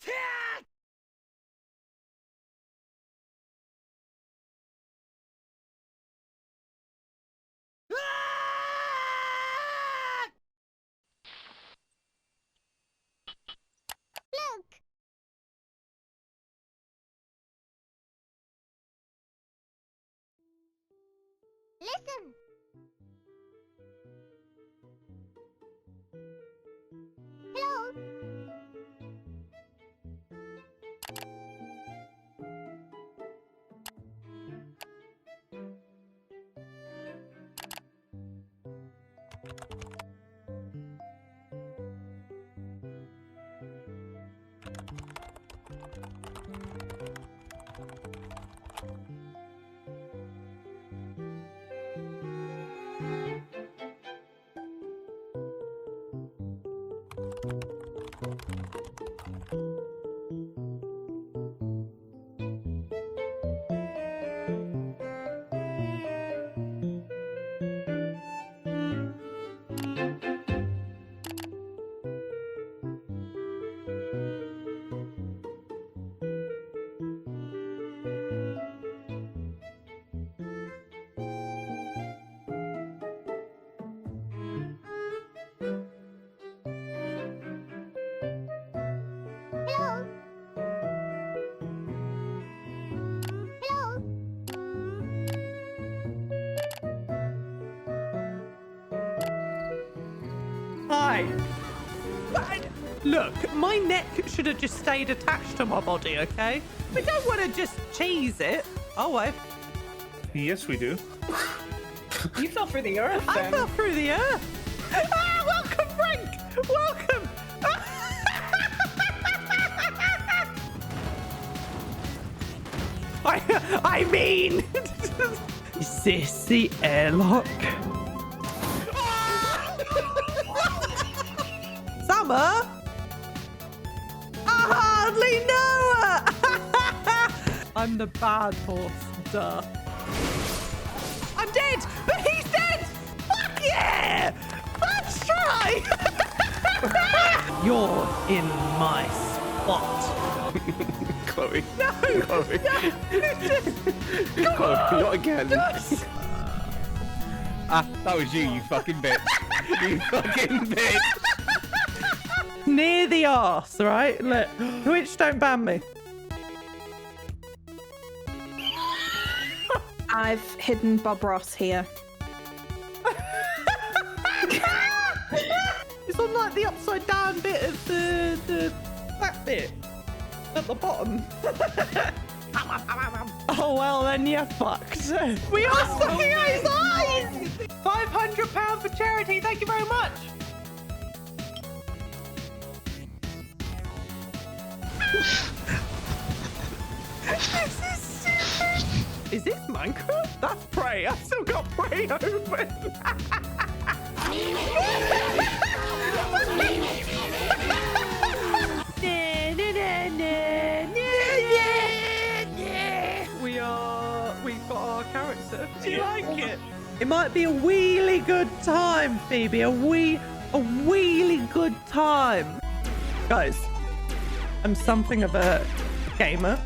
Look! Listen! Hello? Hello? Hello? Hi. Look, my neck should have just stayed attached to my body, okay? We don't want to just cheese it. Oh, wait. Yes, we do. You fell through the earth, I then. fell through the earth. Ah, welcome, Frank. Welcome. I mean, is this the airlock? Summer? I hardly know her. I'm the bad horse, duh. I'm dead, but he's dead. Fuck yeah! Let's try. You're in my spot. Chloe. No. Chloe. No. Chloe, not again. Yes. That was you fucking bitch. You fucking bitch. Near the arse, right? Look, Twitch, don't ban me. I've hidden Bob Ross here. It's on like the upside down bit of that bit at the bottom. Oh well, then you're fucked. We are sucking out his eyes. £500 for charity. Thank you very much. This is stupid. Is this Minecraft? That's Prey. I've still got Prey open. We've got our character. Do you like it? It might be a really good time, Phoebe. A really good time. Guys, I'm something of a gamer.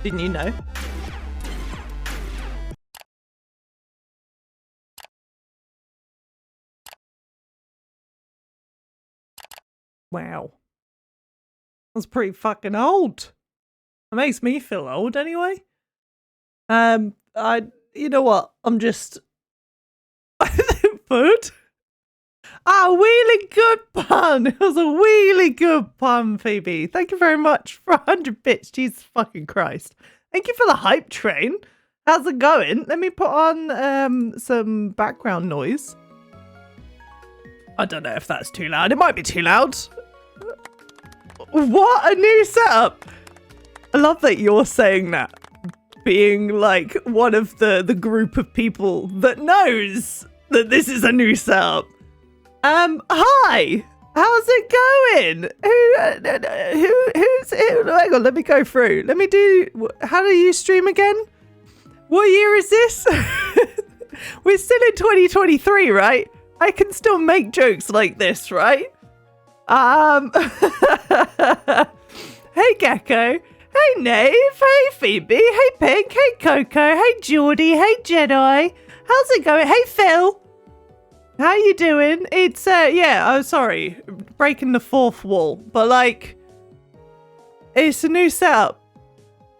Didn't you know? Wow. That's pretty fucking old. It makes me feel old anyway. You know what? I'm just food. Ah, really good pun. It was a really good pun, Phoebe. Thank you very much for 100 bits. Jesus fucking Christ. Thank you for the hype train. How's it going? Let me put on some background noise. I don't know if that's too loud. It might be too loud. What a new setup. I love that you're saying that. Being like one of the group of people that knows that this is a new setup. Hi. How's it going? Who's hang on, let me go through. Let me do, how do you stream again? What year is this? We're still in 2023, right? I can still make jokes like this, right? Hey, Gecko. Hey, Nave. Hey, Phoebe. Hey, Pink. Hey, Coco. Hey, Geordie. Hey, Jedi. How's it going? Hey, Phil. How you doing? It's, oh, sorry. Breaking the fourth wall. But, like, it's a new setup.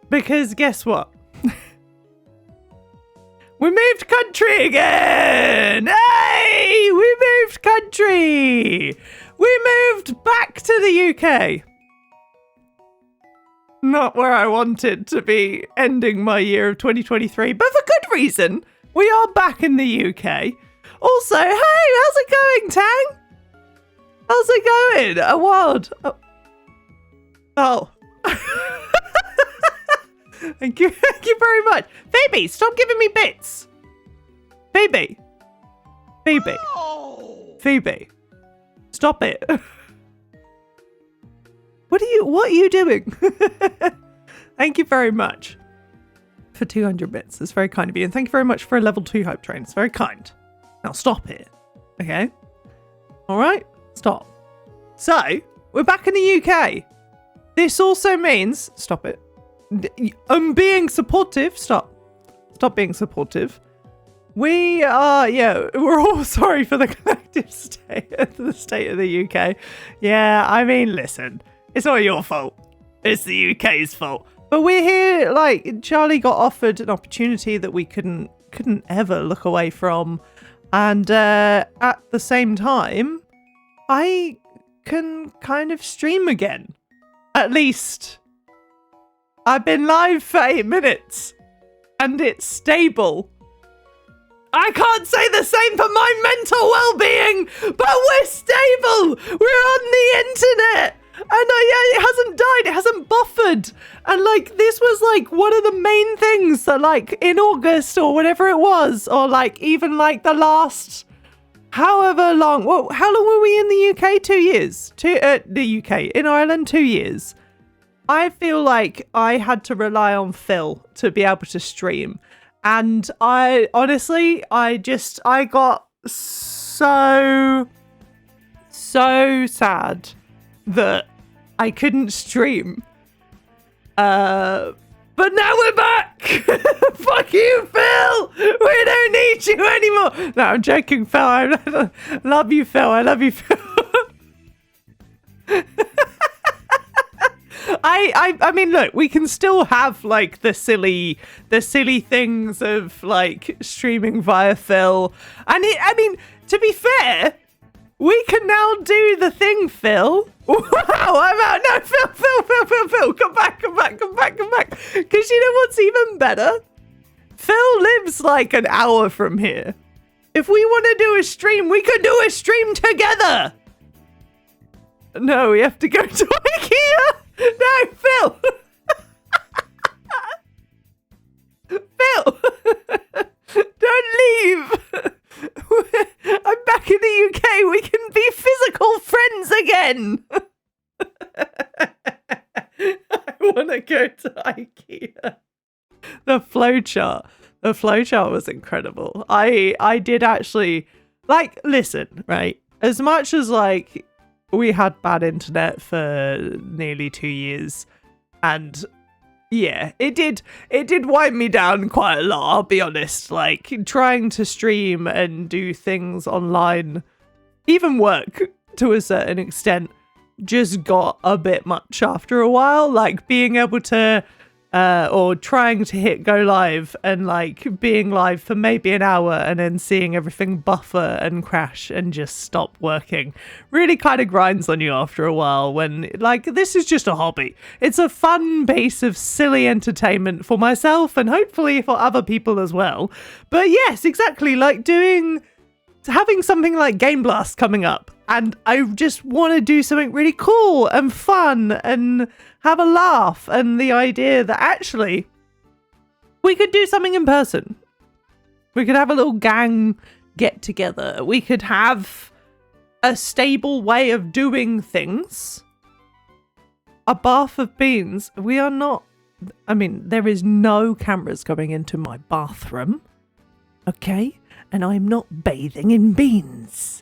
Because guess what? We moved country again! Hey! We moved country! We moved back to the UK. Not where I wanted to be ending my year of 2023, but for good reason. We are back in the UK. Also, hey, how's it going, Tang? How's it going? A wild. Oh. Thank you very much. Phoebe, stop giving me bits. Phoebe. Oh. Phoebe. Stop it. What are you doing? Thank you very much for 200 bits. It's very kind of you. And thank you very much for a level 2 hype train. It's very kind. Now stop it. Okay? All right? Stop. So, we're back in the UK. This also means... Stop it. I'm being supportive. Stop being supportive. We are, we're all sorry for the collective state of the UK. Yeah, I mean, listen, it's not your fault. It's the UK's fault. But we're here, like, Charlie got offered an opportunity that we couldn't ever look away from. And at the same time, I can kind of stream again. At least... I've been live for 8 minutes and it's stable. I can't say the same for my mental well-being, but we're stable. We're on the internet. And it hasn't died. It hasn't buffered. And like, this was like one of the main things that like in August or whatever it was, or like even like the last however long. Well, how long were we in the UK? 2 years. In Ireland, 2 years. I feel like I had to rely on Phil to be able to stream. And I honestly, I got so sad that I couldn't stream. But now we're back. Fuck you, Phil. We don't need you anymore. No, I'm joking, Phil. I love you, Phil. I love you, Phil. I mean, look, we can still have like the silly things of like streaming via Phil, and I mean, to be fair, we can now do the thing, Phil. Wow, I'm out. No, Phil, come back. Because you know what's even better? Phil lives like an hour from here. If we want to do a stream, we could do a stream together. No, we have to go to IKEA. No, Phil! Phil! Don't leave! I'm back in the UK. We can be physical friends again! I want to go to IKEA. The flowchart. The flowchart was incredible. I did actually... Like, listen, right? As much as, like... We had bad internet for nearly 2 years, and yeah, it did wind me down quite a lot, I'll be honest. Like, trying to stream and do things online, even work to a certain extent, just got a bit much after a while. Like, being able to or trying to hit go live and like being live for maybe an hour and then seeing everything buffer and crash and just stop working really kind of grinds on you after a while, when like this is just a hobby. It's a fun base of silly entertainment for myself and hopefully for other people as well. But yes, exactly, like having something like Game Blast coming up, and I just want to do something really cool and fun and have a laugh, and the idea that actually we could do something in person. We could have a little gang get together. We could have a stable way of doing things. A bath of beans. We are not... I mean, there is no cameras going into my bathroom. Okay? And I'm not bathing in beans.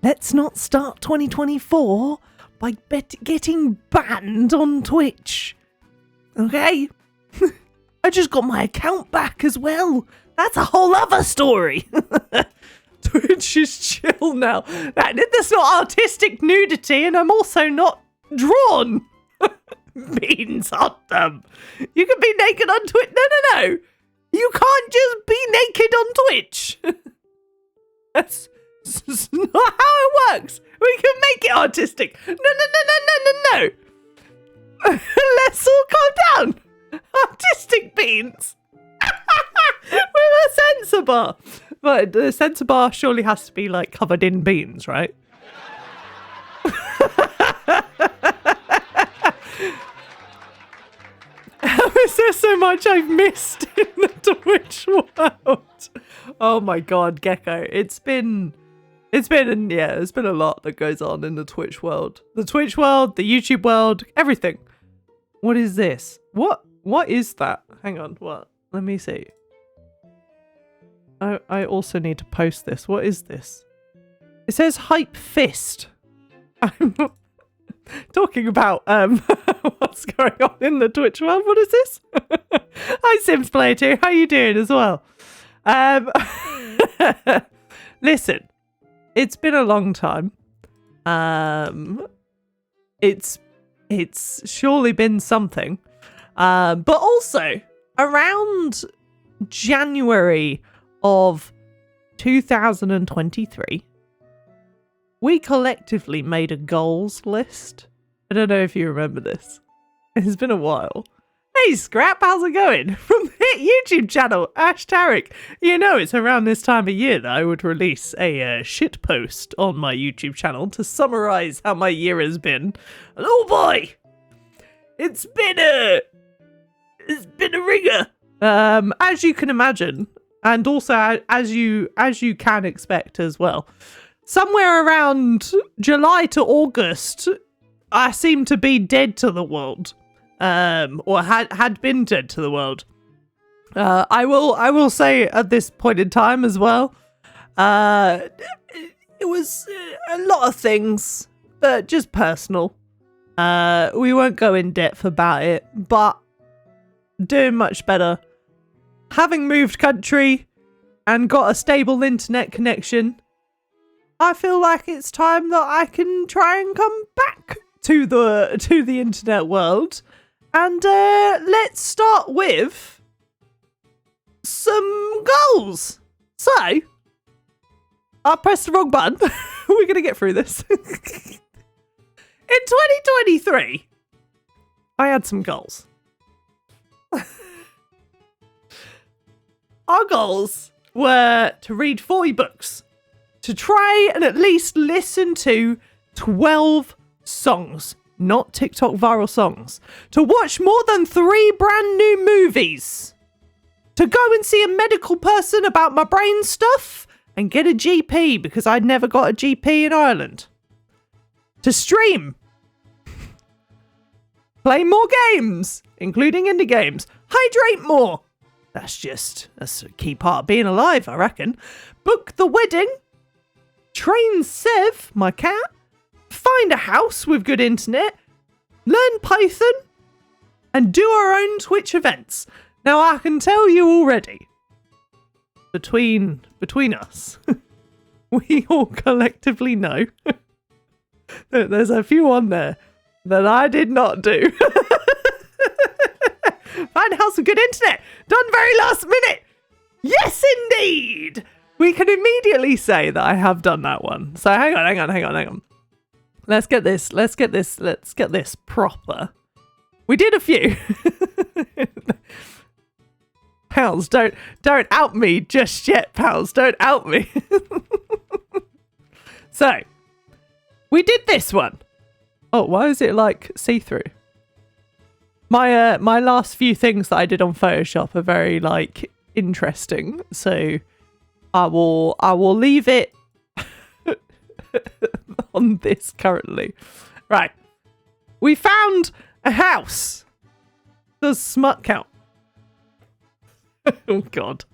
Let's not start 2024 by getting banned on Twitch. Okay? I just got my account back as well. That's a whole other story. Twitch is chill now. That's not artistic nudity, and I'm also not drawn. Beans on them. You can be naked on Twitch. No. You can't just be naked on Twitch. That's not how it works. We can make it artistic. No. Let's all calm down. Artistic beans. With a sensor bar. But the sensor bar surely has to be like covered in beans, right? How is there so much I've missed in the Twitch world? Oh my god, Gecko. It's been a lot that goes on in the Twitch world. The Twitch world, the YouTube world, everything. What is this? What is that? Hang on, what? Let me see. I also need to post this. What is this? It says Hype Fist. I'm talking about what's going on in the Twitch world. What is this? Hi Sims Player 2. How you doing as well? Listen, it's been a long time. It's surely been something. But also around January of 2023, we collectively made a goals list. I don't know if you remember this. It's been a while. Hey Scrap, how's it going? From the hit YouTube channel, Ashtaric. You know it's around this time of year that I would release a shit post on my YouTube channel to summarise how my year has been. And oh boy! It's been a ringer. As you can imagine, and also as you can expect as well. Somewhere around July to August, I seem to be dead to the world. Or had been dead to the world. I will say at this point in time as well, it was a lot of things, but just personal. We won't go in depth about it, but doing much better. Having moved country and got a stable internet connection, I feel like it's time that I can try and come back to the internet world. And let's start with some goals. So, I pressed the wrong button. We're going to get through this. In 2023, I had some goals. Our goals were to read 40 books, to try and at least listen to 12 songs. Not TikTok viral songs. To watch more than 3 brand new movies. To go and see a medical person about my brain stuff. And get a GP because I'd never got a GP in Ireland. To stream. Play more games. Including indie games. Hydrate more. That's a key part of being alive, I reckon. Book the wedding. Train Sev, my cat. Find a house with good internet, learn Python, and do our own Twitch events. Now I can tell you already, between us, we all collectively know that there's a few on there that I did not do. Find a house with good internet, done very last minute. Yes, indeed. We can immediately say that I have done that one. So hang on. Let's get this proper. We did a few. Pals, don't out me just yet, pals. Don't out me. So, we did this one. Oh, why is it like see-through? My last few things that I did on Photoshop are very like interesting. So, I will leave it on this currently. Right. We found a house. Does smut count? Oh god.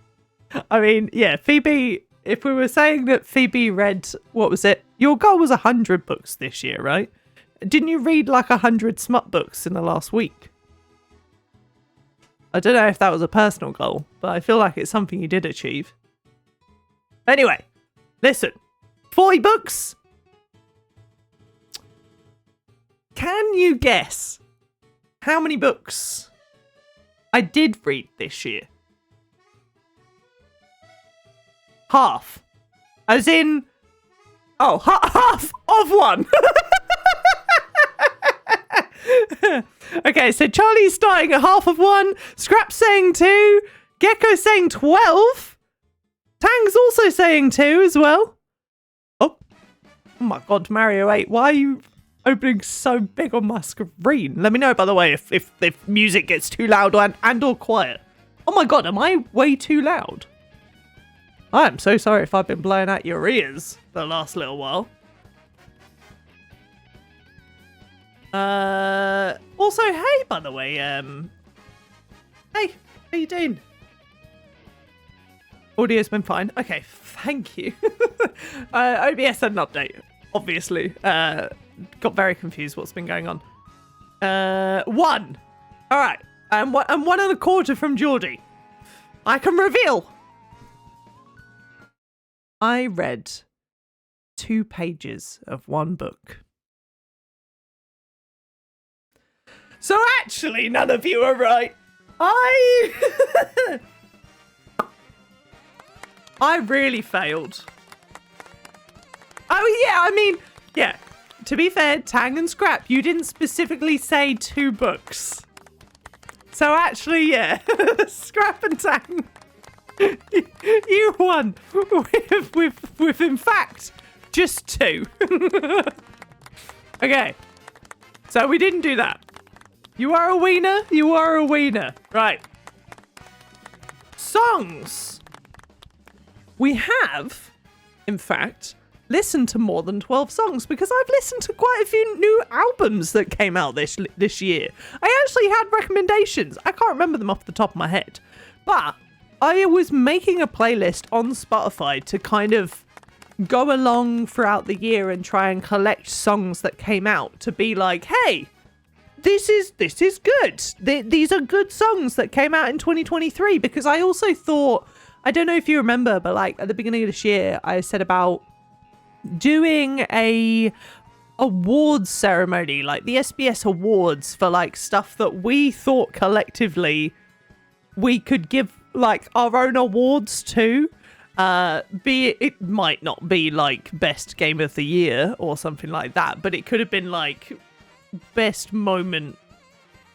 I mean, yeah, Phoebe, if we were saying that Phoebe read, what was it? Your goal was 100 books this year, right? Didn't you read like 100 smut books in the last week? I don't know if that was a personal goal, but I feel like it's something you did achieve. Anyway, listen. 40 books? Can you guess how many books I did read this year? Half. As in... Oh, half of one. Okay, so Charlie's starting at half of one. Scrap's saying 2. Gecko's saying 12. Tang's also saying 2 as well. Oh my god, Mario 8. Why are you opening so big on my screen? Let me know, by the way, if music gets too loud and or quiet. Oh my god, am I way too loud? I am so sorry if I've been blowing out your ears the last little while. Also, hey, by the way, hey, how you doing? Audio's been fine. Okay, thank you. OBS had an update, obviously. Got very confused what's been going on. 1. All right, and 1.25 from Geordie. I can reveal. I read 2 pages of one book. So actually, none of you are right. I really failed. Oh yeah, I mean, yeah. To be fair, Tang and Scrap, you didn't specifically say 2 books. So actually, yeah, Scrap and Tang, you won with in fact just 2. Okay, so we didn't do that. You are a wiener. You are a wiener. Right. Songs. We have, in fact, listened to more than 12 songs because I've listened to quite a few new albums that came out this year. I actually had recommendations. I can't remember them off the top of my head. But I was making a playlist on Spotify to kind of go along throughout the year and try and collect songs that came out to be like, hey, this is good. These are good songs that came out in 2023, because I also thought, I don't know if you remember, but like at the beginning of this year, I said about doing a awards ceremony, like the SBS Awards, for like stuff that we thought collectively we could give like our own awards to. It might not be like best game of the year or something like that, but it could have been like best moment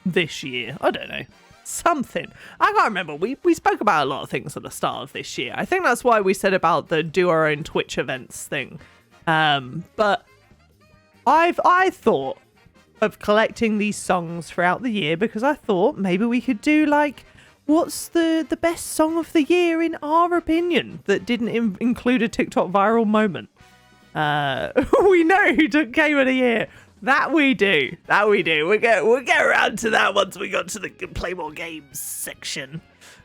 this year. I don't know. Something. I can't remember. We spoke about a lot of things at the start of this year. I think that's why we said about the do our own Twitch events thing. But I thought of collecting these songs throughout the year because I thought maybe we could do like, what's the best song of the year in our opinion that didn't include a TikTok viral moment. We know who took Game of the Year. That we do. We'll get around to that once we got to the play more games section.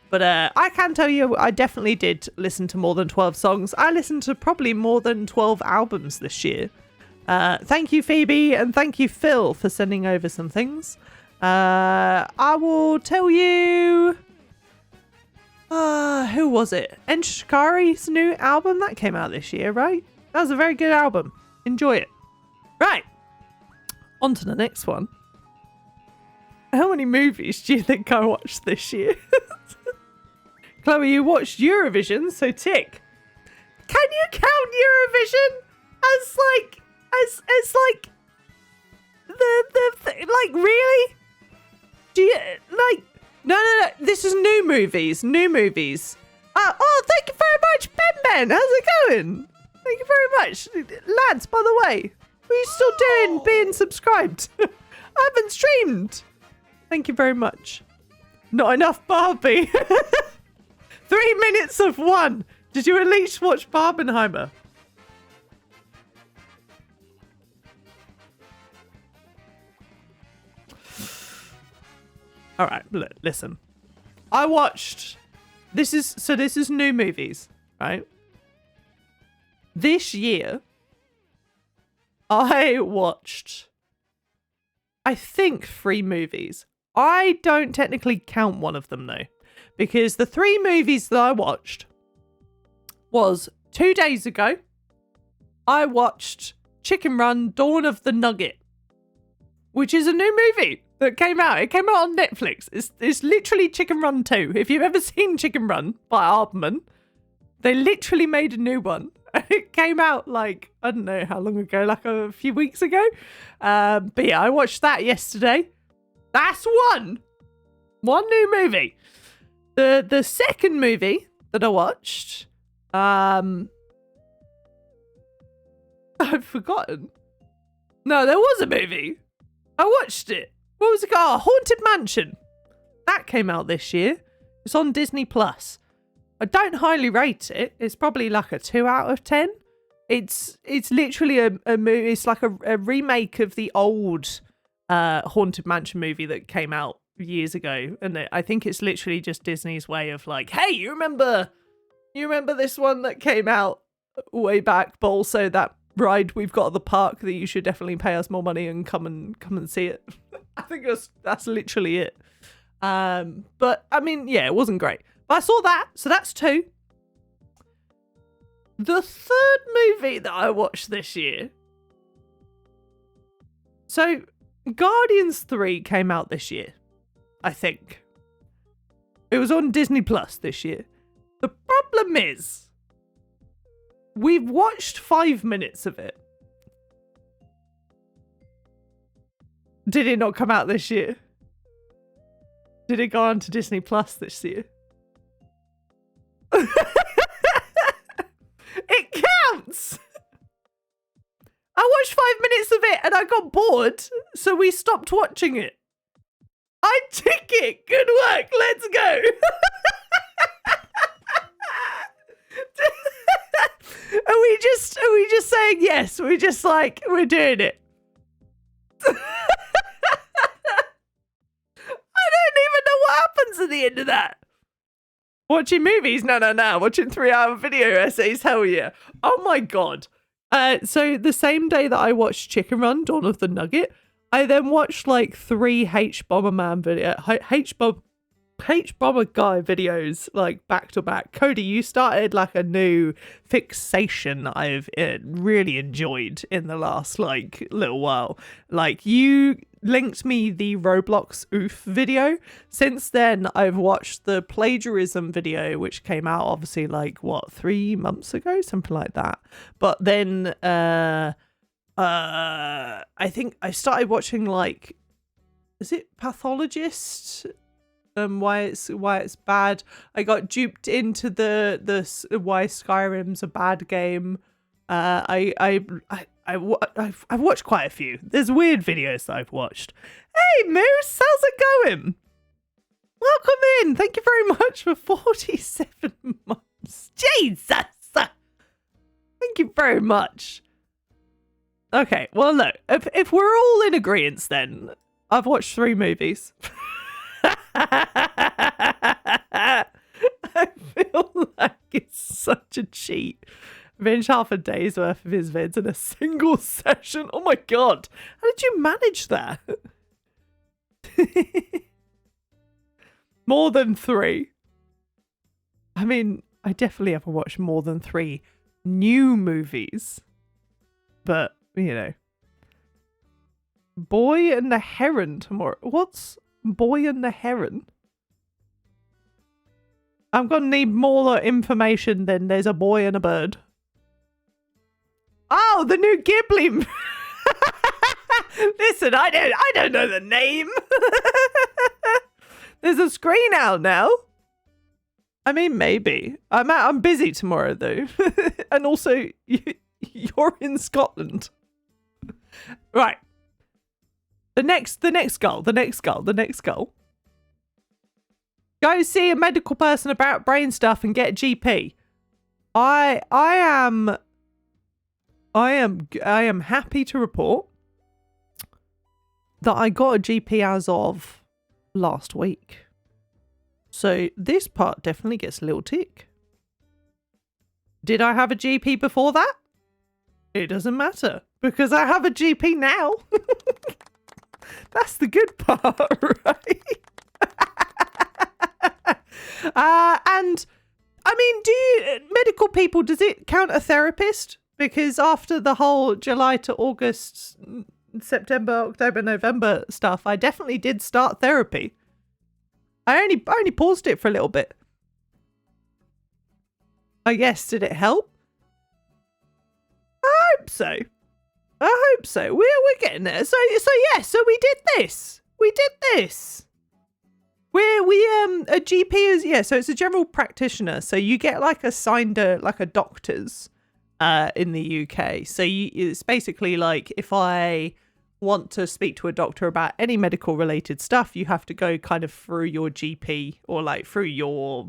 But I can tell you, I definitely did listen to more than 12 songs. I listened to probably more than 12 albums this year. Thank you, Phoebe, and thank you, Phil, for sending over some things. I will tell you... who was it? Shikari's new album that came out this year, right? That was a very good album. Enjoy it. Right. On to the next one. How many movies do you think I watched this year? Chloe, you watched Eurovision, so tick. Can you count Eurovision as like like really? Do you like? No. This is new movies. Oh, thank you very much, Ben. How's it going? Thank you very much, lads. By the way, what are you still doing? Being subscribed. I haven't streamed. Thank you very much. Not enough Barbie. 3 minutes of one. Did you at least watch Barbenheimer? All right, listen. I watched. This is new movies, right? This year, I watched I think 3 movies. I don't technically count one of them though, because the 3 movies that I watched was 2 days ago. I watched Chicken Run: Dawn of the Nugget, which is a new movie that came out. It came out on Netflix. It's literally Chicken Run 2. If you've ever seen Chicken Run by Aardman, they literally made a new one. It came out like, I don't know how long ago, like a few weeks ago. But yeah, I watched that yesterday. That's one new movie. The second movie that I watched, I've forgotten. No, there was a movie. I watched it. What was it called? Haunted Mansion. That came out this year. It's on Disney Plus. I don't highly rate it. It's probably like a 2 out of 10. It's literally a movie. It's like a remake of the old Haunted Mansion movie that came out years ago, and I think it's literally just Disney's way of like, hey, you remember this one that came out way back, but also that ride we've got at the park that you should definitely pay us more money and come and see it. I think that's literally it. But I mean, yeah, it wasn't great. But I saw that, so that's 2. The third movie that I watched this year. So, Guardians 3 came out this year, I think. It was on Disney Plus this year. The problem is, we've watched 5 minutes of it. Did it not come out this year? Did it go on to Disney Plus this year? It counts! I watched 5 minutes of it and I got bored, so we stopped watching it. I took it! Good work! Let's go! Are we just saying yes? We're just like, we're doing it. I don't even know what happens at the end of that. Watching movies? No. Watching 3-hour video essays? Hell yeah. Oh my God. So the same day that I watched Chicken Run: Dawn of the Nugget, I then watched like 3 H-Bomber Guy videos like back to back. Cody, you started like a new fixation I've really enjoyed in the last like little while. Like, you linked me the Roblox oof video. Since then I've watched the plagiarism video, which came out obviously like 3 months ago, something like that. But then I think I started watching like, is it Pathologist? Why it's bad. I got duped into the why Skyrim's a bad game. I've watched quite a few. There's weird videos that I've watched. Hey Moose, how's it going? Welcome in. Thank you very much for 47 months. Jesus. Thank you very much. Okay, well look, if we're all in agreement, then I've watched 3 movies. I feel like it's such a cheat. I binged half a day's worth of his vids in a single session. Oh my God. How did you manage that? More than 3. I mean, I definitely haven't watched more than 3 new movies. But, you know. Boy and the Heron tomorrow. What's Boy and the Heron? I'm gonna need more information than there's a boy and a bird. Oh, the new Ghibli. Listen, I don't know the name. There's a screen out now. I mean, maybe. I'm busy tomorrow though, and also you're in Scotland, right? The next goal. Go see a medical person about brain stuff and get a GP. I am happy to report that I got a GP as of last week. So this part definitely gets a little tick. Did I have a GP before that? It doesn't matter because I have a GP now. That's the good part, right? And I mean, medical people, does it count a therapist? Because after the whole July to August, September, October, November stuff, I definitely did start therapy. I only paused it for a little bit. I guess, did it help? I hope so. We're getting there. So we did this. A GP is, so it's a general practitioner. So you get like assigned like a doctor's in the UK. So it's basically like if I want to speak to a doctor about any medical related stuff, you have to go kind of through your GP or like through your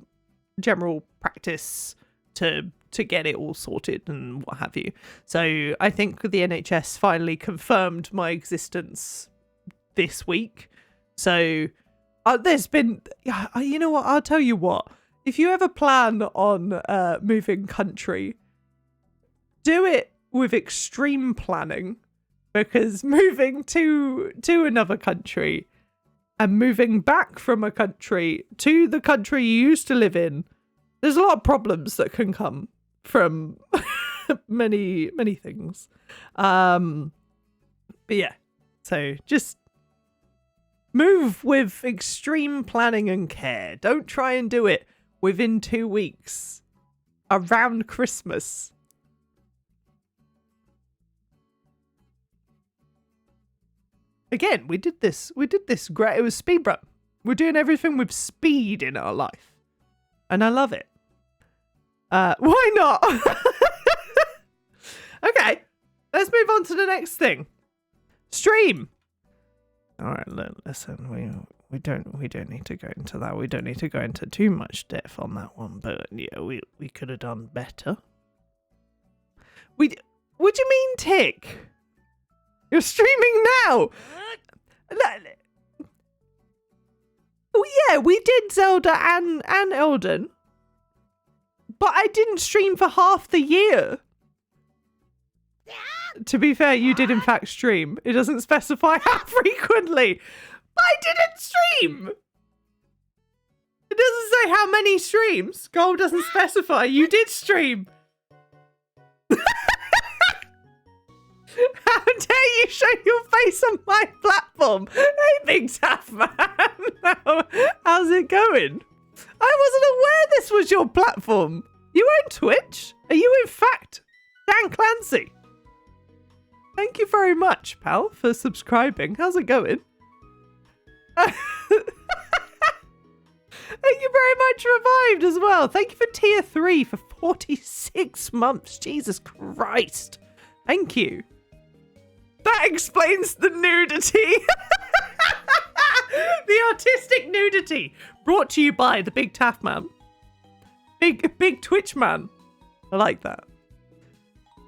general practice to get it all sorted and what have you. So I think the NHS finally confirmed my existence this week. So there's been, you know what, I'll tell you what, if you ever plan on moving country, do it with extreme planning, because moving to another country and moving back from a country to the country you used to live in, there's a lot of problems that can come from many things. But yeah, so just move with extreme planning and care. Don't try and do it within 2 weeks around Christmas. Again, we did this great. It was speed run. We're doing everything with speed in our life, and I love it. Why not? Okay, let's move on to the next thing. Stream. All right, listen, we don't need to go into that. We don't need to go into too much depth on that one. But yeah, we could have done better. What do you mean, Tick? You're streaming now. Oh yeah, we did Zelda and Elden, but I didn't stream for half the year. To be fair, you did in fact stream. It doesn't specify how frequently. But I didn't stream. It doesn't say how many streams. Goal doesn't specify. You did stream. How dare you show your face on my platform? Hey, big tough man. How's it going? I wasn't aware this was your platform. You own Twitch? Are you in fact Dan Clancy? Thank you very much, pal, for subscribing. How's it going? Thank you very much, Revived, as well. Thank you for tier 3 for 46 months. Jesus Christ. Thank you. That explains the nudity. The artistic nudity. Brought to you by the Big Taff Man. Big Twitch man. I like that.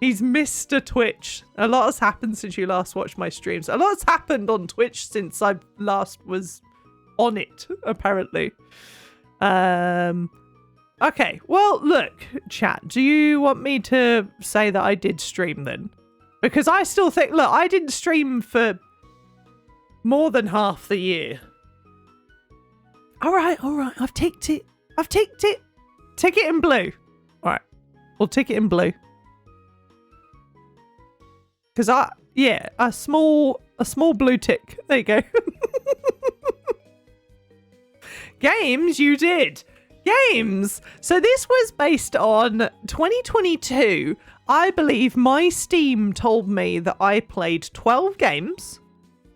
He's Mr. Twitch. A lot has happened since you last watched my streams. A lot has happened on Twitch since I last was on it, apparently. Okay, well, look, chat. Do you want me to say that I did stream then? Because I still think, look, I didn't stream for more than half the year. All right. I've ticked it. Tick it in blue. All right. We'll tick it in blue. Because a small blue tick. There you go. Games, you did. Games. So this was based on 2022. I believe my Steam told me that I played 12 games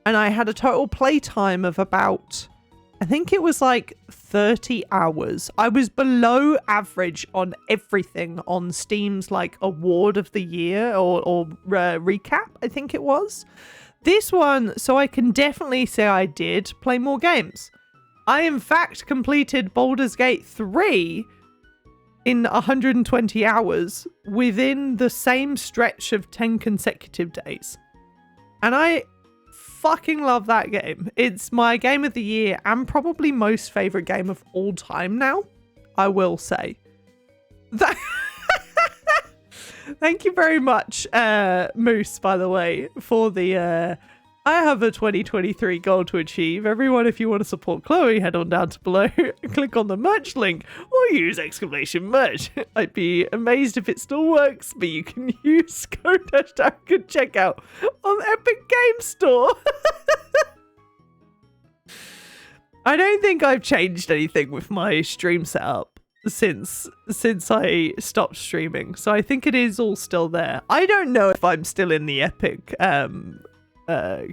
and I had a total playtime of about, I think it was like 30 hours. I was below average on everything on Steam's like award of the year or recap, I think it was. This one, so I can definitely say I did play more games. I in fact completed Baldur's Gate 3 in 120 hours within the same stretch of 10 consecutive days. And I fucking love that game. It's my game of the year and probably most favorite game of all time now, I will say. That Thank you very much, Moose, by the way, for the I have a 2023 goal to achieve. Everyone, if you want to support Chloe, head on down to below, click on the merch link, or use !merch. I'd be amazed if it still works, but you can use code Ashtaric at checkout on Epic Game Store. I don't think I've changed anything with my stream setup since I stopped streaming, so I think it is all still there. I don't know if I'm still in the Epic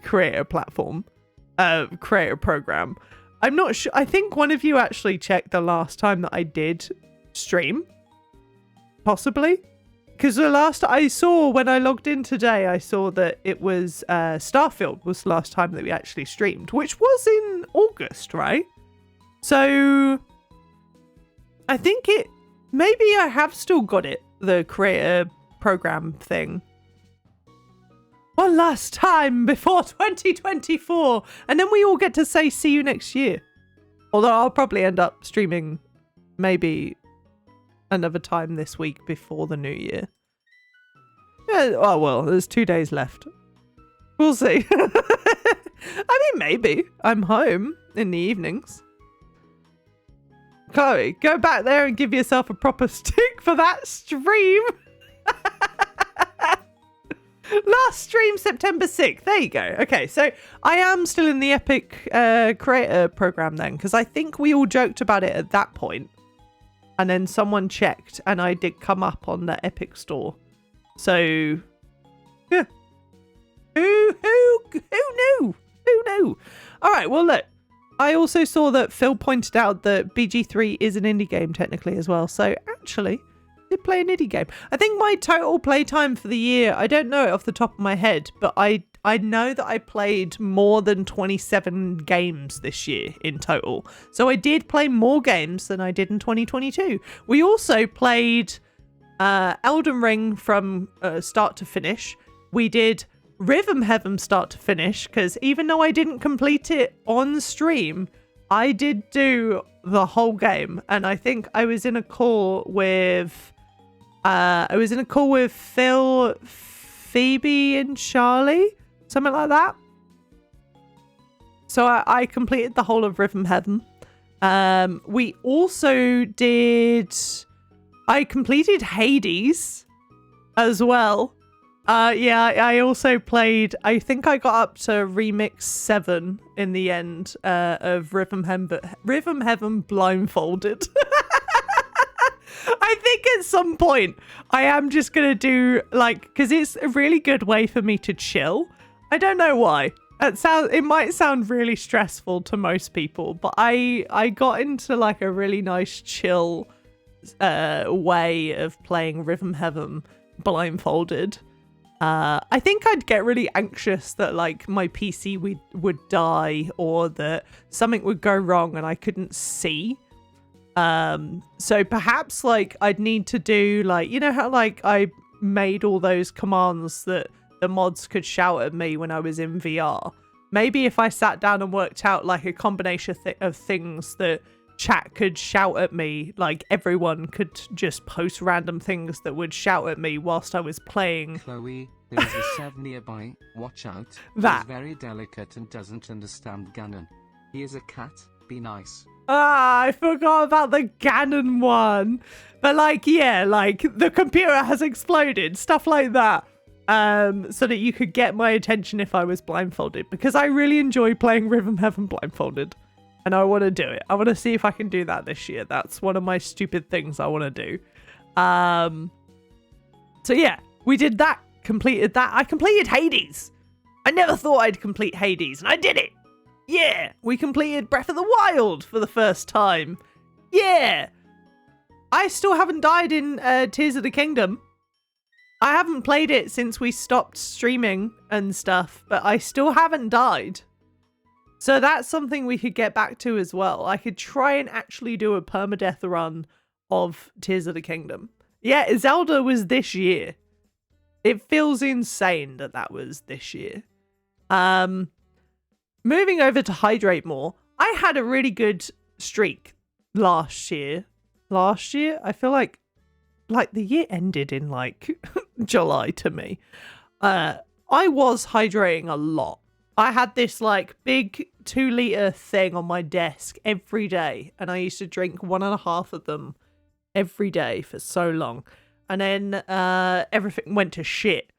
creator platform, creator program. I'm not sure. I think one of you actually checked the last time that I did stream, possibly, because the last I saw when I logged in today, I saw that it was Starfield was the last time that we actually streamed, which was in August, right? So I think maybe I have still got it, the creator program thing. One last time before 2024, and then we all get to say see you next year. Although I'll probably end up streaming maybe another time this week before the new year. Yeah, oh well, there's 2 days left. We'll see. I mean, maybe. I'm home in the evenings. Chloe, go back there and give yourself a proper stick for that stream. Last stream, September 6th. There you go. Okay, so I am still in the Epic creator program then, because I think we all joked about it at that point. And then someone checked, and I did come up on the Epic store. So, yeah. Who knew? Who knew? All right, well, look. I also saw that Phil pointed out that BG3 is an indie game technically as well. So, actually, did play an indie game. I think my total playtime for the year, I don't know it off the top of my head, but I know that I played more than 27 games this year in total. So I did play more games than I did in 2022. We also played Elden Ring from start to finish. We did Rhythm Heaven start to finish, because even though I didn't complete it on stream, I did do the whole game. And I think I was in a call with Phil, Phoebe, and Charlie, something like that. So I completed the whole of Rhythm Heaven. We also did. I completed Hades as well. Yeah, I also played. I think I got up to Remix 7 in the end of Rhythm Heaven blindfolded. I think at some point I am just gonna do because it's a really good way for me to chill. I don't know why. It might sound really stressful to most people, but I got into a really nice chill way of playing Rhythm Heaven blindfolded. I think I'd get really anxious that my PC would die, or that something would go wrong and I couldn't see. So perhaps I'd need to do you know how I made all those commands that the mods could shout at me when I was in VR. Maybe if I sat down and worked out a combination of things that chat could shout at me, everyone could just post random things that would shout at me whilst I was playing. Chloe, there's a 7 nearby. Watch out. That. He's very delicate and doesn't understand Ganon. He is a cat. Be nice. Ah, I forgot about the Ganon one. But yeah, the computer has exploded, stuff like that. So that you could get my attention if I was blindfolded, because I really enjoy playing Rhythm Heaven blindfolded. And I want to do it. I want to see if I can do that this year. That's one of my stupid things I want to do. So yeah, we did that. Completed that. I completed Hades. I never thought I'd complete Hades, and I did it. Yeah, we completed Breath of the Wild for the first time. Yeah. I still haven't died in Tears of the Kingdom. I haven't played it since we stopped streaming and stuff, but I still haven't died. So that's something we could get back to as well. I could try and actually do a permadeath run of Tears of the Kingdom. Yeah, Zelda was this year. It feels insane that was this year. Moving over to Hydrate more. I had a really good streak last year. I feel like the year ended in July to me. I was hydrating a lot I had this like big 2-liter thing on my desk every day, and I used to drink 1.5 of them every day for so long. And then everything went to shit,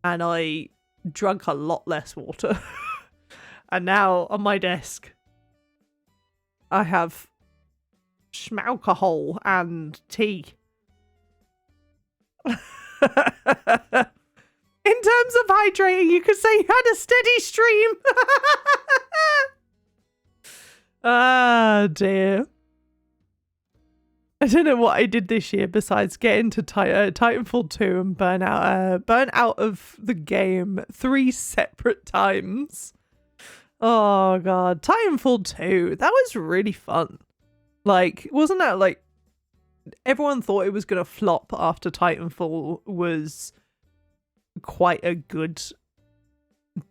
and I drank a lot less water. And now on my desk, I have schmalcohol and tea. In terms of hydrating, you could say you had a steady stream. Ah, dear. I don't know what I did this year besides get into Titanfall 2 and burn out of the game 3 separate times. Oh, God. Titanfall 2. That was really fun. Like, wasn't that like... Everyone thought it was going to flop after Titanfall was quite a good,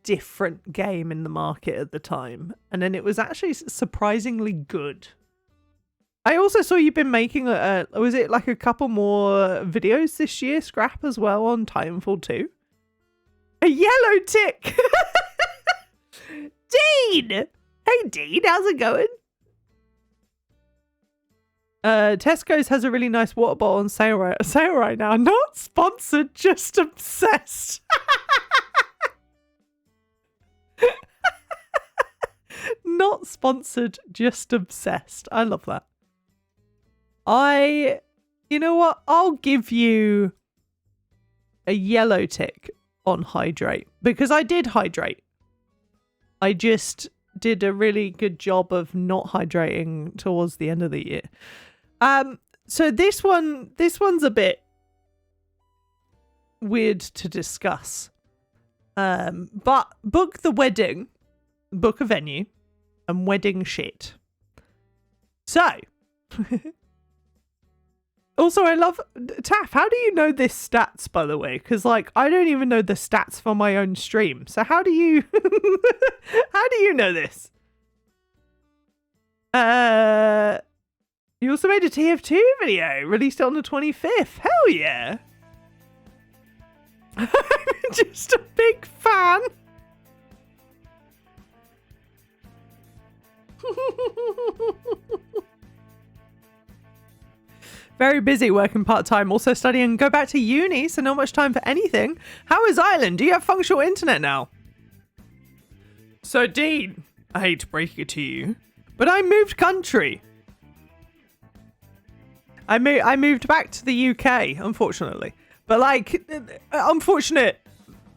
different game in the market at the time. And then it was actually surprisingly good. I also saw you've been making was it like a couple more videos this year, Scrap, as well on Titanfall 2? A yellow tick! Dean! Hey Dean, how's it going? Tesco's has a really nice water bottle on sale right now. Not sponsored, just obsessed. Not sponsored, just obsessed. I love that. You know what? I'll give you a yellow tick on hydrate, because I did hydrate. I just did a really good job of not hydrating towards the end of the year. So this one's a bit weird to discuss. But book the wedding, book a venue, and wedding shit. So, also I love Taff. How do you know this stats, by the way? Because like I don't even know the stats for my own stream. So how do you how do you know this? You also made a TF2 video, released it on the 25th. Hell yeah. I'm just a big fan. Very busy working part-time, also studying, go back to uni, so not much time for anything. How is Ireland? Do you have functional internet now? So Dean, I hate to break it to you, but I moved country. I moved back to the UK, unfortunately. But like, unfortunate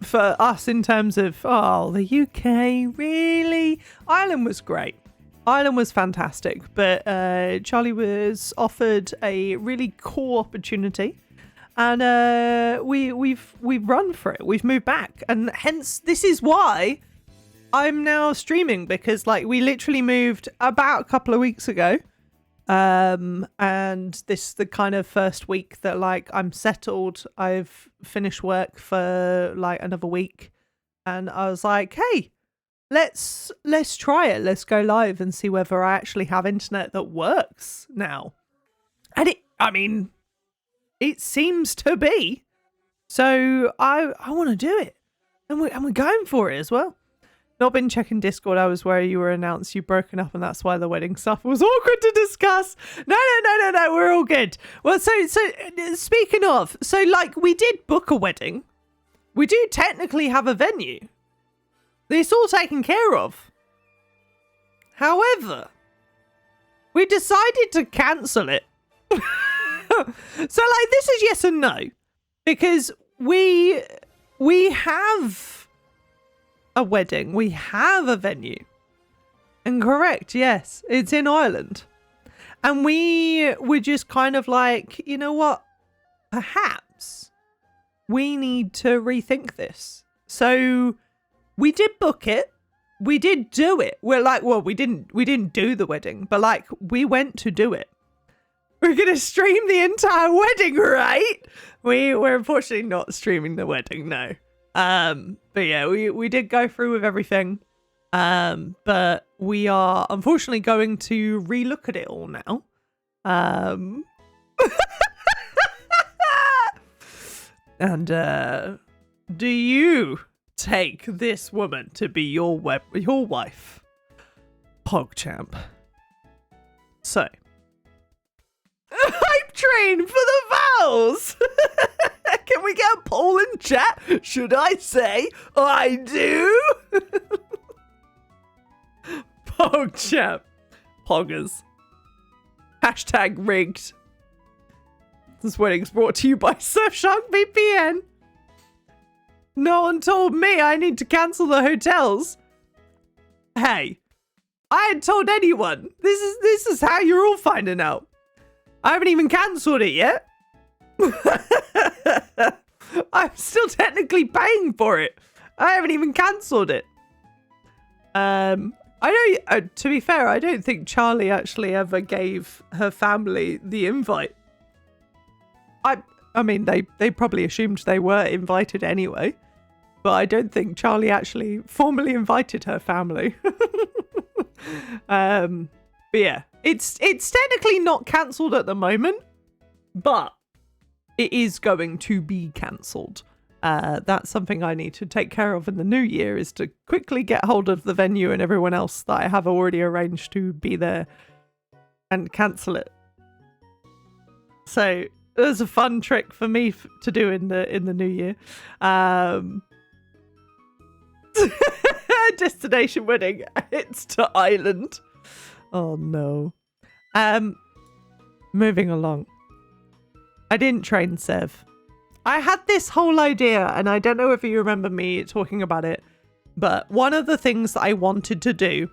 for us in terms of, oh, the UK, really? Ireland was great. Ireland was fantastic, but Charlie was offered a really cool opportunity, and we've run for it. We've moved back, and hence this is why I'm now streaming, because like we literally moved about a couple of weeks ago. And this is the kind of first week that like I'm settled. I've finished work for like another week, and I was like, hey, let's try it. Let's go live and see whether I actually have internet that works now. And it seems to be. So I want to do it, and we're going for it as well. Not been checking Discord hours where you were announced you've broken up, and that's why the wedding stuff was awkward to discuss. No, we're all good. Well, so speaking of, so like we did book a wedding. We do technically have a venue. It's all taken care of. However, we decided to cancel it. So like this is yes and no, because we have a wedding, we have a venue, and correct, yes, it's in Ireland, and we were just kind of like, you know what, perhaps we need to rethink this. So we did book it, we did do it. We're like, well, we didn't do the wedding, but like we went to do it. We're gonna stream the entire wedding, right? We're unfortunately not streaming the wedding, no. But yeah, we did go through with everything. But we are unfortunately going to relook at it all now. And do you take this woman to be your wife, PogChamp. So, hype train for the vows. Can we get a poll in chat? Should I say I do? PogChamp. Poggers. Hashtag rigged. This wedding's brought to you by Surfshark VPN. No one told me I need to cancel the hotels. Hey, I hadn't told anyone. This is how you're all finding out. I haven't even cancelled it yet. I'm still technically paying for it. I haven't even cancelled it. I don't. To be fair, I don't think Charlie actually ever gave her family the invite. I mean, they probably assumed they were invited anyway, but I don't think Charlie actually formally invited her family. But yeah, it's technically not cancelled at the moment, but it is going to be cancelled. That's something I need to take care of in the new year, is to quickly get hold of the venue and everyone else that I have already arranged to be there and cancel it. So there's a fun trick for me to do in the new year. Destination wedding. It's to Ireland. Oh no. Moving along. I didn't train Sev. I had this whole idea, and I don't know if you remember me talking about it, but one of the things that I wanted to do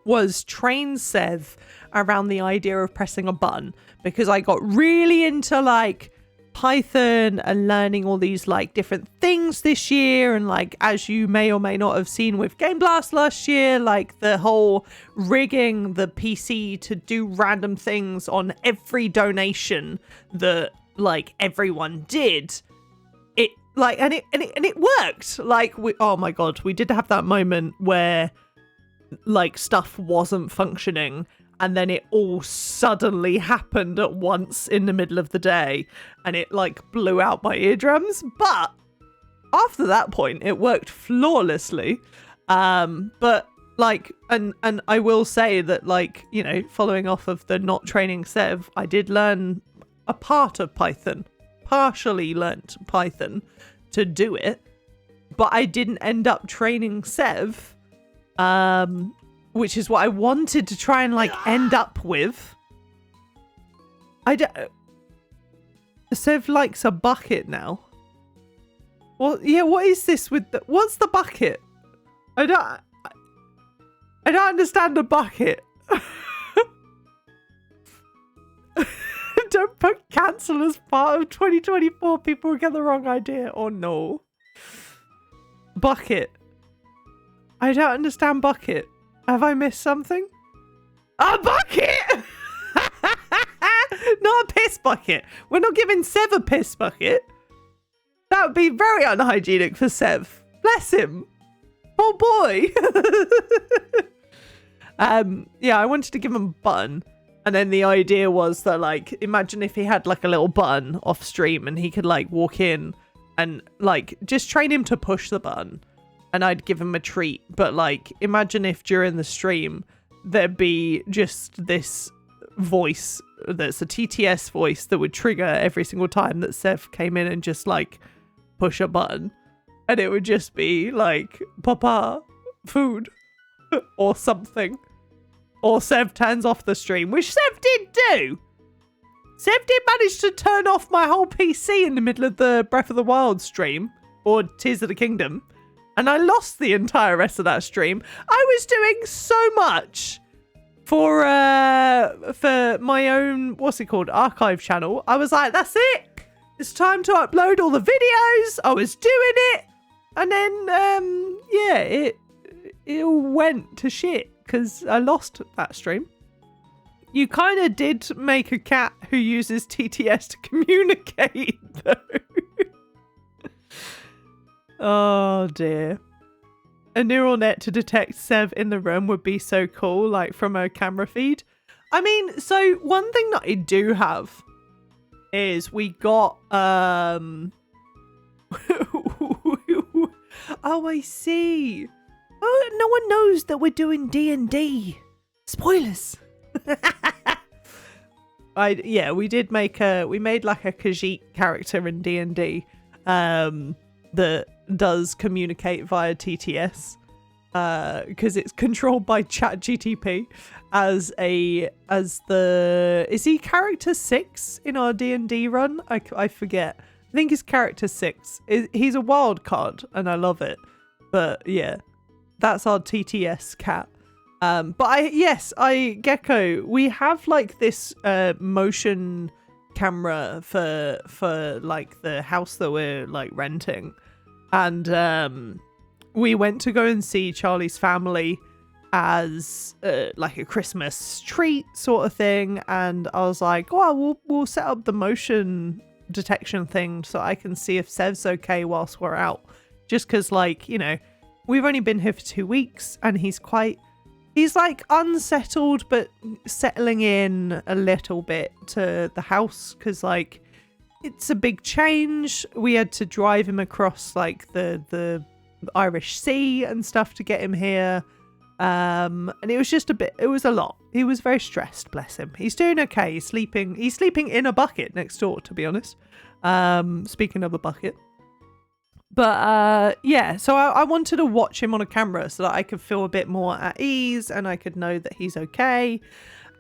was train Sev around the idea of pressing a button, because I got really into like Python and learning all these like different things this year, and like, as you may or may not have seen with Game Blast last year, like the whole rigging the PC to do random things on every donation that like everyone did. It like and it worked. Like oh my god, we did have that moment where like stuff wasn't functioning, and then it all suddenly happened at once in the middle of the day, and it like blew out my eardrums. But after that point, it worked flawlessly. But like, and I will say that, like, you know, following off of the not training Sev, I did learn a part of Python, partially learnt Python to do it, but I didn't end up training Sev. Which is what I wanted to try and like end up with. Sev likes a bucket now. Well, yeah, what is this with the... What's the bucket? I don't understand the bucket. Don't put cancel as part of 2024. People will get the wrong idea. Oh no. Bucket. I don't understand bucket. Have I missed something? A bucket! Not a piss bucket. We're not giving Sev a piss bucket. That would be very unhygienic for Sev. Bless him. Poor boy. Yeah, I wanted to give him a button. And then the idea was that, like, imagine if he had like a little button off stream and he could like walk in and like just train him to push the button. And I'd give him a treat. But like, imagine if during the stream there'd be just this voice that's a TTS voice that would trigger every single time that Sev came in and just like push a button. And it would just be like, Papa, food, or something. Or Sev turns off the stream, which Sev did do. Sev did manage to turn off my whole PC in the middle of the Breath of the Wild stream, or Tears of the Kingdom. And I lost the entire rest of that stream. I was doing so much for my own, what's it called, archive channel. I was like, that's it. It's time to upload all the videos. I was doing it. And then, yeah, it all went to shit because I lost that stream. You kind of did make a cat who uses TTS to communicate, though. Oh dear. A neural net to detect Sev in the room would be so cool, like from a camera feed. I mean, so one thing that I do have is we got Oh, I see. Oh, no one knows that we're doing D&D. Spoilers. We did we made like a Khajiit character in D&D that does communicate via TTS because it's controlled by ChatGTP is he character 6 in our D&D run? I forget. I think he's character 6. He's a wild card and I love it. But yeah, that's our TTS cat. Gecko, we have like this motion camera for like the house that we're like renting, and we went to go and see Charlie's family as like a Christmas treat sort of thing, and I was like, well, we'll set up the motion detection thing so I can see if Sev's okay whilst we're out, just because, like, you know, we've only been here for 2 weeks and he's like unsettled but settling in a little bit to the house because, like, it's a big change. We had to drive him across like the Irish Sea and stuff to get him here, and it was just it was a lot. He was very stressed, bless him. He's doing okay. He's sleeping in a bucket next door, to be honest. Speaking of a bucket. But so I wanted to watch him on a camera so that I could feel a bit more at ease and I could know that he's okay.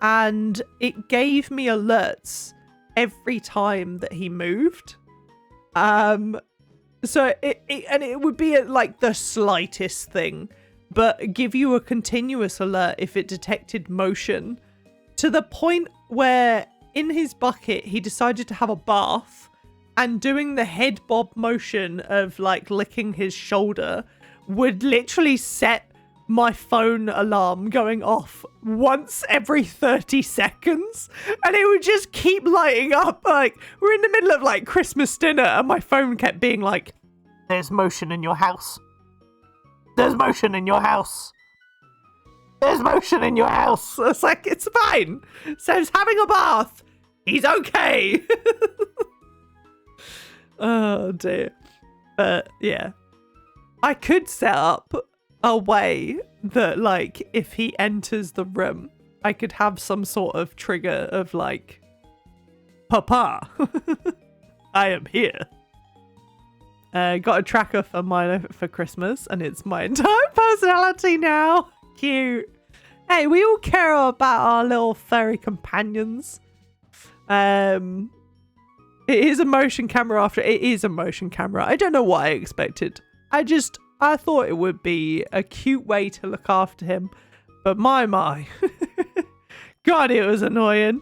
And it gave me alerts every time that he moved. So it would be at like the slightest thing, but give you a continuous alert if it detected motion, to the point where in his bucket he decided to have a bath. And doing the head bob motion of like licking his shoulder would literally set my phone alarm going off once every 30 seconds. And it would just keep lighting up. Like, we're in the middle of like Christmas dinner and my phone kept being like, "There's motion in your house. There's motion in your house. There's motion in your house." It's like, it's fine. Sam's having a bath. He's okay. Oh dear. But yeah, I could set up a way that, like, if he enters the room, I could have some sort of trigger of like, "Papa, I am here." Got a tracker for mine for Christmas and it's my entire personality now. Cute. Hey, we all care about our little furry companions. It is a motion camera after. It is a motion camera. I don't know what I expected. I thought it would be a cute way to look after him. But my. God, it was annoying.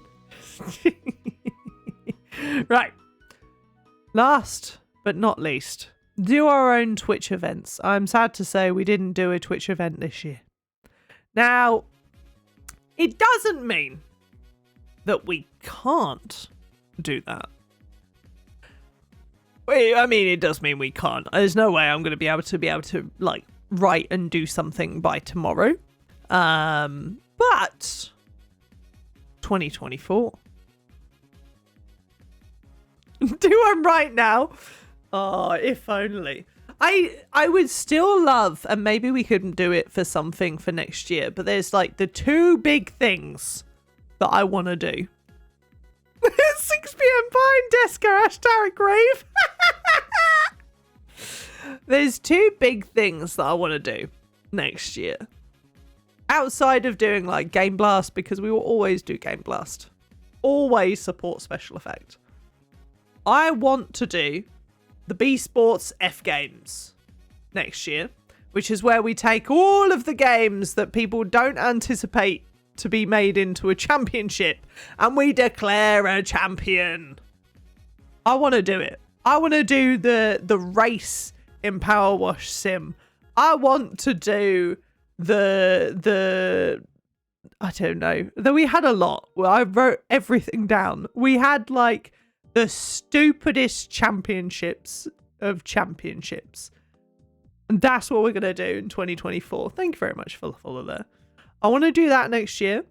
Right. Last but not least, do our own Twitch events. I'm sad to say we didn't do a Twitch event this year. Now, it doesn't mean that we can't do that. I mean, it does mean we can't. There's no way I'm going to be able to like write and do something by tomorrow. But 2024. Do one right now. Oh, if only. I would still love, and maybe we could do it for something for next year, but there's like the 2 big things that I want to do. 6 p.m. Pine Desker Ashtaric Grave. There's 2 big things that I want to do next year. Outside of doing like Game Blast, because we will always do Game Blast. Always support special effect. I want to do the B Sports F Games next year, which is where we take all of the games that people don't anticipate to be made into a championship and we declare a champion. I want to do it. I want to do the race in Power Wash Sim. I want to do the I don't know. Though we had a lot. Well, I wrote everything down. We had like the stupidest championships of championships. And that's what we're going to do in 2024. Thank you very much for the follow there. I want to do that next year.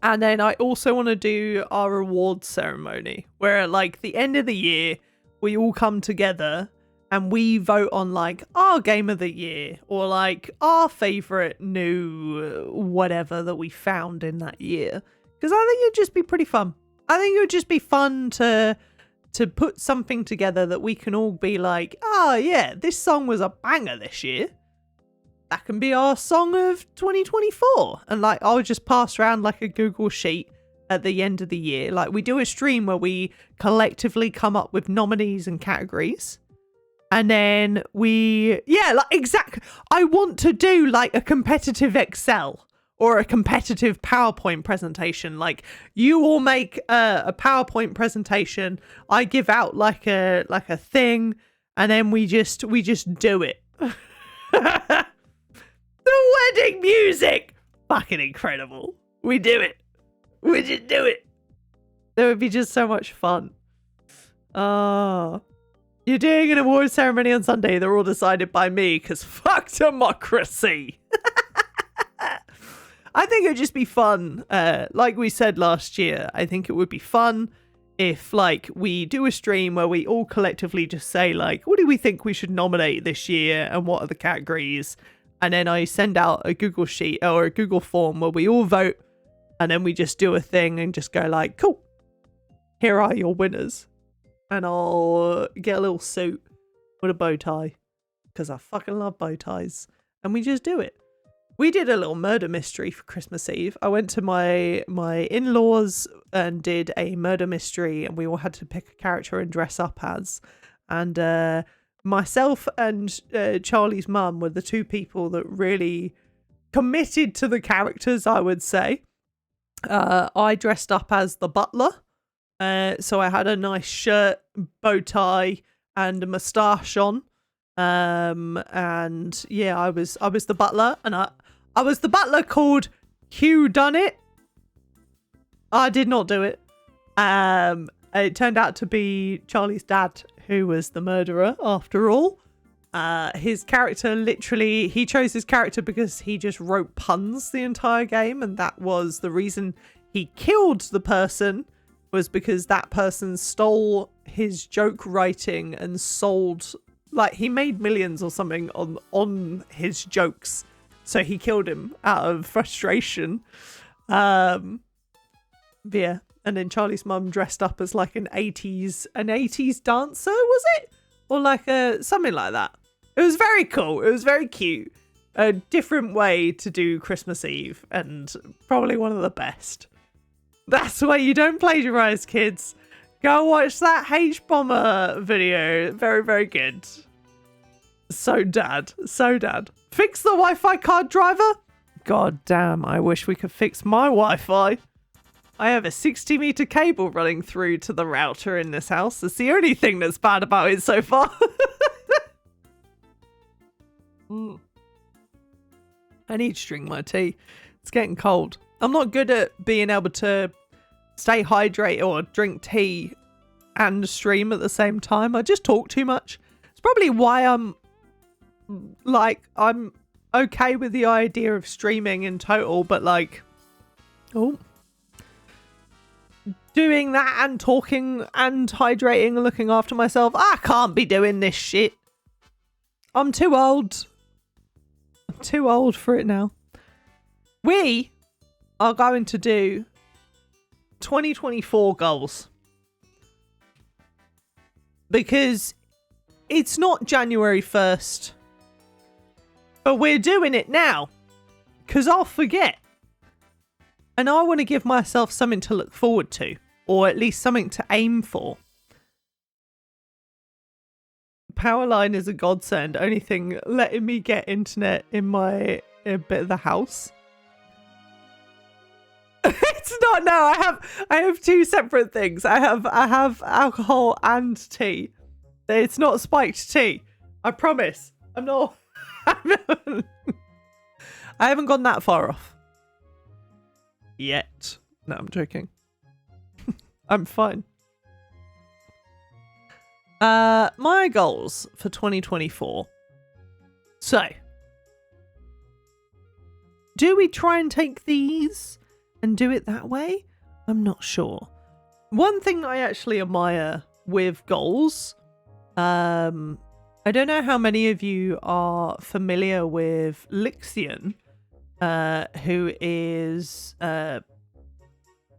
And then I also want to do our awards ceremony, where at like the end of the year, we all come together and we vote on like our game of the year or like our favorite new whatever that we found in that year. Because I think it'd just be pretty fun. I think it would just be fun to put something together that we can all be like, oh yeah, this song was a banger this year. That can be our song of 2024. And like, I'll just pass around like a Google sheet at the end of the year. Like, we do a stream where we collectively come up with nominees and categories. And then I want to do like a competitive Excel or a competitive PowerPoint presentation. Like, you all make a PowerPoint presentation. I give out like a thing, and then we just do it. The wedding music, fucking incredible. We do it. We just do it. It would be just so much fun. You're doing an award ceremony on Sunday. They're all decided by me because fuck democracy. I think it would just be fun. Like we said last year, I think it would be fun if like we do a stream where we all collectively just say like, what do we think we should nominate this year and what are the categories? And then I send out a Google sheet or a Google form where we all vote, and then we just do a thing and just go like, cool, here are your winners. And I'll get a little suit with a bow tie because I fucking love bow ties. And we just do it. We did a little murder mystery for Christmas Eve. I went to my in-laws and did a murder mystery, and we all had to pick a character and dress up as. And myself and Charlie's mum were the two people that really committed to the characters, I would say. I dressed up as the butler. So I had a nice shirt, bow tie, and a moustache on. And yeah, I was the butler, and I was the butler called Hugh Dunnit. I did not do it. It turned out to be Charlie's dad who was the murderer after all. His character he chose his character because he just wrote puns the entire game, and that was the reason he killed the person, was because that person stole his joke writing and sold, like, he made millions or something on his jokes. So he killed him out of frustration. Yeah. And then Charlie's mum dressed up as like an 80s dancer, was it? Or like something like that. It was very cool. It was very cute. A different way to do Christmas Eve, and probably one of the best. That's why you don't plagiarize, kids. Go watch that H-Bomber video. Very, very good. So dad. Fix the Wi-Fi card driver? God damn, I wish we could fix my Wi-Fi. I have a 60-meter cable running through to the router in this house. That's the only thing that's bad about it so far. I need to drink my tea. It's getting cold. I'm not good at being able to stay hydrated or drink tea and stream at the same time. I just talk too much. It's probably why I'm okay with the idea of streaming in total, but like, doing that and talking and hydrating and looking after myself, I can't be doing this shit. I'm too old. I'm too old for it now. We are going to do 2024 goals. Because it's not January 1st. But we're doing it now. Because I'll forget. And I want to give myself something to look forward to. Or at least something to aim for. Powerline is a godsend. Only thing letting me get internet in my bit of the house. It's not. No, I have two separate things. I have alcohol and tea. It's not spiked tea. I promise. I'm not. I haven't gone that far off yet. No, I'm joking. I'm fine. My goals for 2024. So, do we try and take these and do it that way? I'm not sure. One thing I actually admire with goals, I don't know how many of you are familiar with Lixion, who is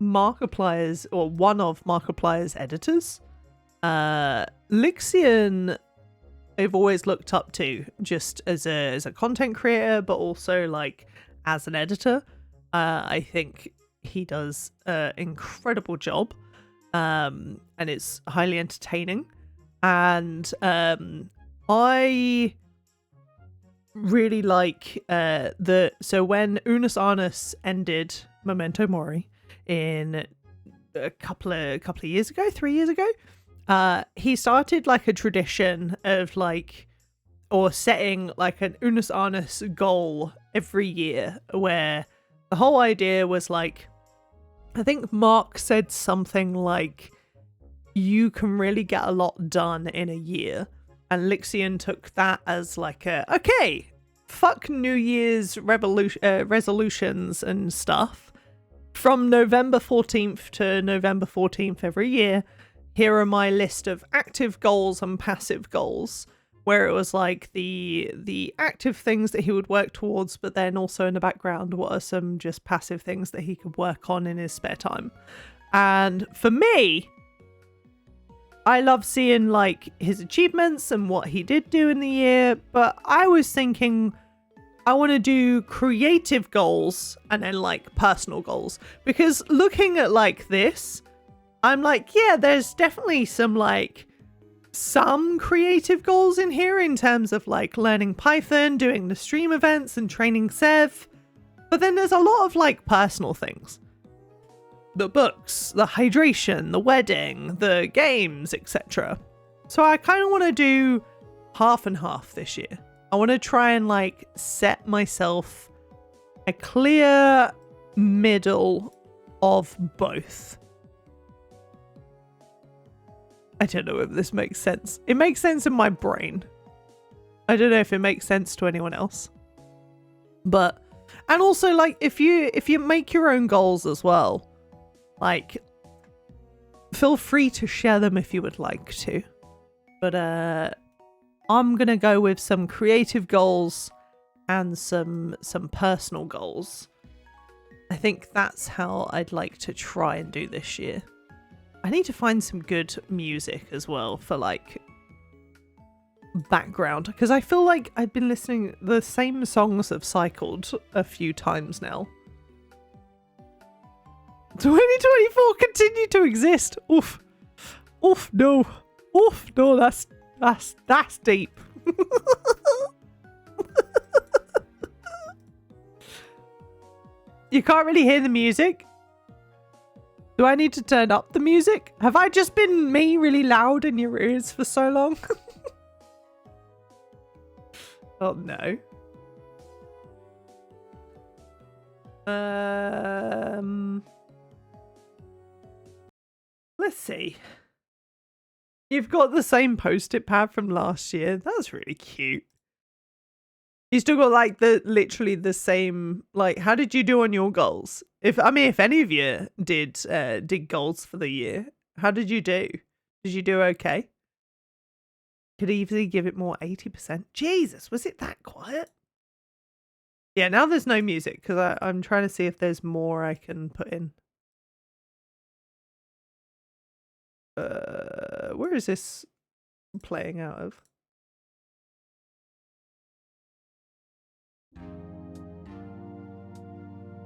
Markiplier's, or one of Markiplier's editors. Lixion, I've always looked up to just as a content creator, but also like as an editor. I think he does an incredible job, and it's highly entertaining. And I really like so when Unus Annus ended Memento Mori in a couple of years ago, 3 years ago, he started like a tradition of like, or setting like an Unus Annus goal every year, where the whole idea was like, I think Mark said something like, you can really get a lot done in a year. And Lixion took that as like okay, fuck New Year's resolutions and stuff. From November 14th to November 14th every year, here are my list of active goals and passive goals, where it was like the active things that he would work towards, but then also in the background, what are some just passive things that he could work on in his spare time. And for me, I love seeing like his achievements and what he did do in the year, but I was thinking I want to do creative goals and then like personal goals, because looking at like this, I'm like, yeah, there's definitely some creative goals in here in terms of like learning Python, doing the stream events and training Sev, but then there's a lot of like personal things. The books, the hydration, the wedding, the games, etc. So I kind of want to do half and half this year. I want to try and like set myself a clear middle of both. I don't know if this makes sense. It makes sense in my brain. I don't know if it makes sense to anyone else. But, and also like if you make your own goals as well, like, feel free to share them if you would like to. But I'm gonna go with some creative goals and some personal goals. I think that's how I'd like to try and do this year. I need to find some good music as well for like background, because I feel like I've been listening, the same songs have cycled a few times now. 2024 continue to exist. Oof. Oof, no. Oof, no, that's deep. You can't really hear the music? Do I need to turn up the music? Have I just been me really loud in your ears for so long? Oh no. Let's see. You've got the same post-it pad from last year. That's really cute. You still got like literally the same, like, how did you do on your goals? If any of you did goals for the year, how did you do? Did you do okay? Could easily give it more, 80%. Jesus, was it that quiet? Yeah, now there's no music because I'm trying to see if there's more I can put in. Where is this playing out of?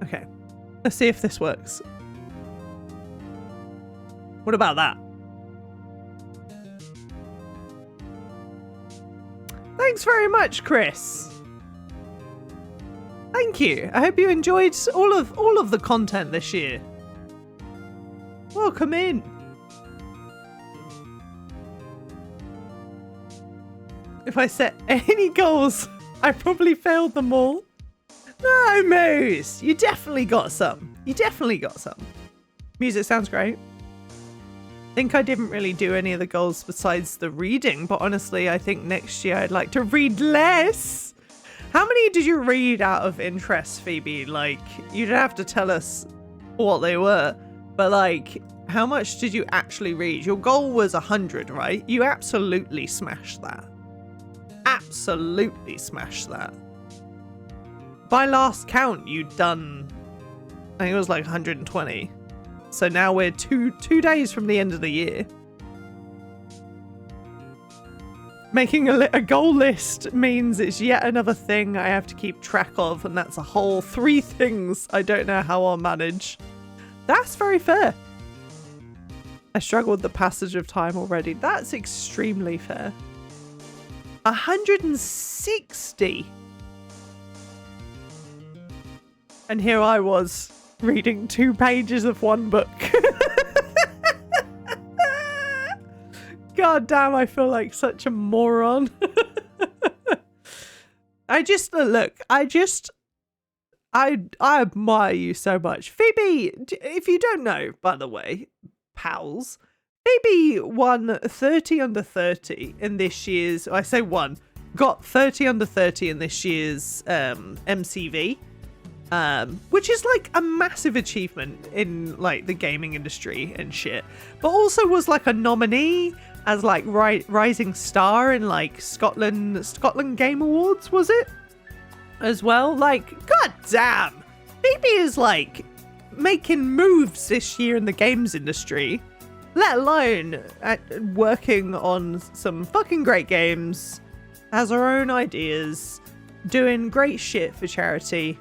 Okay, let's see if this works. What about that? Thanks very much, Chris. Thank you. I hope you enjoyed all of the content this year. Welcome in. If I set any goals, I probably failed them all. No, Moose, you definitely got some. You definitely got some. Music sounds great. I think I didn't really do any of the goals besides the reading, but honestly, I think next year I'd like to read less. How many did you read out of interest, Phoebe? Like, you don't have to tell us what they were, but like, how much did you actually read? Your goal was 100, right? You absolutely smashed that. absolutely smashed that. By last count, you'd done, I think it was like 120. So now we're two days from the end of the year. Making a goal list means it's yet another thing I have to keep track of, and that's a whole 3 things I don't know how I'll manage. That's very fair. I struggle with the passage of time already. That's extremely fair. 160. And here I was, reading 2 pages of one book. God damn, I feel like such a moron. I admire you so much. Phoebe, if you don't know, by the way, pals, Phoebe won 30 under 30 in this year's, I say won, got 30 under 30 in this year's MCV. Which is like a massive achievement in like the gaming industry and shit, but also was like a nominee as like rising star in like Scotland Game Awards, was it as well? Like, god damn, Phoebe is like making moves this year in the games industry, let alone working on some fucking great games, has her own ideas, doing great shit for charity.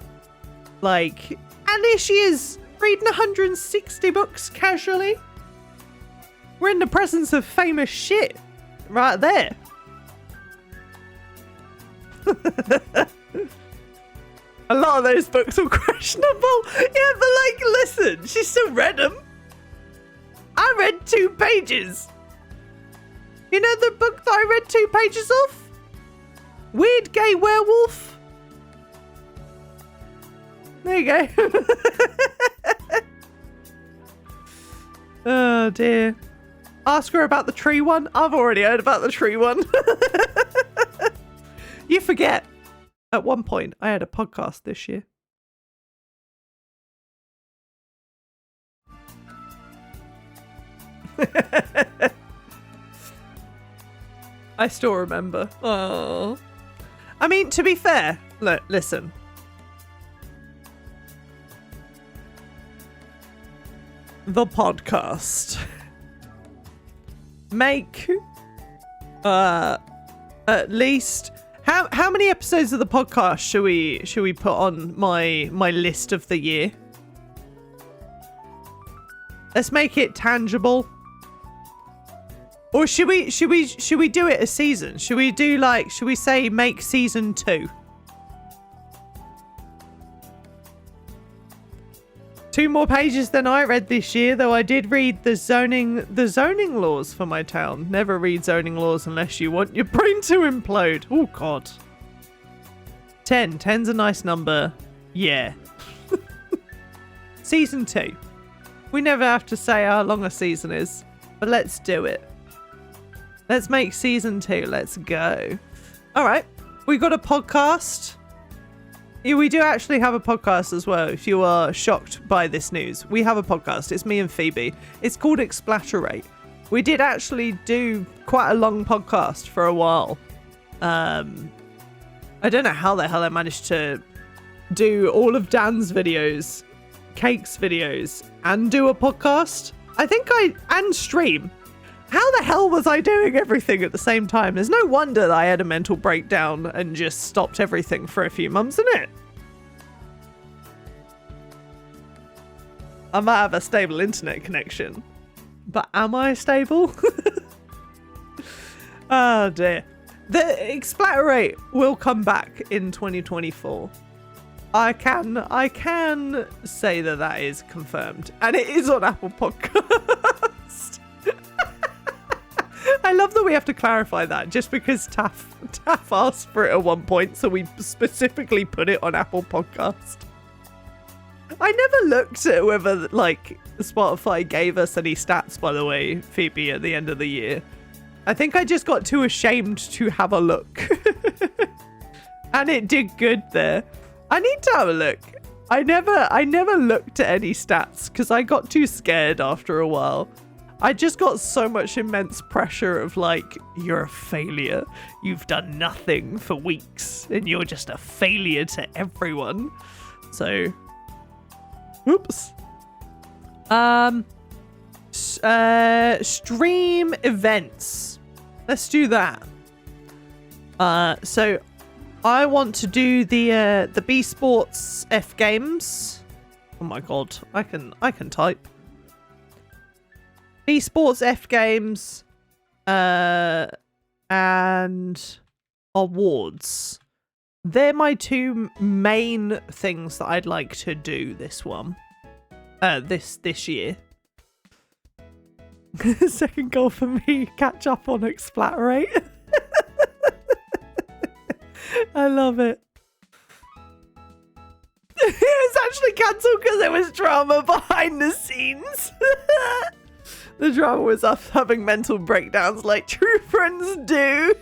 Like, and here she is, reading 160 books casually. We're in the presence of famous shit right there. A lot of those books were questionable. Yeah, but like, listen, she still read them. I read 2 pages. You know the book that I read 2 pages of? Weird Gay Werewolf. There you go. Oh dear. Ask her about the tree one. I've already heard about the tree one. You forget. At one point, I had a podcast this year. I still remember. Oh. I mean, to be fair, look, listen. The podcast. Make at least how many episodes of the podcast should we put on my list of the year? Let's make it tangible. Or should we do it a season? Should we say make season 2? 2 more pages than I read this year, though I did read the zoning laws for my town. Never read zoning laws unless you want your brain to implode. Oh god. 10. 10's a nice number. Yeah. Season 2. We never have to say how long a season is, but let's do it. Let's make season 2. Let's go. All right. We got a podcast. Yeah, we do actually have a podcast as well, if you are shocked by this news. We have a podcast. It's me and Phoebe. It's called Explatterate. We did actually do quite a long podcast for a while. I don't know how the hell I managed to do all of Dan's videos, Cake's videos, and do a podcast. And stream. How the hell was I doing everything at the same time? There's no wonder that I had a mental breakdown and just stopped everything for a few months, isn't it? I might have a stable internet connection, but am I stable? Oh dear. The Explatterate will come back in 2024. I can say that is confirmed, and it is on Apple Podcast. I love that we have to clarify that just because Taff asked for it at one point, so we specifically put it on Apple Podcast. I never looked at whether like Spotify gave us any stats, by the way, Phoebe, at the end of the year. I think I just got too ashamed to have a look. And it did good there. I need to have a look. I never looked at any stats because I got too scared after a while. I just got so much immense pressure of like, you're a failure. You've done nothing for weeks and you're just a failure to everyone. So, oops. Stream events. Let's do that. So I want to do the B Sports F Games. Oh my god, I can type. B Sports F Games and awards. They're my two main things that I'd like to do this year. Second goal for me, catch up on Explatterate. I love it. It was actually cancelled because there was drama behind the scenes. The drama was us having mental breakdowns like true friends do.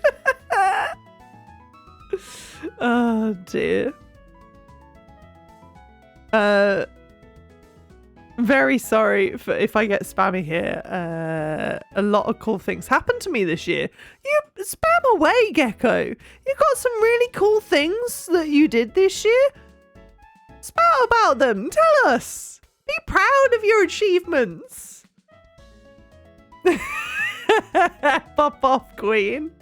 Oh dear. Very sorry for if I get spammy here. A lot of cool things happened to me this year. You spam away, Gecko. You got some really cool things that you did this year. Spout about them. Tell us. Be proud of your achievements. Pop off, Queen.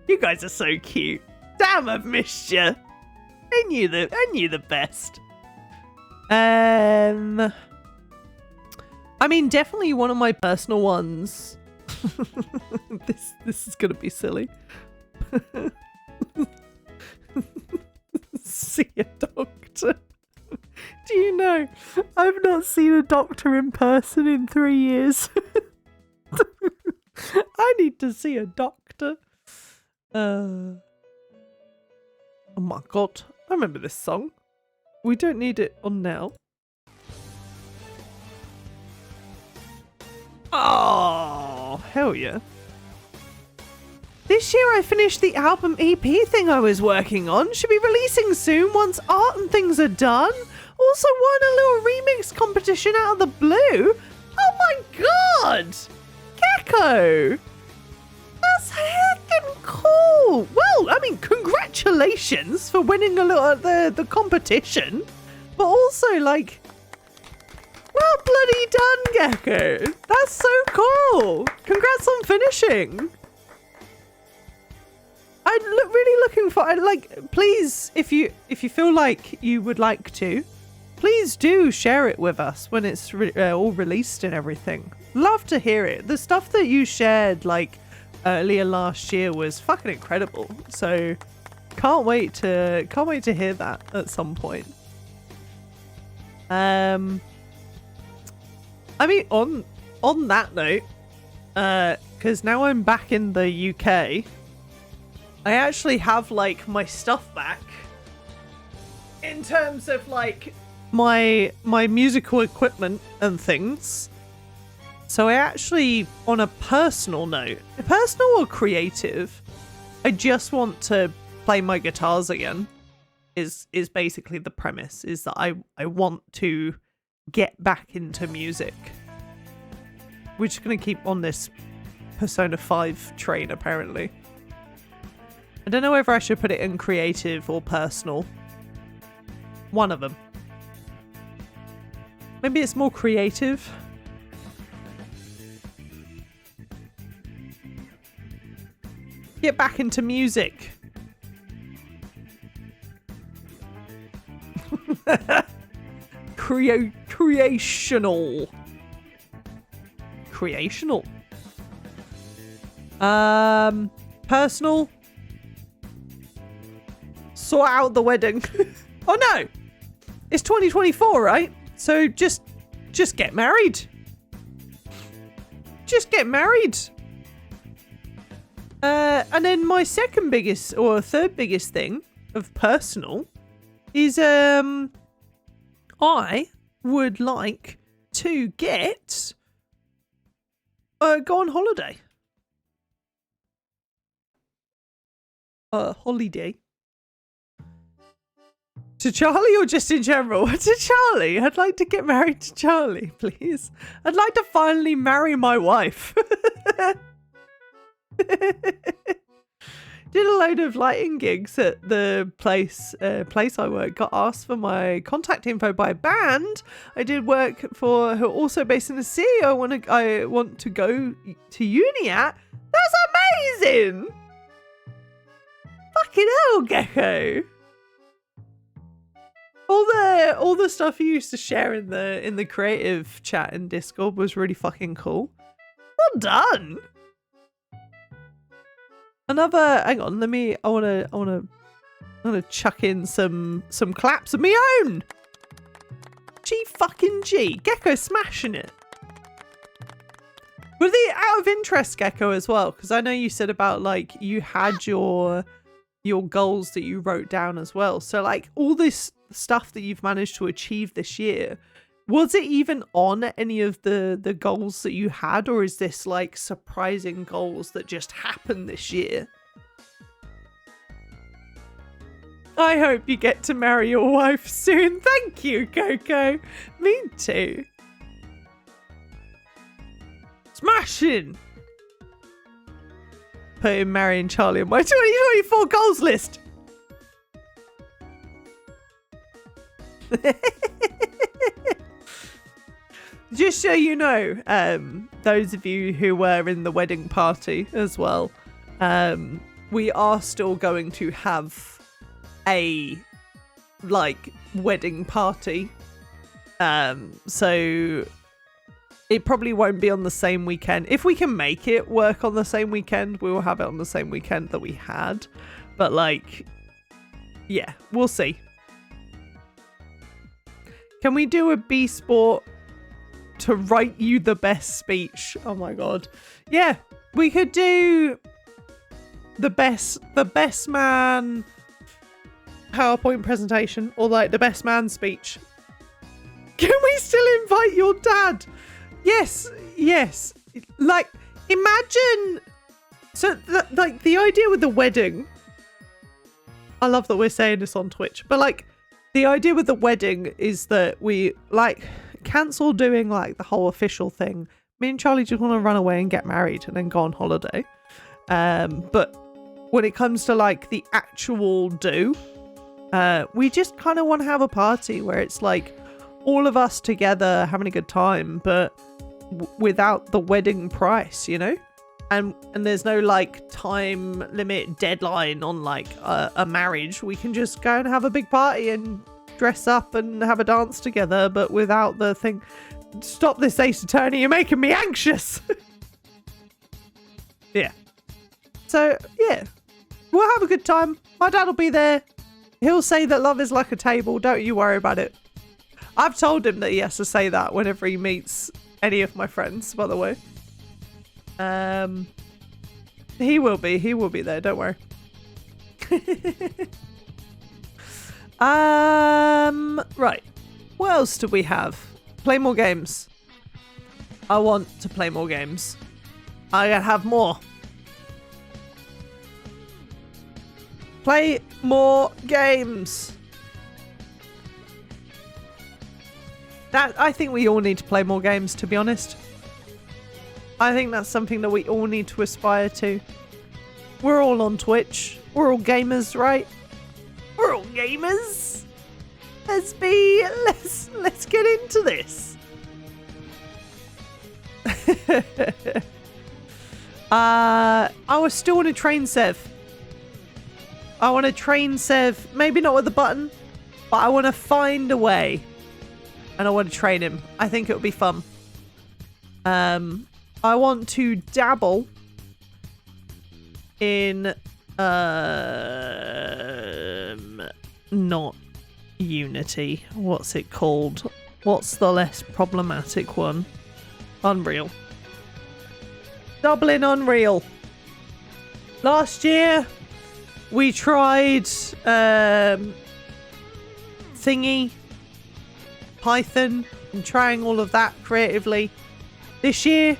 You guys are so cute. Damn, I've missed you. I knew the best. I mean, definitely one of my personal ones. This is gonna be silly. See a doctor. Do you know, I've not seen a doctor in person in 3 years. I need to see a doctor. Oh my god, I remember this song. We don't need it on now. Oh, hell yeah. This year I finished the album EP thing I was working on. Should be releasing soon once art and things are done. Also won a little remix competition out of the blue. Oh my god! Gecko! That's heckin' cool! Well, I mean, congratulations for winning a little the competition. But also, like, well bloody done, Gecko! That's so cool! Congrats on finishing! I'm really looking for, like, please, if you feel like you would like to, please do share it with us when it's all released and everything. Love to hear it. The stuff that you shared, like, earlier last year was fucking incredible. So, can't wait to hear that at some point. I mean, on that note, because now I'm back in the UK, I actually have, like, my stuff back in terms of, like, my musical equipment and things. So I actually, on a personal note, personal or creative, I just want to play my guitars again. Is basically the premise, is that I want to get back into music. We're just going to keep on this Persona 5 train, apparently. I don't know whether I should put it in creative or personal. One of them. Maybe it's more creative. Get back into music. Creational. Personal. Sort out the wedding. Oh no! It's 2024, right? So just get married. Just get married. And then my second biggest or third biggest thing of personal is I would like to get go on holiday. Holiday. To Charlie or just in general? To Charlie. I'd like to get married to Charlie, please. I'd like to finally marry my wife. Did a load of lighting gigs at the place I work. Got asked for my contact info by a band I did work for, who are also based in the city I want to go to uni at. That's amazing! Fucking hell, Gecko. All the stuff you used to share in the creative chat in Discord was really fucking cool. Well done. Another, hang on, I wanna chuck in some claps of my own. G fucking G. Gecko smashing it. Were they out of interest, Gecko, as well? Because I know you said about like you had your goals that you wrote down as well. So like all this stuff that you've managed to achieve this year, was it even on any of the goals that you had, or is this like surprising goals that just happened this year? I hope you get to marry your wife soon. Thank you, Coco. Me too. Smashing. Putting marrying Charlie on my 2024 goals list. Just so you know, those of you who were in the wedding party as well, we are still going to have a like wedding party. So it probably won't be on the same weekend. If we can make it work on the same weekend, we will have it on the same weekend that we had. But like, yeah, we'll see. Can we do a B Sport to write you the best speech? Oh my god. Yeah, we could do the best man PowerPoint presentation, or like the best man speech. Can we still invite your dad? Yes. Like, imagine. So, like, the idea with the wedding. I love that we're saying this on Twitch, but like, the idea with the wedding is that we like cancel doing like the whole official thing. Me and Charlie just want to run away and get married and then go on holiday. But when it comes to like the actual do, we just kind of want to have a party where it's like all of us together having a good time, but without the wedding price, you know? And there's no like time limit deadline on like a marriage. We can just go and have a big party and dress up and have a dance together, but without the thing. Stop this, Ace Attorney, you're making me anxious. Yeah. So yeah, we'll have a good time. My dad will be there. He'll say that love is like a table. Don't you worry about it. I've told him that he has to say that whenever he meets any of my friends, by the way. He will be there, don't worry. Right. What else do we have? Play more games. I want to play more games. I gotta have more. Play more games. I think we all need to play more games, to be honest. I think that's something that we all need to aspire to. We're all on Twitch. We're all gamers, right? We're all gamers. Let's get into this. I was still want to train Sev. I want to train Sev, maybe not with the button, but I want to find a way. And I want to train him. I think it'll be fun. I want to dabble in not Unity. What's it called? What's the less problematic one? Unreal. Doubling Unreal. Last year we tried Thingy, Python, and trying all of that creatively. This year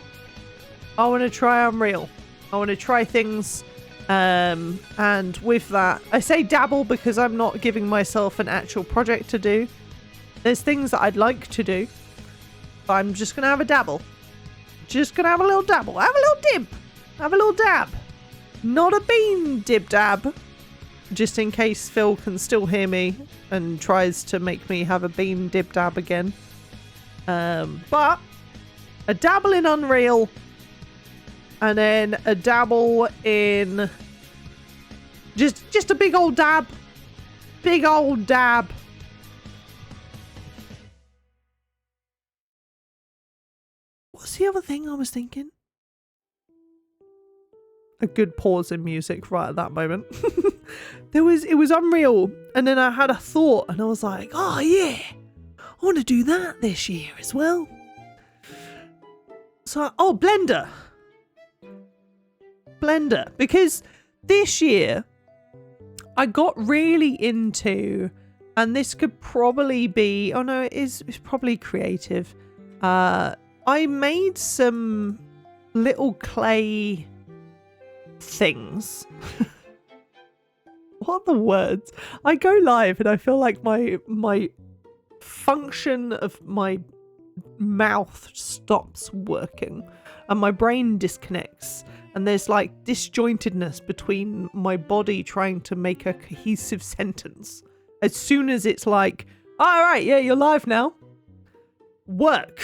I want to try Unreal. I want to try things And with that, I say dabble because I'm not giving myself an actual project to do. There's things that I'd like to do, but I'm just going to have a dabble. Just going to have a little dabble. Have a little dib. Have a little dab. Not a bean dib dab. Just in case Phil can still hear me and tries to make me have a bean dib dab again. But a dabble in Unreal. And then a dabble in just a big old dab. Big old dab. What's the other thing I was thinking? A good pause in music right at that moment. It was Unreal, and then I had a thought and I was like, oh yeah, I want to do that this year as well. So, Blender, because this year I got really into, and this could probably be, oh no, it's probably creative. I made some little clay things. What are the words? I go live and I feel like my function of my mouth stops working and my brain disconnects, and there's like disjointedness between my body trying to make a cohesive sentence. As soon as it's like, all right, yeah, you're live now. Work.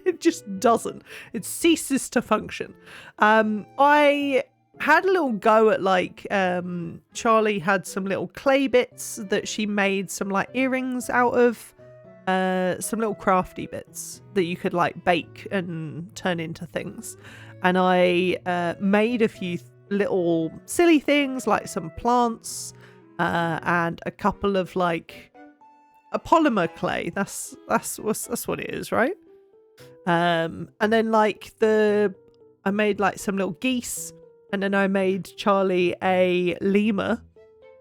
It just doesn't. It ceases to function. I had a little go at like Charlie had some little clay bits that she made some like earrings out of, some little crafty bits that you could like bake and turn into things. And I made a few little silly things like some plants and a couple of like a polymer clay. That's what it is, right? And then like I made like some little geese, and then I made Charlie a lemur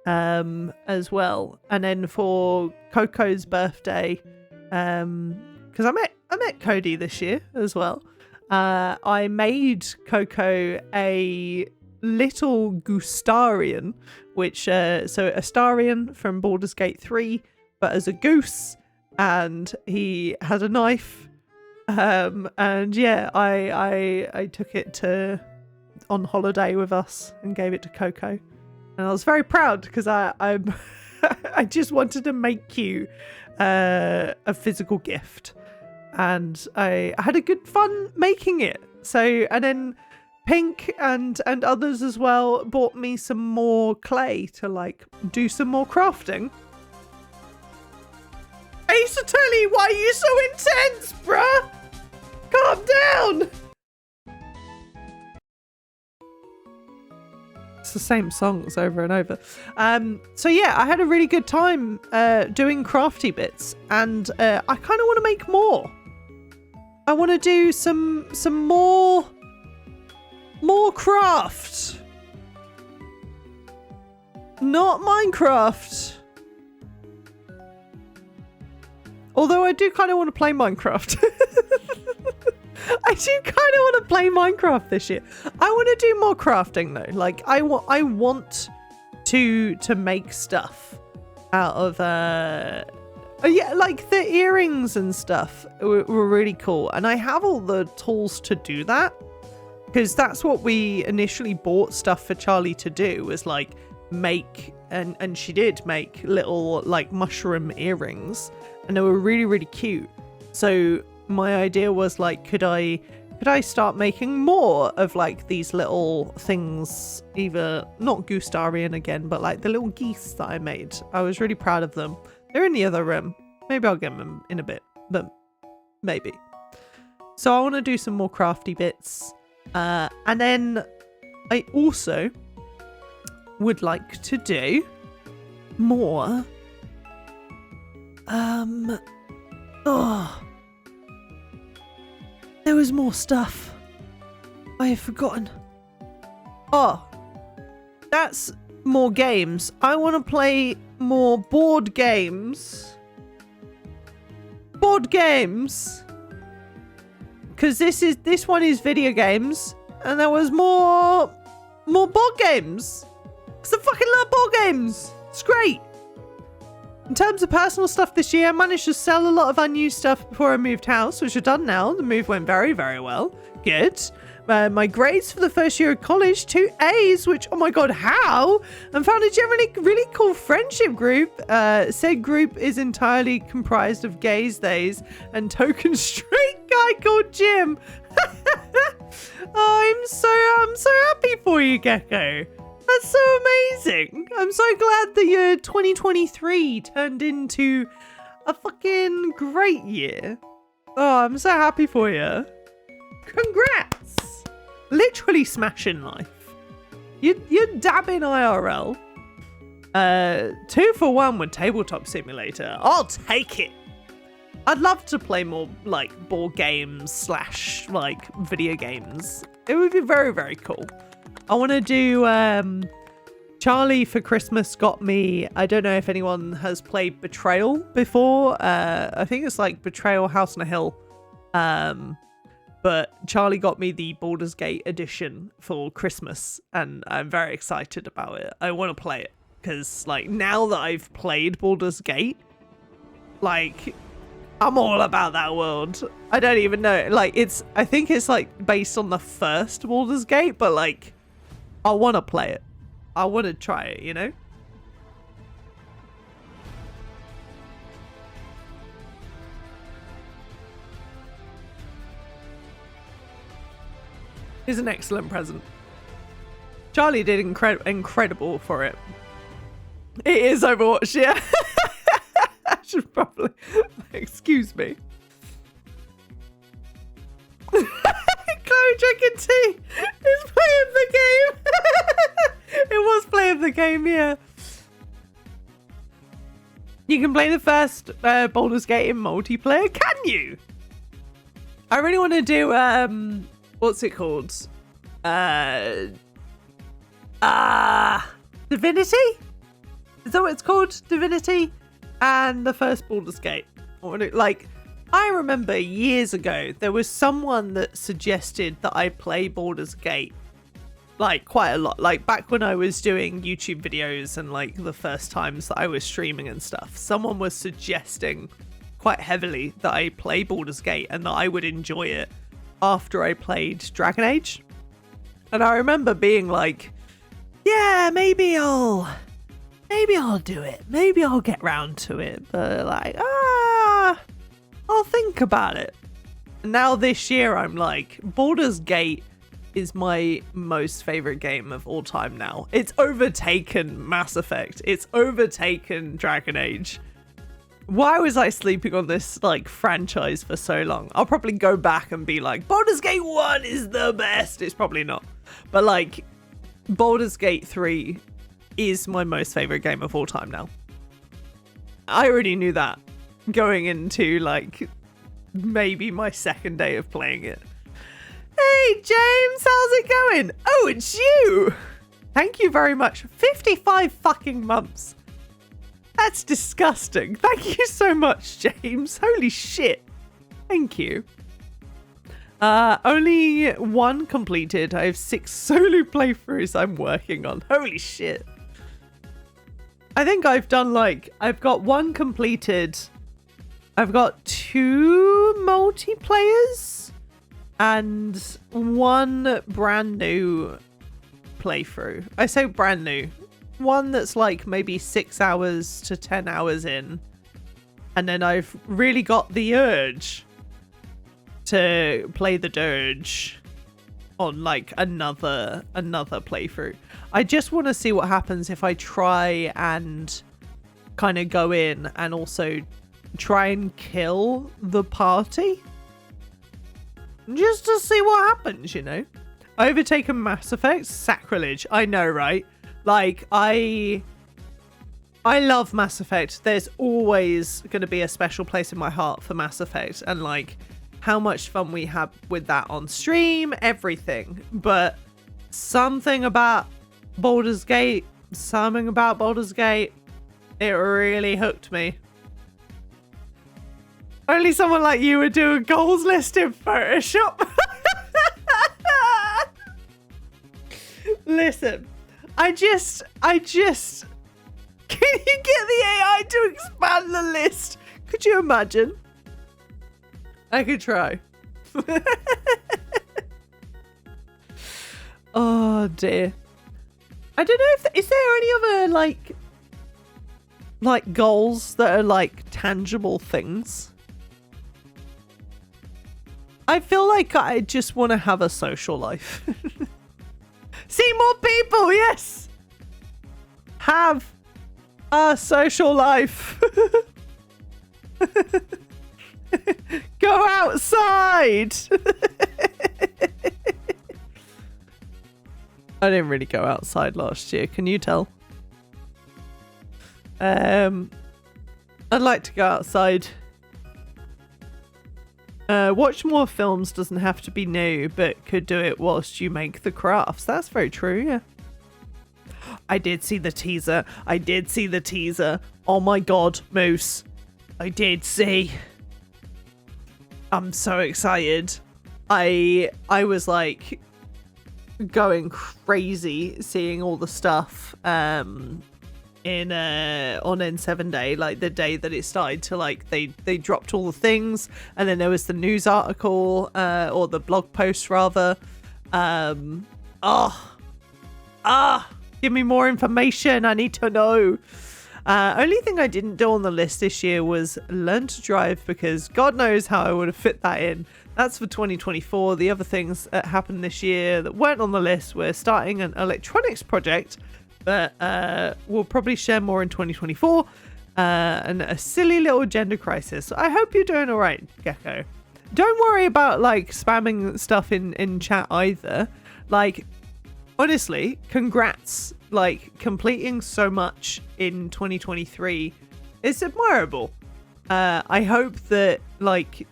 as well. And then for Coco's birthday, because I met Cody this year as well, I made Coco a little Goostarian, which so Astarian from Baldur's Gate 3, but as a goose, and he had a knife. And yeah, I took it on holiday with us and gave it to Coco, and I was very proud because I'm I just wanted to make you a physical gift, and I had a good fun making it. So, and then Pink and others as well bought me some more clay to like do some more crafting. Ace Attorney, why are you so intense, bruh? Calm down! It's the same songs over and over. So yeah, I had a really good time doing crafty bits, and I kind of want to make more. I want to do some more craft. Not Minecraft. Although I do kind of want to play Minecraft. I do kind of want to play Minecraft this year. I want to do more crafting though. Like I want to make stuff out of yeah, like the earrings and stuff were really cool, and I have all the tools to do that, because that's what we initially bought stuff for Charlie to do, was like make, and she did make little like mushroom earrings, and they were really, really cute. So my idea was like, could I start making more of like these little things, either not Goostarian again, but like the little geese that I made. I was really proud of them. They're in the other room. Maybe I'll get them in a bit, but maybe. So I want to do some more crafty bits. And then I also would like to do more there was more stuff I have forgotten. Oh, that's more games. I want to play more board games. Because this one is video games, and there was more more board games. Because I fucking love board games. It's great. In terms of personal stuff this year, I managed to sell a lot of unused stuff before I moved house, which I've done now. The move went very, very well. Good. My grades for the first year of college, 2 A's, which, oh my god, how? And found a generally really cool friendship group. Said group is entirely comprised of gays, theys, and token straight guy called Jim. Oh, I'm so happy for you, Gecko. That's so amazing. I'm so glad the year 2023 turned into a fucking great year. Oh, I'm so happy for you. Congrats. Literally smashing life. You're dabbing IRL. 2 for 1 with Tabletop Simulator. I'll take it. I'd love to play more like board games / like video games. It would be very, very cool. I want to do Charlie for Christmas got me, I don't know if anyone has played Betrayal before. I think it's like Betrayal House on a Hill. But Charlie got me the Baldur's Gate edition for Christmas and I'm very excited about it. I want to play it because like now that I've played Baldur's Gate, like I'm all about that world. I don't even know. Like I think it's like based on the first Baldur's Gate, but like I want to play it. I want to try it, you know? It's an excellent present. Charlie did incredible for it. It is Overwatch, yeah. I should probably... Excuse me. Chloe drinking tea is playing the game. It was playing the game, yeah. You can play the first Baldur's Gate in multiplayer, can you? I really want to do what's it called? Divinity? Is that what it's called? Divinity? And the first Baldur's Gate. Like, I remember years ago, there was someone that suggested that I play Baldur's Gate. Like, quite a lot. Like, back when I was doing YouTube videos and, like, the first times that I was streaming and stuff, someone was suggesting quite heavily that I play Baldur's Gate and that I would enjoy it after I played Dragon Age. And I remember being like, yeah, maybe I'll do it. Maybe I'll get round to it. But like, I'll think about it. And now this year I'm like, Baldur's Gate is my most favorite game of all time now. It's overtaken Mass Effect. It's overtaken Dragon Age. Why was I sleeping on this like franchise for so long? I'll probably go back and be like, Baldur's Gate 1 is the best. It's probably not. But like, Baldur's Gate 3 is my most favorite game of all time now. I already knew that going into like maybe my second day of playing it. Hey James, how's it going? Oh, it's you! Thank you very much. 55 fucking months. That's disgusting. Thank you so much, James. Holy shit. Thank you. Only 1 completed. I have 6 solo playthroughs I'm working on. Holy shit. I think I've done like, I've got 1 completed. I've got 2 multiplayers and 1 brand new playthrough. I say brand new. 1 that's like maybe 6 hours to 10 hours in. And then I've really got the urge to play the Dirge on like another playthrough. I just want to see what happens if I try and kind of go in and also try and kill the party. Just to see what happens, you know? Overtaken Mass Effect? Sacrilege. I know, right? Like, I love Mass Effect. There's always going to be a special place in my heart for Mass Effect. And, like, how much fun we had with that on stream, everything. But something about Baldur's Gate, it really hooked me. Only someone like you would do a goals list in Photoshop. Listen, I just, can you get the AI to expand the list? Could you imagine? I could try. Oh dear. I don't know if is there any other like goals that are like tangible things. I feel like I just want to have a social life. See more people, yes. Have a social life. Go outside. I didn't really go outside last year. Can you tell? I'd like to go outside. Watch more films doesn't have to be new, but could do it whilst you make the crafts. That's very true, yeah. I did see the teaser. Oh my god, Moose. I did see. I'm so excited. I was like going crazy seeing all the stuff on N7 Day, like the day that it started to like they dropped all the things, and then there was the news article or the blog post rather. Give me more information. I need to know. Only thing I didn't do on the list this year was learn to drive, because God knows how I would have fit that in. That's for 2024. The other things that happened this year that weren't on the list were starting an electronics project, but we'll probably share more in 2024, and a silly little gender crisis. I hope you're doing all right, Gecko. Don't worry about like spamming stuff in chat either. Like, honestly, congrats. Like, completing so much in 2023 is admirable. I hope that like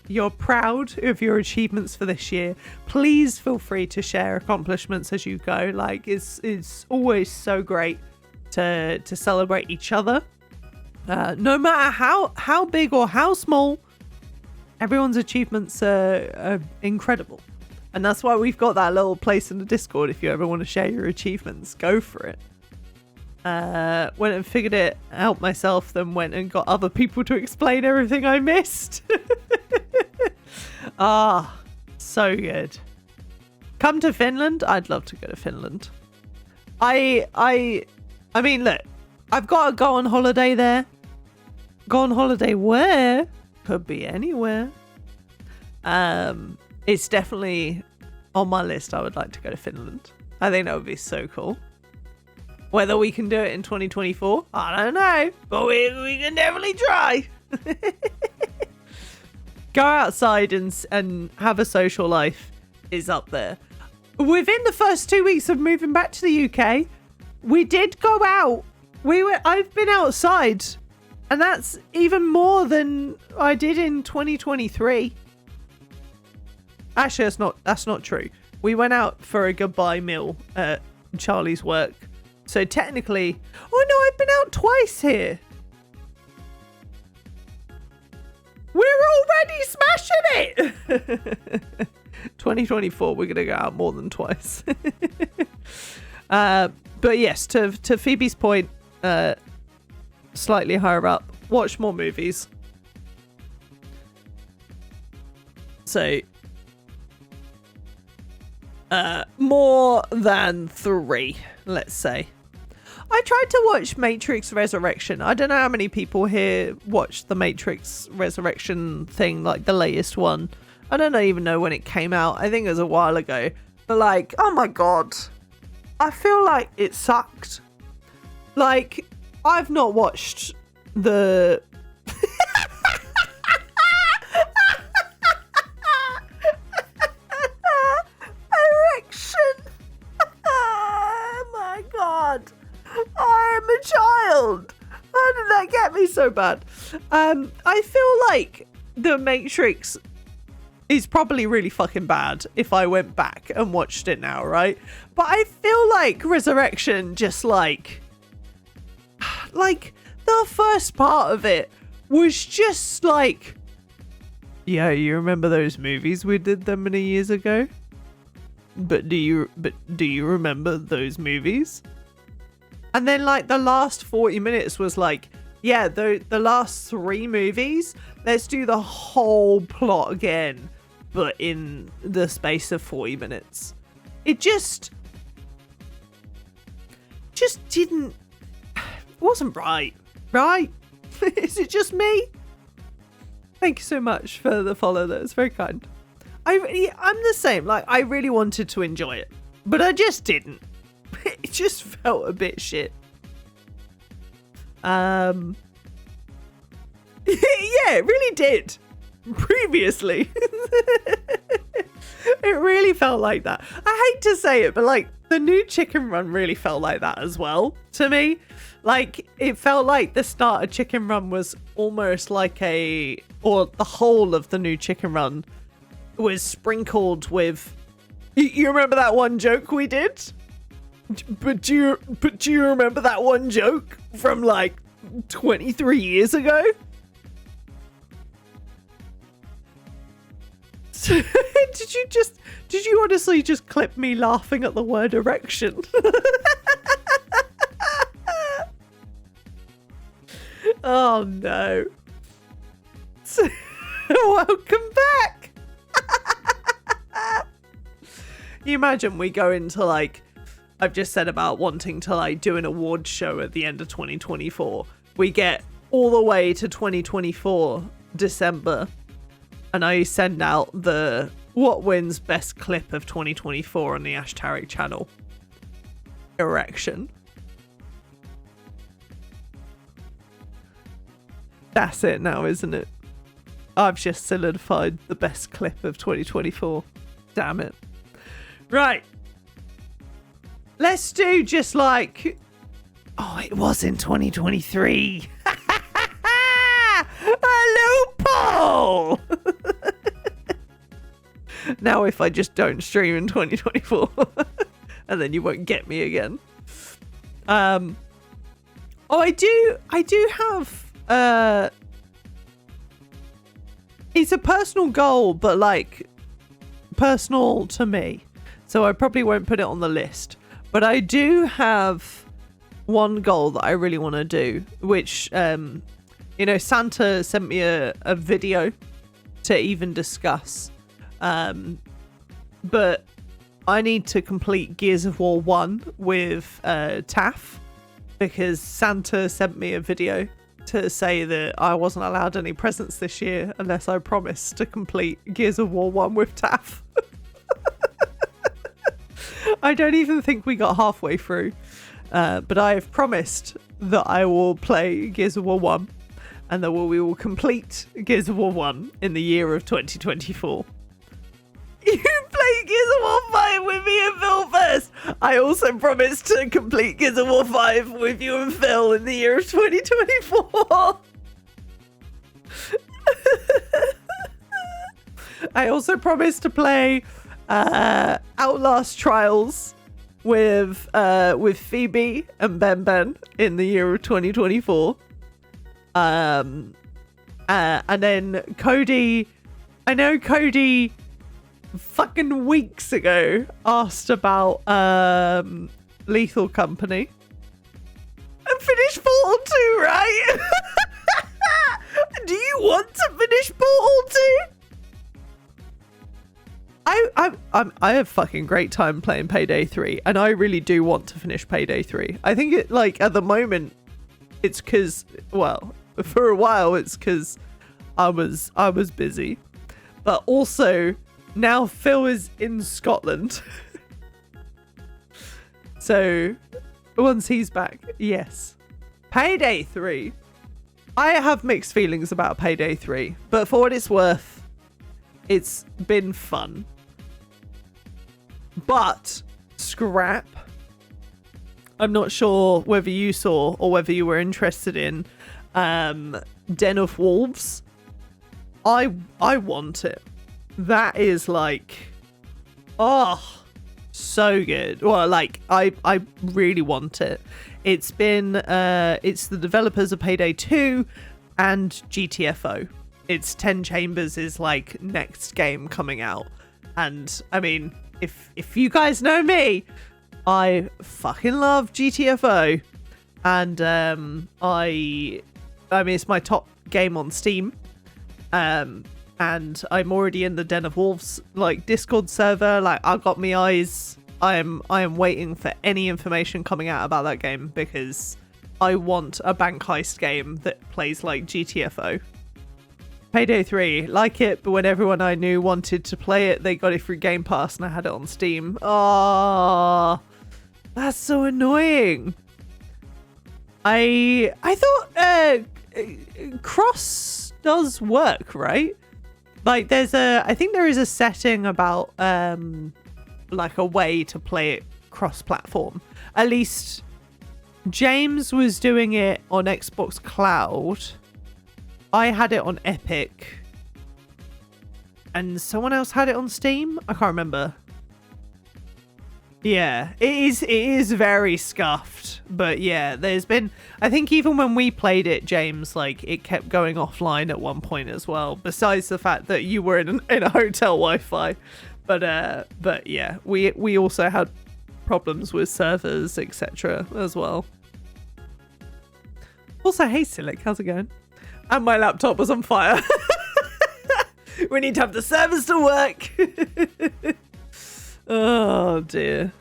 you're proud of your achievements for this year. Please feel free to share accomplishments as you go. Like, it's always so great to celebrate each other, no matter how big or how small. Everyone's achievements are incredible, and that's why we've got that little place in the Discord. If you ever want to share your achievements, go for it. Went and figured it out myself, then went and got other people to explain everything I missed. So good. Come to Finland. I'd love to go to Finland. I mean, look, I've got to go on holiday there. Go on holiday where? Could be anywhere. It's definitely on my list. I would like to go to Finland. I think that would be so cool. Whether we can do it in 2024, I don't know, but we can definitely try. Go outside and have a social life is up there. Within the first 2 weeks of moving back to the UK, we did go out. I've been outside, and that's even more than I did in 2023. Actually, that's not true. We went out for a goodbye meal at Charlie's work. So technically, oh no, I've been out twice here. We're already smashing it. 2024, we're gonna go out more than twice. But yes, to Phoebe's point, slightly higher up, watch more movies. So more than 3, let's say. I tried to watch Matrix Resurrection. I don't know how many people here watched the Matrix Resurrection thing, like the latest one. I don't even know when it came out. I think it was a while ago. But like, oh my god. I feel like it sucked. Like, I've not watched the... Erection. Oh my god. I am a child. How did that get me so bad? I feel like The Matrix is probably really fucking bad if I went back and watched it now, right? But I feel like Resurrection just like the first part of it was just like, yeah, you remember those movies we did that many years ago? but do you remember those movies? And then like the last 40 minutes was like, yeah, the last 3 movies, let's do the whole plot again, but in the space of 40 minutes. It just didn't, it wasn't right? Is it just me? Thank you so much for the follow. That was very kind. I'm the same. Like, I really wanted to enjoy it, but I just didn't. It just felt a bit shit. Yeah, it really did. Previously. It really felt like that. I hate to say it, but like the new Chicken Run really felt like that as well to me. Like, it felt like the start of Chicken Run was almost like or the whole of the new Chicken Run was sprinkled with, you remember that one joke we did? But do you remember that one joke from like 23 years ago? Did you honestly just clip me laughing at the word erection? Oh no. Welcome back. You imagine we go into like, I've just said about wanting to like do an awards show at the end of 2024. We get all the way to 2024 December, and I send out the what wins best clip of 2024 on the Ashtaric channel. Erection. That's it now, isn't it? I've just solidified the best clip of 2024. Damn it. Right. Let's do just like... Oh, it was in 2023. Hello, Paul! Now if I just don't stream in 2024, and then you won't get me again. Oh, I do have... It's a personal goal, but like personal to me. So I probably won't put it on the list. But I do have one goal that I really want to do, which, you know, Santa sent me a video to even discuss. But I need to complete Gears of War 1 with Taff, because Santa sent me a video to say that I wasn't allowed any presents this year unless I promised to complete Gears of War 1 with Taff. I don't even think we got halfway through, but I have promised that I will play Gears of War 1 and that we will complete Gears of War 1 in the year of 2024. You play Gears of War 5 with me and Phil first. I also promised to complete Gears of War 5 with you and Phil in the year of 2024. I also promised to play Outlast Trials with Phoebe and Ben in the year of 2024. And then Cody, I know Cody fucking weeks ago asked about Lethal Company. And finished Portal 2, right? Do you want to finish Portal 2? I have fucking great time playing Payday 3, and I really do want to finish Payday 3. I think it, like, at the moment, it's because, well, for a while it's because I was busy, but also now Phil is in Scotland. So once he's back, yes. Payday 3. I have mixed feelings about Payday 3, but for what it's worth, it's been fun. But Scrap, I'm not sure whether you saw or whether you were interested in Den of Wolves. I want it. That is like, oh, so good. Well, like I really want it. It's been it's the developers of Payday 2 and GTFO. It's 10 Chambers is like next game coming out. And I mean, if you guys know me, I fucking love GTFO, and I mean it's my top game on Steam, and I'm already in the Den of Wolves like Discord server. Like I've got my eyes. I am waiting for any information coming out about that game because I want a bank heist game that plays like GTFO. Payday 3, like it, but when everyone I knew wanted to play it, they got it through Game Pass and I had it on Steam. Oh, that's so annoying. I thought cross does work, right? Like I think there is a setting about like a way to play it cross-platform. At least James was doing it on Xbox Cloud. I had it on Epic. And someone else had it on Steam? I can't remember. Yeah, it is very scuffed. But yeah, there's been... I think even when we played it, James, like, it kept going offline at one point as well. Besides the fact that you were in a hotel Wi-Fi. But yeah, we also had problems with servers, etc. as well. Also, hey Silic, how's it going? And my laptop was on fire. We need to have the servers to work. Oh dear.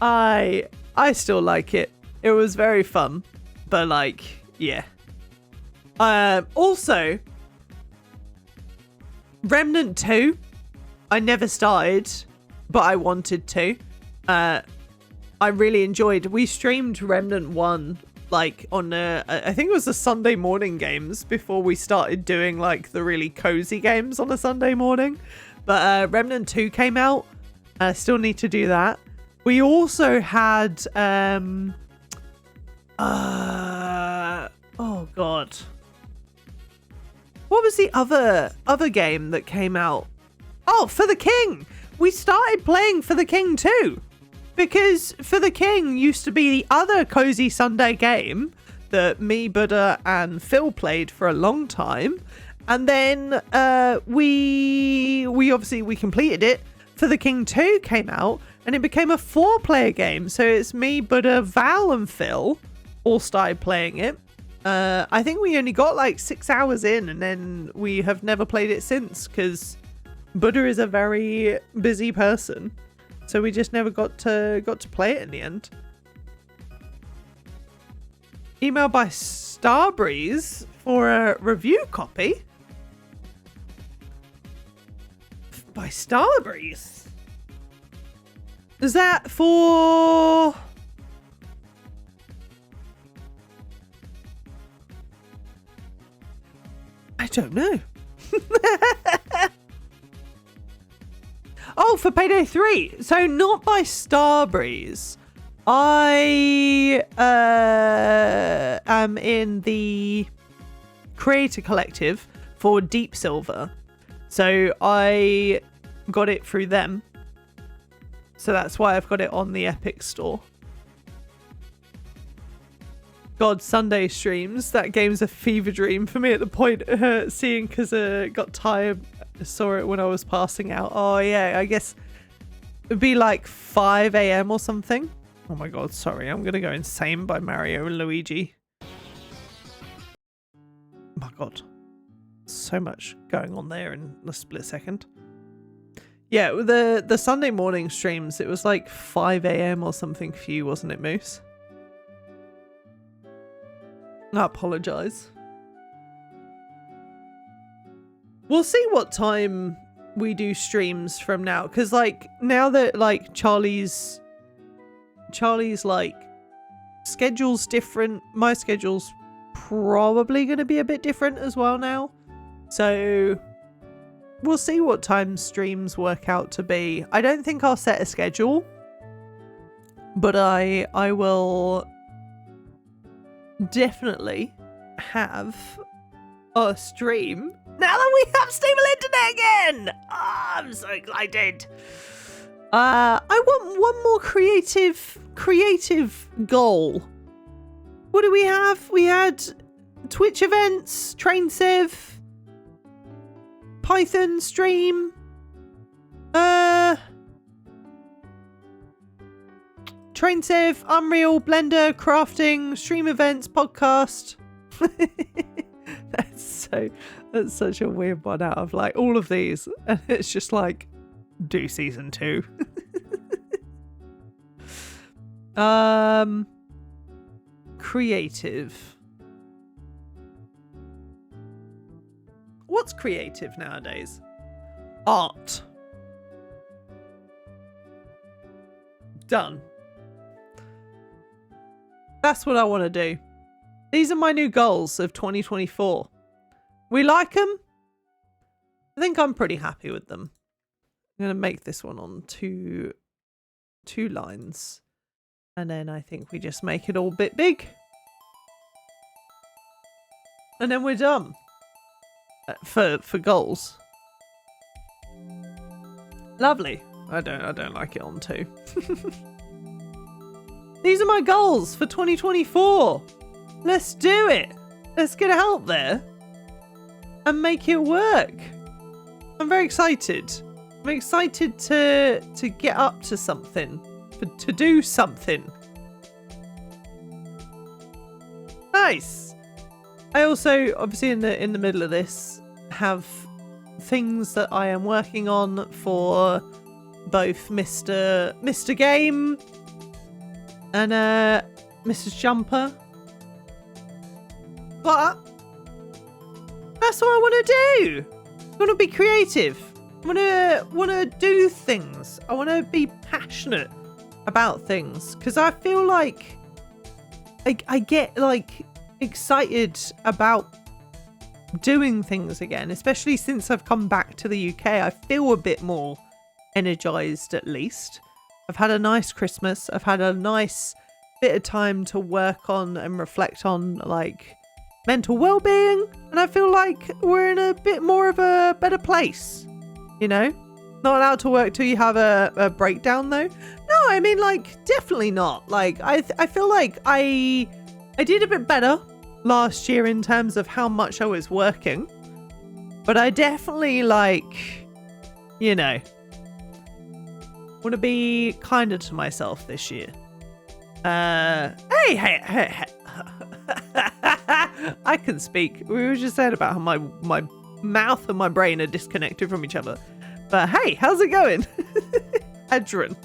I still like it. It was very fun. But like, yeah. Also, Remnant 2, I never started, but I wanted to. I really enjoyed. We streamed Remnant 1 like on I think it was the Sunday morning games before we started doing like the really cozy games on a Sunday morning. But Remnant 2 came out. I still need to do that. We also had oh god. What was the other game that came out? Oh, For the King! We started playing For the King too. Because For the King used to be the other cozy Sunday game that me, Buddha, and Phil played for a long time. And then we completed it. For the King 2 came out and it became a 4-player game. So it's me, Buddha, Val, and Phil all started playing it. I think we only got like 6 hours in and then we have never played it since because Buddha is a very busy person. So we just never got to play it in the end. Email by Starbreeze for a review copy. By Starbreeze? Is that for... I don't know. Oh, for Payday 3. So not by Starbreeze. I am in the creator collective for Deep Silver. So I got it through them. So that's why I've got it on the Epic store. God, Sunday streams. That game's a fever dream for me at the point seeing because got tired. Saw it when I was passing out. Oh yeah, I guess it'd be like 5 a.m. or something. Oh my god, sorry. I'm gonna go insane by Mario and Luigi. Oh my god. So much going on there in a split second. Yeah, the Sunday morning streams, it was like 5 a.m. or something for you, wasn't it, Moose? I apologise. We'll see what time we do streams from now. Because, like, now that, like, Charlie's, like, schedule's different. My schedule's probably going to be a bit different as well now. So, we'll see what time streams work out to be. I don't think I'll set a schedule. But I will definitely have a stream now that we have stable internet again. Oh, I'm so excited. I want one more creative goal. What do we have? We had Twitch events, Train Civ, Python stream. Train save, Unreal, Blender, crafting, stream events, podcast. That's such a weird one out of like all of these, and it's just like do season 2. Creative. What's creative nowadays? Art. Done. That's what I want to do. These are my new goals of 2024. We like them? I think I'm pretty happy with them. I'm going to make this one on two lines. And then I think we just make it all a bit big. And then we're done. For goals. Lovely. I don't like it on 2. These are my goals for 2024. Let's do it. Let's get out there and make it work. I'm very excited. I'm excited to get up to something, to do something. Nice. I also, obviously, in the middle of this, have things that I am working on for both Mr. Game and Mrs. Jumper. But that's what I want to do. I want to be creative. I want to do things. I want to be passionate about things because I feel like I get like excited about doing things again, especially since I've come back to the UK. I feel a bit more energized, at least. I've had a nice Christmas. I've had a nice bit of time to work on and reflect on like mental well-being, and I feel like we're in a bit more of a better place, you know? Not allowed to work till you have a breakdown though. No, I mean like definitely not. Like I feel like I did a bit better last year in terms of how much I was working, but I definitely like, you know, want to be kinder to myself this year. Hey. I can speak. We were just saying about how my mouth and my brain are disconnected from each other. But hey, how's it going? Hadrian.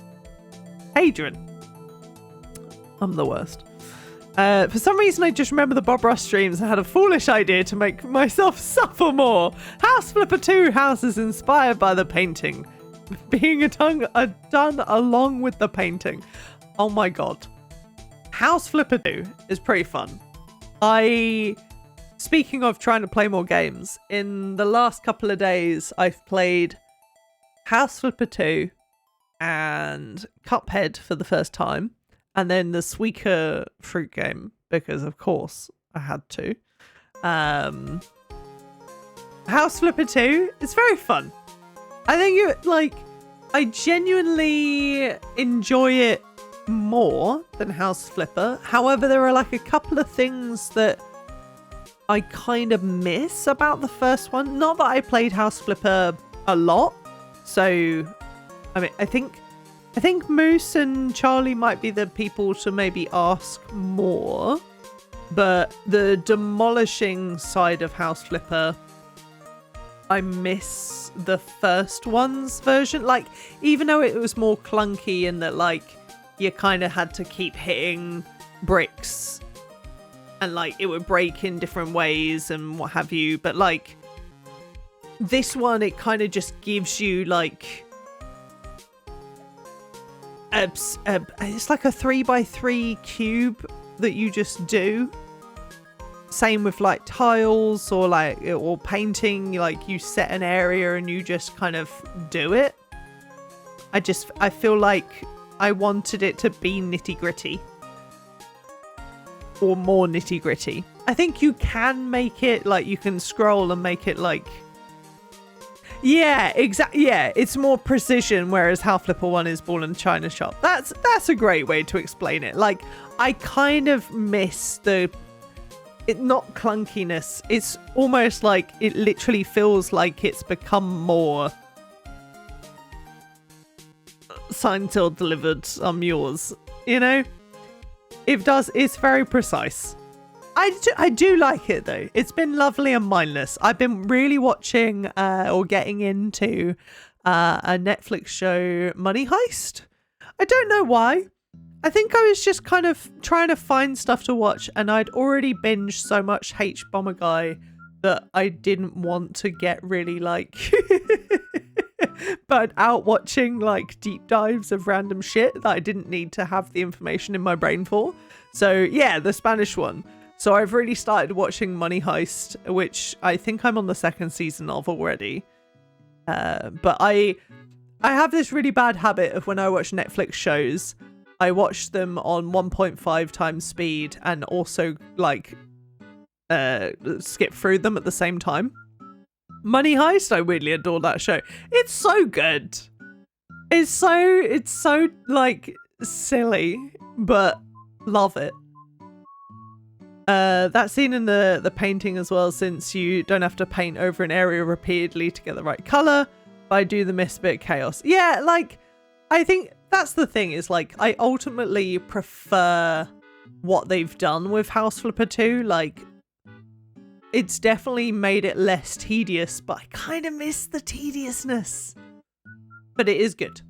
I'm the worst. For some reason, I just remember the Bob Ross streams and had a foolish idea to make myself suffer more. House Flipper 2 house is inspired by the painting, being done along with the painting. Oh my god. House Flipper 2 is pretty fun. Speaking of trying to play more games, in the last couple of days, I've played House Flipper 2 and Cuphead for the first time, and then the Suika fruit game, because of course I had to. House Flipper 2 is very fun. I think I genuinely enjoy it more than House Flipper. However, there are like a couple of things that I kind of miss about the first one. Not that I played House Flipper a lot, so I mean, I think Moose and Charlie might be the people to maybe ask more, but the demolishing side of House Flipper, I miss the first one's version. Like, even though it was more clunky in that like you kind of had to keep hitting bricks and like it would break in different ways and what have you, but like this one, it kind of just gives you like it's like a 3x3 cube that you just do. Same with like tiles or painting, like you set an area and you just kind of do it. I feel like I wanted it to be nitty gritty or more nitty gritty. I think you can make it like you can scroll and make it like, yeah, exactly. Yeah, it's more precision, whereas House Flipper 1 is ball and china shop. That's a great way to explain it. Like, I kind of miss the not clunkiness. It's almost like it literally feels like it's become more signed, sealed, delivered, I'm yours. You know? It's very precise. I do like it though. It's been lovely and mindless. I've been really watching or getting into a Netflix show, Money Heist. I don't know why. I think I was just kind of trying to find stuff to watch, and I'd already binged so much H Bomber Guy that I didn't want to get really like but out watching like deep dives of random shit that I didn't need to have the information in my brain for. So yeah, the Spanish one. So I've really started watching Money Heist, which I think I'm on the second season of already. But I have this really bad habit of when I watch Netflix shows, I watch them on 1.5 times speed and also like skip through them at the same time. Money Heist, I weirdly adore that show. It's so good. It's so like silly, but love it. That scene in the painting as well, since you don't have to paint over an area repeatedly to get the right color, but I do the miss bit chaos. Yeah, like I think that's the thing, is like I ultimately prefer what they've done with House Flipper 2. Like it's definitely made it less tedious, but I kind of miss the tediousness. But it is good.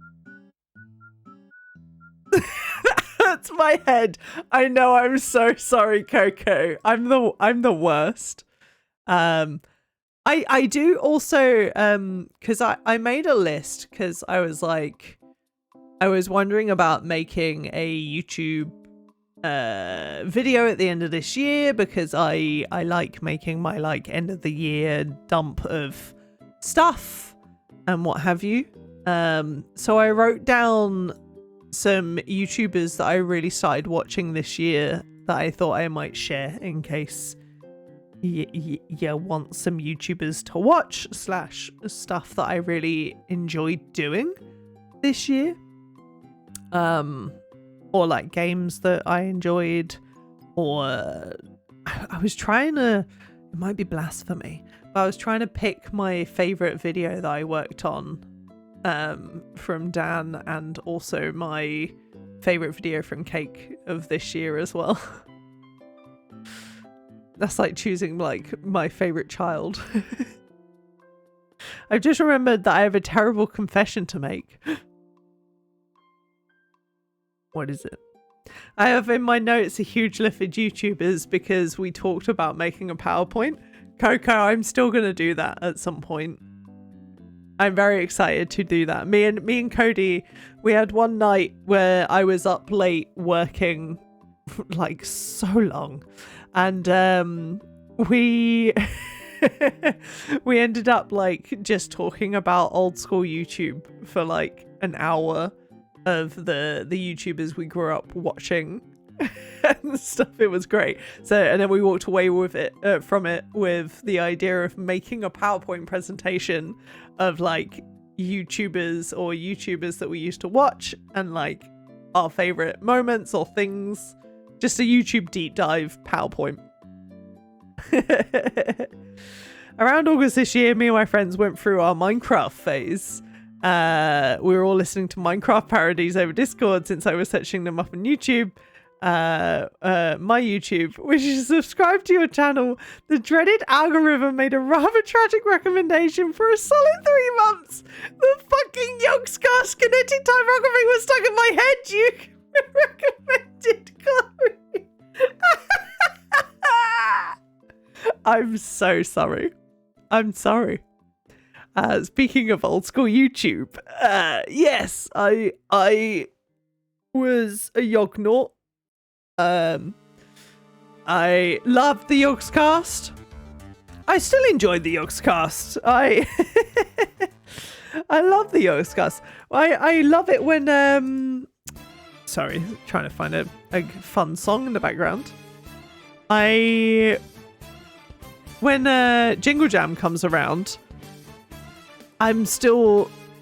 That's my head. I know, I'm so sorry, Coco. I'm the worst. I do also because I made a list because I was like, I was wondering about making a YouTube video at the end of this year, because I like making my like end of the year dump of stuff and what have you. So I wrote down some YouTubers that I really started watching this year that I thought I might share in case you want some YouTubers to watch / stuff that I really enjoyed doing this year. Or like games that I enjoyed, or I was trying to, it might be blasphemy, but I was trying to pick my favorite video that I worked on from Dan, and also my favorite video from Cake of this year as well. That's like choosing like my favorite child. I've just remembered that I have a terrible confession to make. What is it? I have in my notes a huge list of YouTubers because we talked about making a PowerPoint. Coco, I'm still going to do that at some point. I'm very excited to do that. Me and Cody, we had one night where I was up late working like so long, and we we ended up like just talking about old school YouTube for like an hour of the YouTubers we grew up watching and stuff. It was great. So, and then we walked away with it from it with the idea of making a PowerPoint presentation of like YouTubers that we used to watch and like our favorite moments or things. Just a YouTube deep dive PowerPoint. Around August this year, me and my friends went through our Minecraft phase. We were all listening to Minecraft parodies over Discord since I was searching them up on YouTube. My YouTube, which is subscribed to your channel. The dreaded algorithm made a rather tragic recommendation for a solid 3 months. The fucking Yogscast kinetic typography was stuck in my head. You recommended Chloe. I'm so sorry. I'm sorry. Speaking of old school YouTube, yes, I was a Yognaut. I loved the Yogscast. I still enjoyed the Yogscast. I love the Yogscast. I love it when sorry, trying to find a fun song in the background. When Jingle Jam comes around,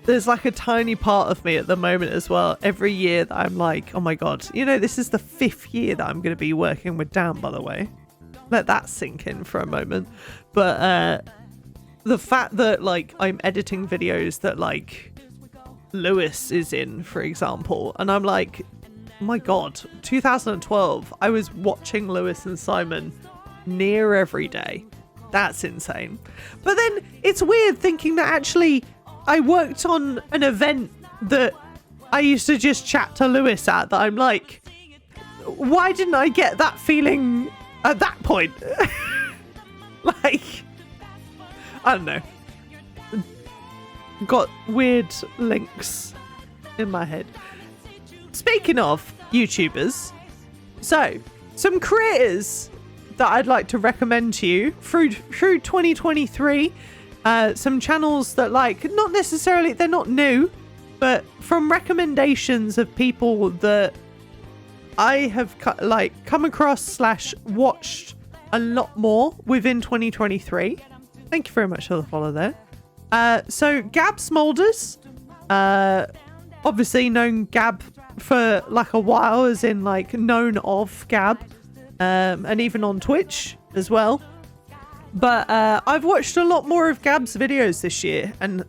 there's like a tiny part of me at the moment as well, every year, that I'm like, oh my god, you know, this is the 5th year that I'm going to be working with Dan, by the way. let that sink in for a moment. But the fact that like I'm editing videos that like Lewis is in, for example, and I'm like, my god, 2012, I was watching Lewis and Simon near every day. That's insane. But then it's weird thinking that actually I worked on an event that I used to just chat to Lewis at, that I'm like, why didn't I get that feeling at that point? Like, I don't know. Got weird links in my head. Speaking of YouTubers, so some creators that I'd like to recommend to you through 2023. Some channels that like, not necessarily, they're not new, but from recommendations of people that I have come across / watched a lot more within 2023. Thank you very much for the follow there. So Gab Smolders, obviously known Gab for like a while, as in like known of Gab, and even on Twitch as well. But I've watched a lot more of Gab's videos this year and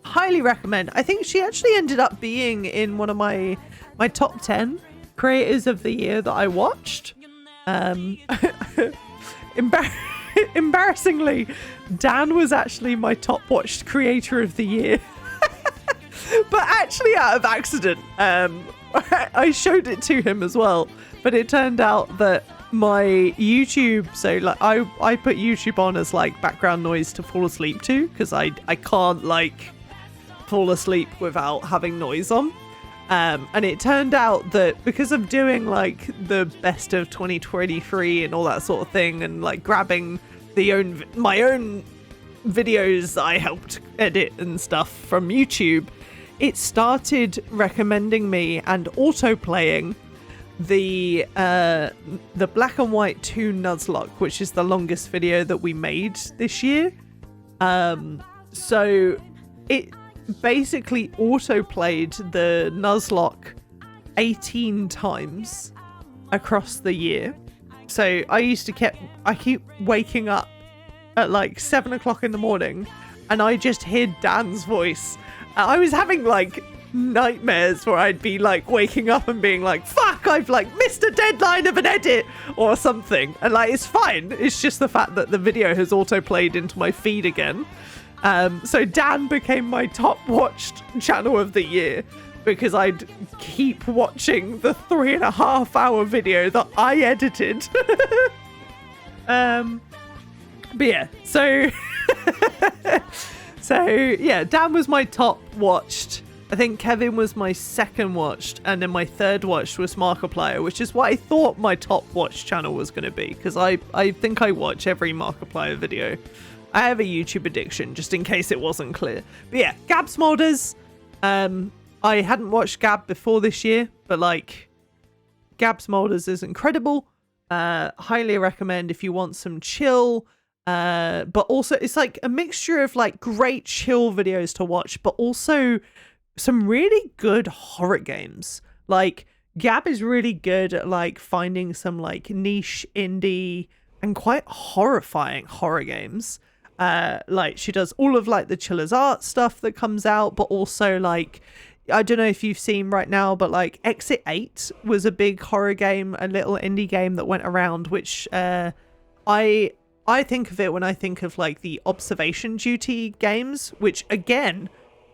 highly recommend. I think she actually ended up being in one of my top 10 creators of the year that I watched. Embarrassingly, Dan was actually my top watched creator of the year. But actually out of accident. I showed it to him as well, but it turned out that my YouTube, so like I put YouTube on as like background noise to fall asleep to, because I can't like fall asleep without having noise on. And it turned out that because of doing like the best of 2023 and all that sort of thing, and like grabbing my own videos that I helped edit and stuff from YouTube, it started recommending me and auto playing the Black and White 2 Nuzlocke, which is the longest video that we made this year. So it basically auto played the Nuzlocke 18 times across the year. So I keep waking up at like 7 o'clock in the morning and I just hear Dan's voice. I was having like nightmares where I'd be like waking up and being like, fuck, I've like missed a deadline of an edit or something. And like, it's fine. It's just the fact that the video has auto played into my feed again. So Dan became my top watched channel of the year because I'd keep watching the 3.5 hour video that I edited. But yeah, so yeah, Dan was my top watched. I think Kevin was my second watched, and then my third watched was Markiplier, which is what I thought my top watched channel was going to be, because I think I watch every Markiplier video. I have a YouTube addiction, just in case it wasn't clear. But yeah, Gab Smolders. I hadn't watched Gab before this year, but like, Gab Smolders is incredible. Highly recommend if you want some chill. But also it's like a mixture of like great chill videos to watch, but also some really good horror games. Like Gab is really good at like finding some like niche indie and quite horrifying horror games. Like she does all of like the Chiller's Art stuff that comes out, but also like, I don't know if you've seen right now, but like Exit 8 was a big horror game, a little indie game that went around, which I think of it when I think of like the Observation Duty games, which again,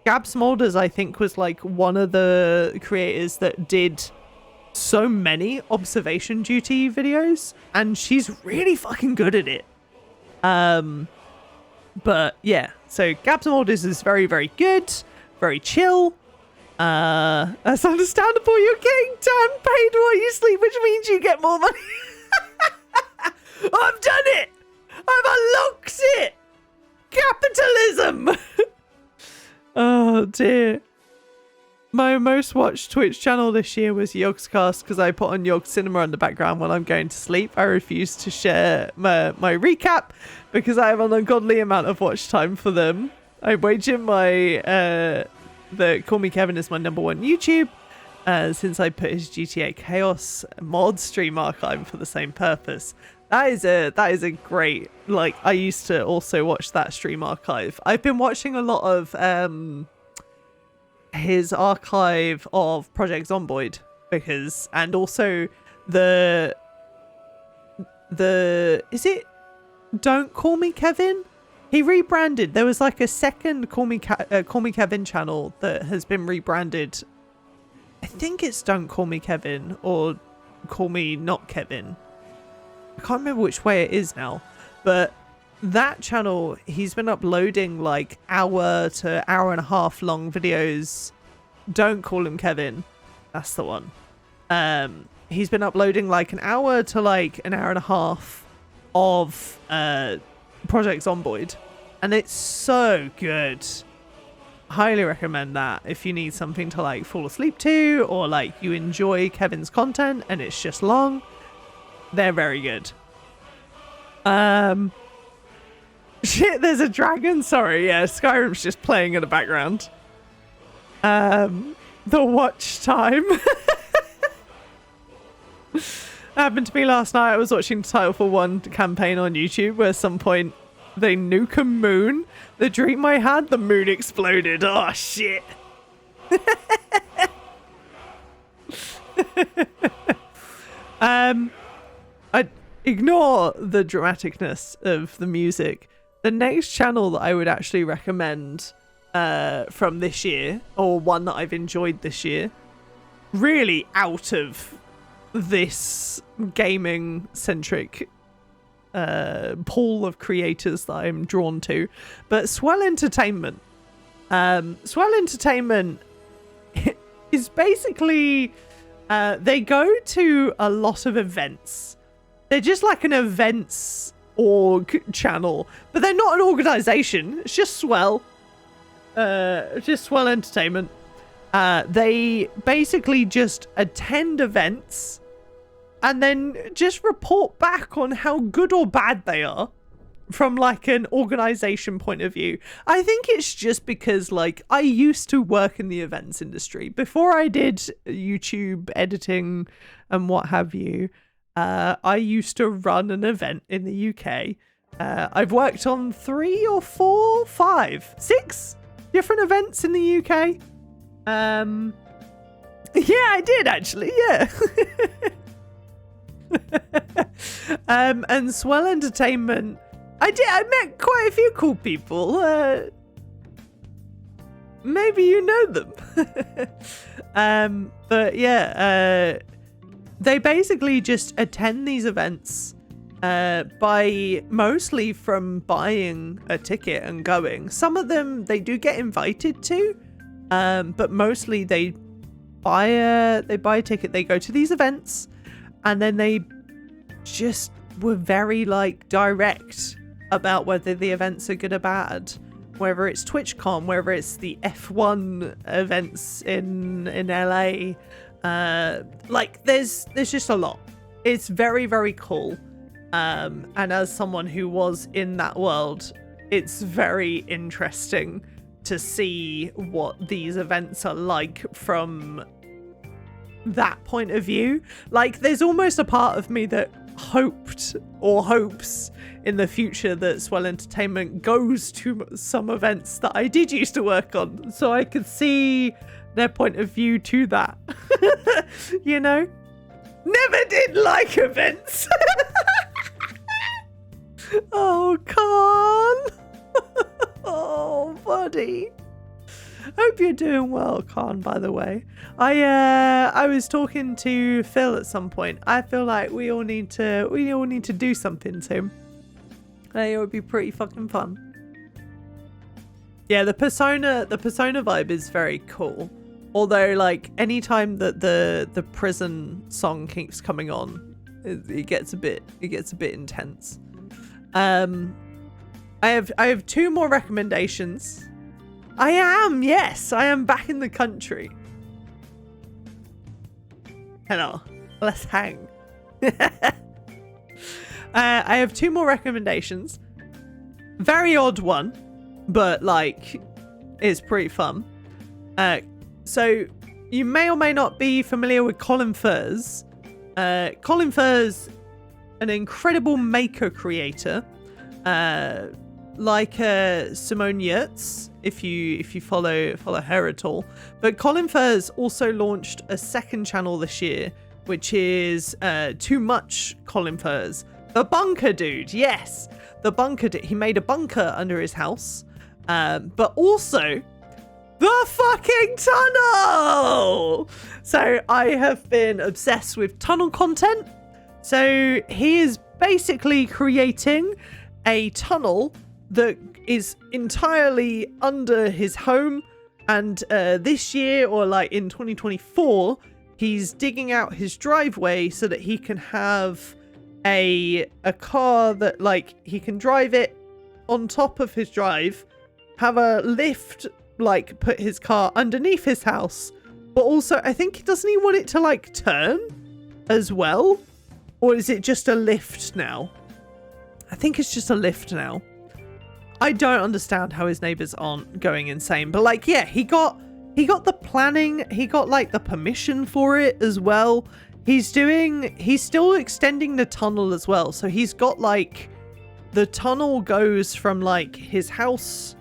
Gab Smolders I think was like one of the creators that did so many Observation Duty videos, and she's really fucking good at it. But yeah, so Gab Smolders is very, very good, very chill. That's understandable. You're getting paid while you sleep, which means you get more money. I've done it. I've unlocked it. Capitalism. Oh dear. My most watched Twitch channel this year was Yogscast, because I put on Yog Cinema in the background when I'm going to sleep. I refuse to share my recap because I have an ungodly amount of watch time for them. I wager my the Call Me Kevin is my #1 YouTube, since I put his GTA Chaos mod stream archive for the same purpose. That is a great, like, I used to also watch that stream archive. I've been watching a lot of his archive of Project Zomboid and also the is it Don't Call Me Kevin? He rebranded. There was like a second Call Me Kevin channel that has been rebranded. I think it's Don't Call Me Kevin or Call Me Not Kevin. I can't remember which way it is now, but that channel, he's been uploading like hour to hour and a half long videos. Don't call him Kevin. That's the one. He's been uploading like an hour to like an hour and a half of Project Zomboid, and it's so good. Highly recommend that if you need something to like fall asleep to, or like you enjoy Kevin's content and it's just long. They're very good. Shit, there's a dragon. Sorry, yeah, Skyrim's just playing in the background. The watch time. Happened to me last night. I was watching the Titanfall 1 campaign on YouTube where at some point they nuke a moon. The dream I had, the moon exploded. Oh, shit. I ignore the dramaticness of the music. The next channel that I would actually recommend from this year, or one that I've enjoyed this year, really out of this gaming centric pool of creators that I'm drawn to, but Swell Entertainment. Swell Entertainment is basically they go to a lot of events. They're just like an events org channel, but they're not an organization. It's just Swell. Just Swell Entertainment. They basically just attend events and then just report back on how good or bad they are from like an organization point of view. I think it's just because like I used to work in the events industry before I did YouTube editing and what have you. I used to run an event in the UK. I've worked on 3 or 4, 5, 6 different events in the UK. Yeah, I did actually. Yeah. And Swell Entertainment, I met quite a few cool people. Maybe you know them. But yeah, they basically just attend these events by mostly from buying a ticket and going. Some of them they do get invited to, but mostly they buy a ticket, they go to these events, and then they just were very like direct about whether the events are good or bad, whether it's TwitchCon, whether it's the F1 events in LA. Like there's just a lot. It's very, very cool. And as someone who was in that world, it's very interesting to see what these events are like from that point of view. Like there's almost a part of me that hoped or hopes in the future that Swell Entertainment goes to some events that I did used to work on, so I could see their point of view to that. You know, never did like events. Oh, Khan. Oh, buddy. Hope you're doing well, Khan, by the way. I was talking to Phil at some point. I feel like we all need to do something to him. It would be pretty fucking fun. Yeah, the persona vibe is very cool. Although, like, anytime that the prison song keeps coming on, it gets a bit intense. I have 2 more recommendations. I am back in the country. Hello, let's hang. I have 2 more recommendations. Very odd one, but like it's pretty fun. So you may or may not be familiar with Colin Furze. Colin Furze an incredible maker creator, like Simone Yurts, if you follow her at all. But Colin Furze also launched a second channel this year, which is Too Much Colin Furze. The Bunker Dude, yes! The Bunker Dude. He made a bunker under his house, but also the fucking tunnel! So I have been obsessed with tunnel content. So he is basically creating a tunnel that is entirely under his home, and this year, or like in 2024, he's digging out his driveway so that he can have a car that, like, he can drive it on top of his drive, have a lift, like, put his car underneath his house, but also I think, doesn't he want it to, like, turn as well? Or is it just a lift now? I think it's just a lift now. I don't understand how his neighbors aren't going insane, but like, yeah, he got the planning, he got like the permission for it as well. He's still extending the tunnel as well. So he's got like, the tunnel goes from like his house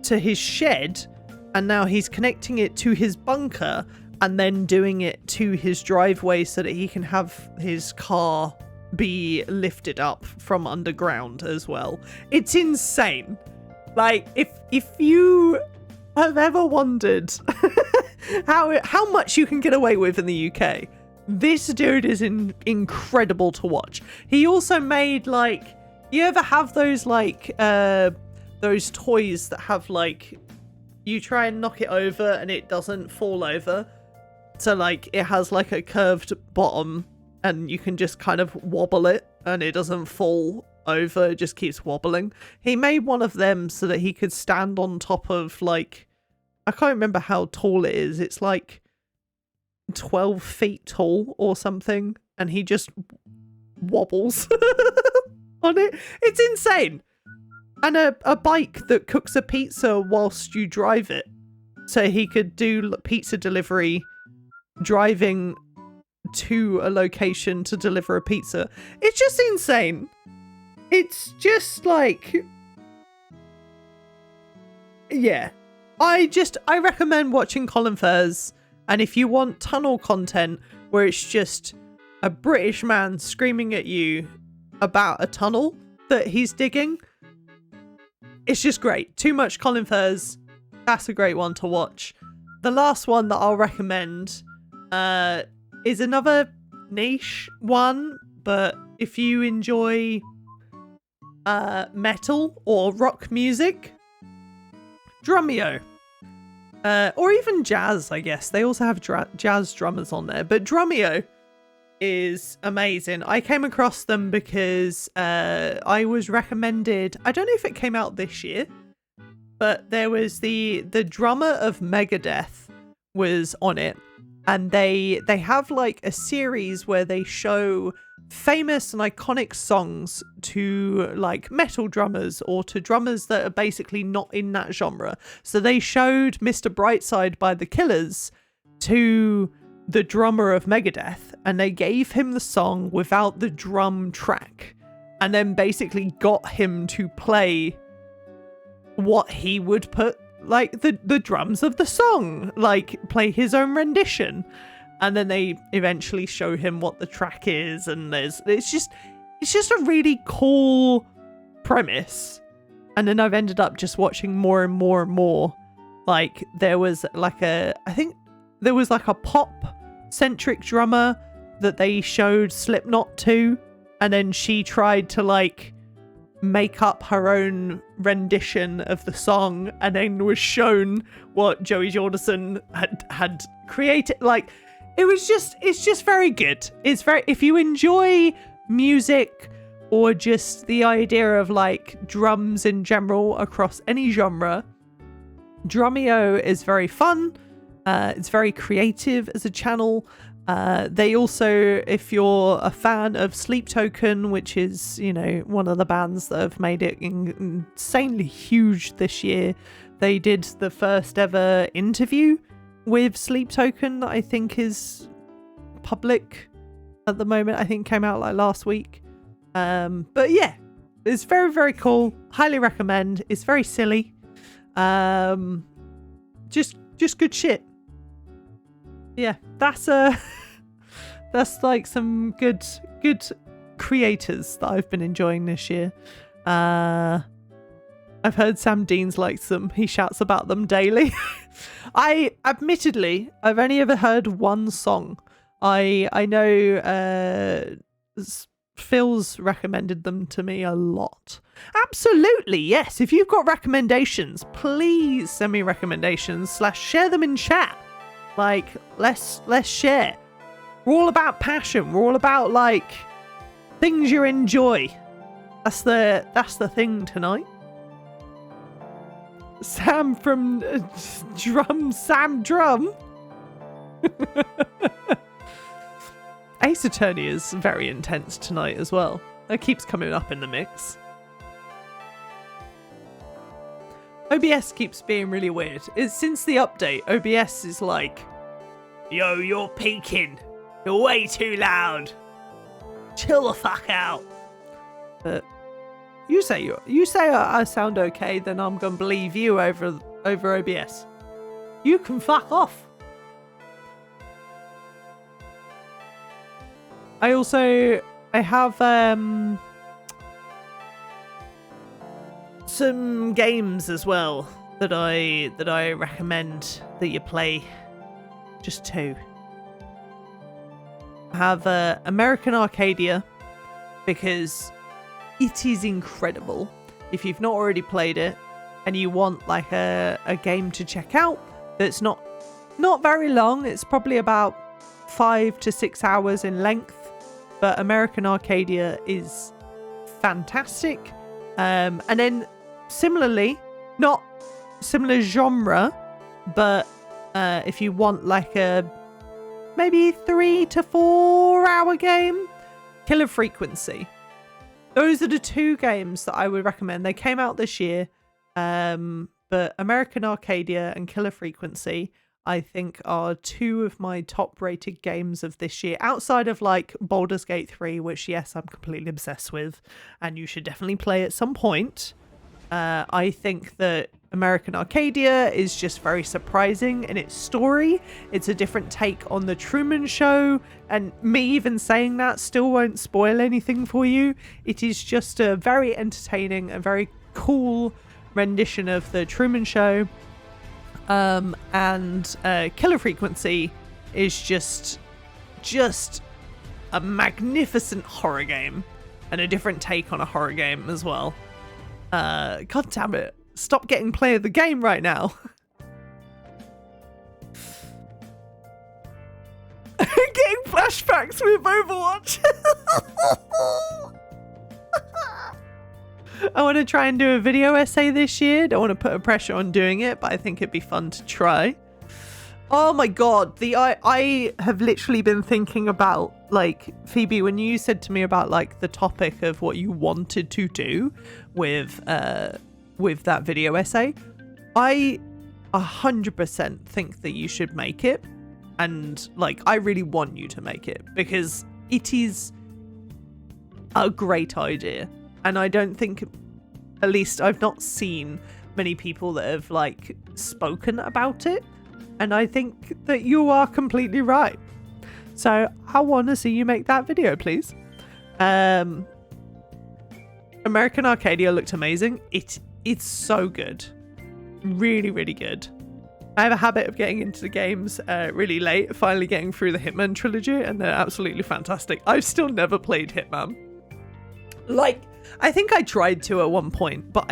to his shed, and now he's connecting it to his bunker and then doing it to his driveway so that he can have his car be lifted up from underground as well. It's insane. Like, if you have ever wondered how much you can get away with in the UK, this dude is incredible to watch. He also made, like, you ever have those like those toys that have like, you try and knock it over and it doesn't fall over, so like it has like a curved bottom and you can just kind of wobble it and it doesn't fall over, it just keeps wobbling. He made one of them so that he could stand on top of, like, I can't remember how tall it is. It's like 12 feet tall or something, and he just wobbles on it. It's insane. And a bike that cooks a pizza whilst you drive it. So he could do pizza delivery driving to a location to deliver a pizza. It's just insane. It's just like, yeah. I recommend watching Colin Furze, and if you want tunnel content where it's just a British man screaming at you about a tunnel that he's digging, it's just great. Too Much Colin Furze. That's a great one to watch. The last one that I'll recommend is another niche one, but if you enjoy metal or rock music, Drumeo. Or even jazz, I guess. They also have jazz drummers on there, but Drumeo is amazing. I came across them because I was recommended, I don't know if it came out this year, but there was the drummer of Megadeth was on it, and they have like a series where they show famous and iconic songs to like metal drummers or to drummers that are basically not in that genre. So they showed Mr. Brightside by The Killers to the drummer of Megadeth, and they gave him the song without the drum track, and then basically got him to play what he would put, like the drums of the song, like play his own rendition. And then they eventually show him what the track is, and it's just a really cool premise. And then I've ended up just watching more and more and more. Like there was like a pop centric drummer that they showed Slipknot to, and then she tried to like make up her own rendition of the song, and then was shown what Joey Jordison had created. Like, it's just very good. It's very, if you enjoy music or just the idea of like drums in general across any genre, Drumeo is very fun. It's very creative as a channel. They also, if you're a fan of Sleep Token, which is, you know, one of the bands that have made it insanely huge this year, they did the first ever interview with Sleep Token that I think is public at the moment. I think came out like last week. But yeah, it's very, very cool. Highly recommend. It's very silly. Just good shit. Yeah, that's that's like some good creators that I've been enjoying this year. I've heard Sam Deans likes them. He shouts about them daily. I've only ever heard one song. I know Phil's recommended them to me a lot. Absolutely, yes. If you've got recommendations, please send me recommendations / share them in chat. Like, let's share. We're all about passion. We're all about like things you enjoy. That's the thing tonight. Sam from Sam Drum. Ace Attorney is very intense tonight as well. That keeps coming up in the mix. OBS keeps being really weird. It's since the update, OBS is like, yo, you're peaking. You're way too loud. Chill the fuck out. But you say I sound okay, then I'm gonna believe you over OBS. You can fuck off. I have some games as well that I recommend that you play. Just two. I have American Arcadia because it is incredible. If you've not already played it and you want like a game to check out that's not very long, it's probably about 5 to 6 hours in length, but American Arcadia is fantastic. And then similarly, not similar genre, but if you want like a maybe 3 to 4 hour game, Killer Frequency. Those are the two games that I would recommend. They came out this year, but American Arcadia and Killer Frequency, I think, are two of my top rated games of this year, outside of like Baldur's Gate 3, which yes, I'm completely obsessed with, and you should definitely play at some point. I think that American Arcadia is just very surprising in its story. It's a different take on the Truman Show, and me even saying that still won't spoil anything for you. It is just a very entertaining and very cool rendition of the Truman Show. And Killer Frequency is just a magnificent horror game and a different take on a horror game as well. God damn it. Stop getting play of the game right now. Getting flashbacks with Overwatch. I want to try and do a video essay this year. Don't want to put a pressure on doing it, but I think it'd be fun to try. Oh my god, I have literally been thinking about, like, Phoebe, when you said to me about like the topic of what you wanted to do with that video essay, I 100% think that you should make it, and like I really want you to make it because it is a great idea, and I don't think, at least I've not seen many people that have like spoken about it. And I think that you are completely right. So I want to see you make that video, please. American Arcadia looked amazing. It's so good. Really, really good. I have a habit of getting into the games really late, finally getting through the Hitman trilogy, and they're absolutely fantastic. I've still never played Hitman. Like, I think I tried to at one point, but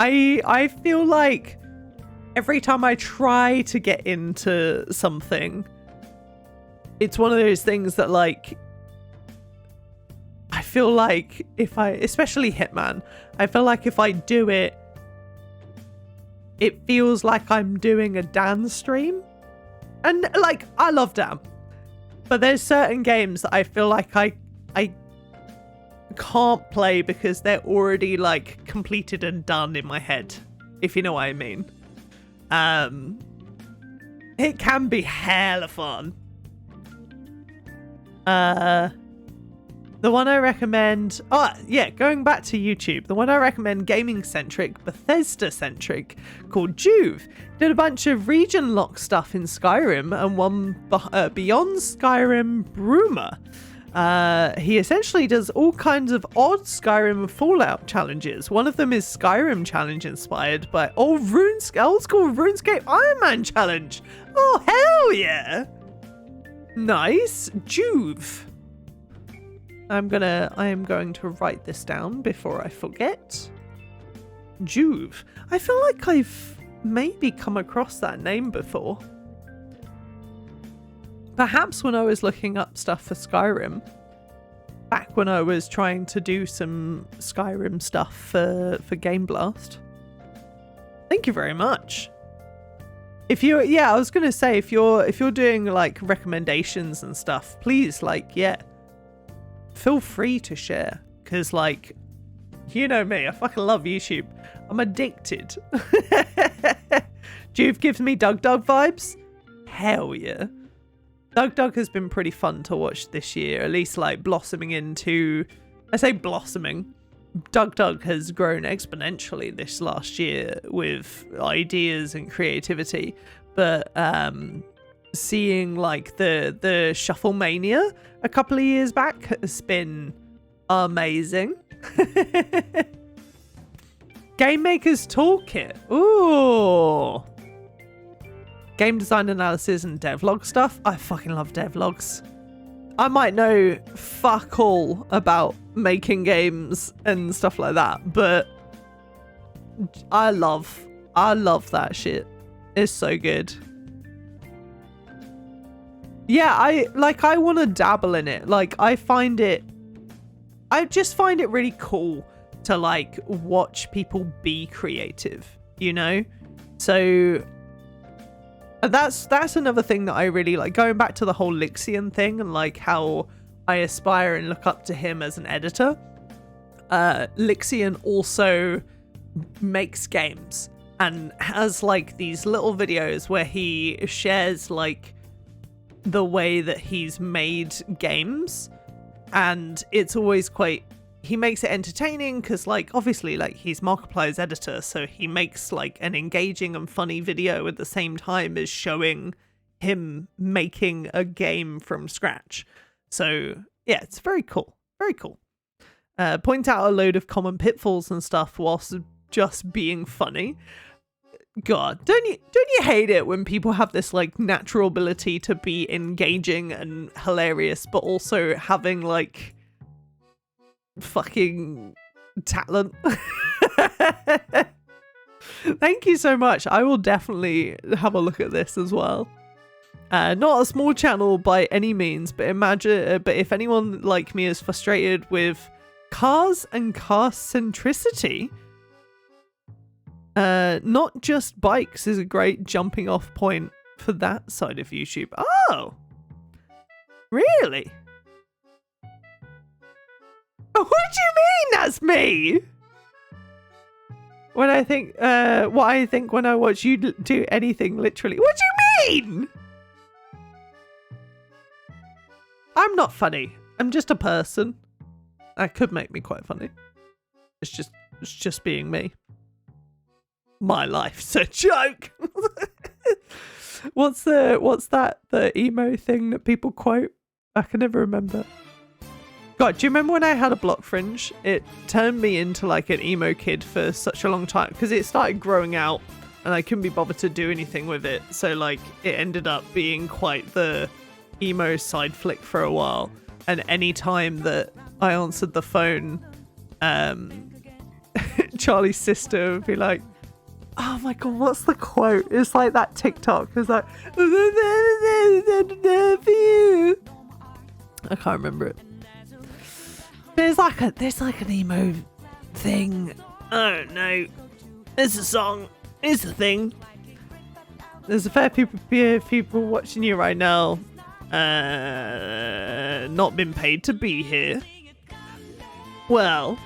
I feel like every time I try to get into something, it's one of those things that, like, I feel like especially Hitman, I feel like if I do it, it feels like I'm doing a Dan stream. And, like, I love Dan, but there's certain games that I feel like I can't play because they're already, like, completed and done in my head, if you know what I mean. It can be hella fun. The one I recommend, going back to YouTube, the one I recommend gaming-centric, Bethesda-centric, called Juve. Did a bunch of region lock stuff in Skyrim and one Beyond Skyrim Bruma. He essentially does all kinds of odd Skyrim and Fallout challenges. One of them is Skyrim challenge inspired by old school RuneScape Iron Man challenge. Oh, hell yeah! Nice. Juve. I am going to write this down before I forget. Juve. I feel like I've maybe come across that name before. Perhaps when I was looking up stuff for Skyrim. Back when I was trying to do some Skyrim stuff for Game Blast. Thank you very much. I was gonna say if you're doing like recommendations and stuff, please feel free to share, because like, you know me, I fucking love YouTube. I'm addicted. Juve gives me Doug vibes. Hell yeah. Doug has been pretty fun to watch this year, at least like blossoming into, I say blossoming. Doug has grown exponentially this last year with ideas and creativity, but seeing like the Shuffle Mania a couple of years back has been amazing. Game Maker's Toolkit. Ooh. Game design analysis and devlog stuff. I fucking love devlogs. I might know fuck all about making games and stuff like that, but I love that shit. It's so good. Yeah, I want to dabble in it. Like, I just find it really cool to like watch people be creative, you know? So that's another thing that I really like, going back to the whole Lixian thing and like how I aspire and look up to him as an editor. Lixian also makes games and has like these little videos where he shares like the way that he's made games, and it's always he makes it entertaining because like obviously like he's Markiplier's editor, so he makes like an engaging and funny video at the same time as showing him making a game from scratch. So yeah, it's very cool. Point out a load of common pitfalls and stuff whilst just being funny. God, don't you hate it when people have this like natural ability to be engaging and hilarious, but also having like fucking talent? Thank you so much. I will definitely have a look at this as well. Not a small channel by any means, but if anyone like me is frustrated with cars and car centricity, Not Just Bikes is a great jumping off point for that side of YouTube. Oh, really? What do you mean that's me? When I think, what I think when I watch you do anything, literally. What do you mean? I'm not funny. I'm just a person. That could make me quite funny. It's just being me. My life's a joke. What's the emo thing that people quote? I can never remember. God, do you remember when I had a block fringe? It turned me into like an emo kid for such a long time because it started growing out and I couldn't be bothered to do anything with it. So like it ended up being quite the emo side flick for a while. And any time that I answered the phone, Charlie's sister would be like, oh my God, what's the quote? It's like that TikTok. It's like, for you. I can't remember it. There's like an emo thing. I don't know. It's a song. It's a thing. There's a fair few people watching you right now. Not been paid to be here. Well,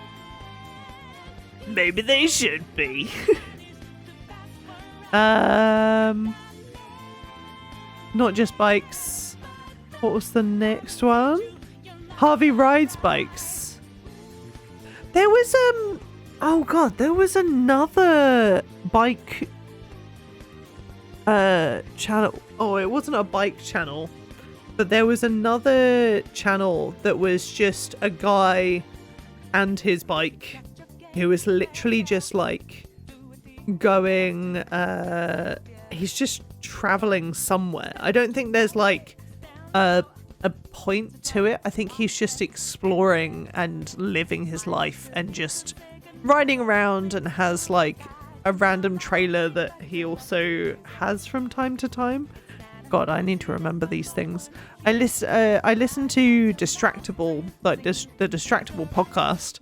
maybe they should be. Not Just Bikes. What was the next one? Harvey rides bikes. There was oh god, there was another bike channel. Oh, it wasn't a bike channel, but there was another channel that was just a guy and his bike who was literally just like going he's just traveling somewhere. I don't think there's like a point to it. I think he's just exploring and living his life and just riding around, and has like a random trailer that he also has from time to time. God, I need to remember these things. I listen to Distractable, like the Distractable podcast,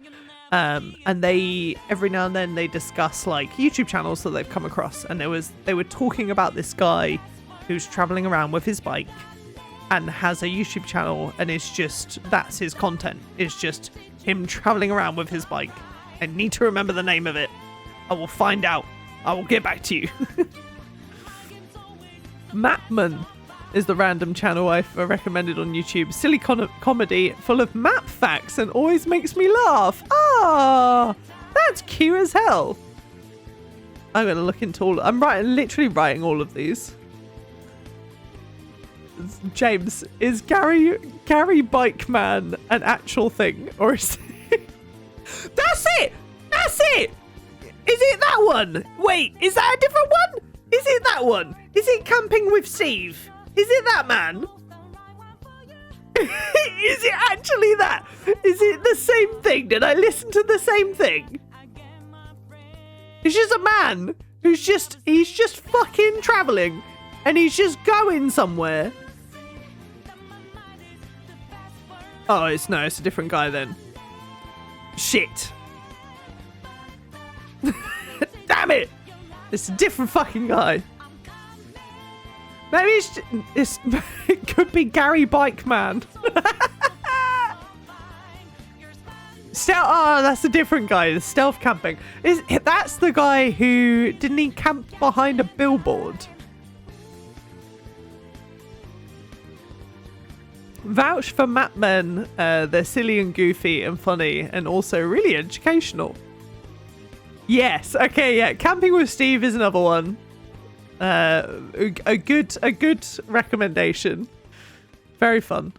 and they every now and then they discuss like YouTube channels that they've come across, and they were talking about this guy who's traveling around with his bike and has a YouTube channel, and it's just, that's his content. It's just him traveling around with his bike. I need to remember the name of it. I will find out. I will get back to you. Mapman is the random channel I've recommended on YouTube. Silly comedy full of map facts and always makes me laugh. Ah, that's cute as hell. I'm going to look into all. I'm literally writing all of these. James, is Gary Bike Man an actual thing, or is it... That's it! That's it! Is it that one? Wait, is that a different one? Is it that one? Is it Camping with Steve? Is it that man? Is it actually that? Is it the same thing? Did I listen to the same thing? It's just a man who's he's just fucking traveling, and he's just going somewhere. Oh, it's a different guy then. Shit. Damn it! It's a different fucking guy. Maybe it could be Gary Bike Man. Oh, that's a different guy. The stealth camping. That's the guy who didn't he camp behind a billboard? Vouch for Mapmen. They're silly and goofy and funny, and also really educational. Yes. Okay. Yeah. Camping with Steve is another one. A good recommendation. Very fun.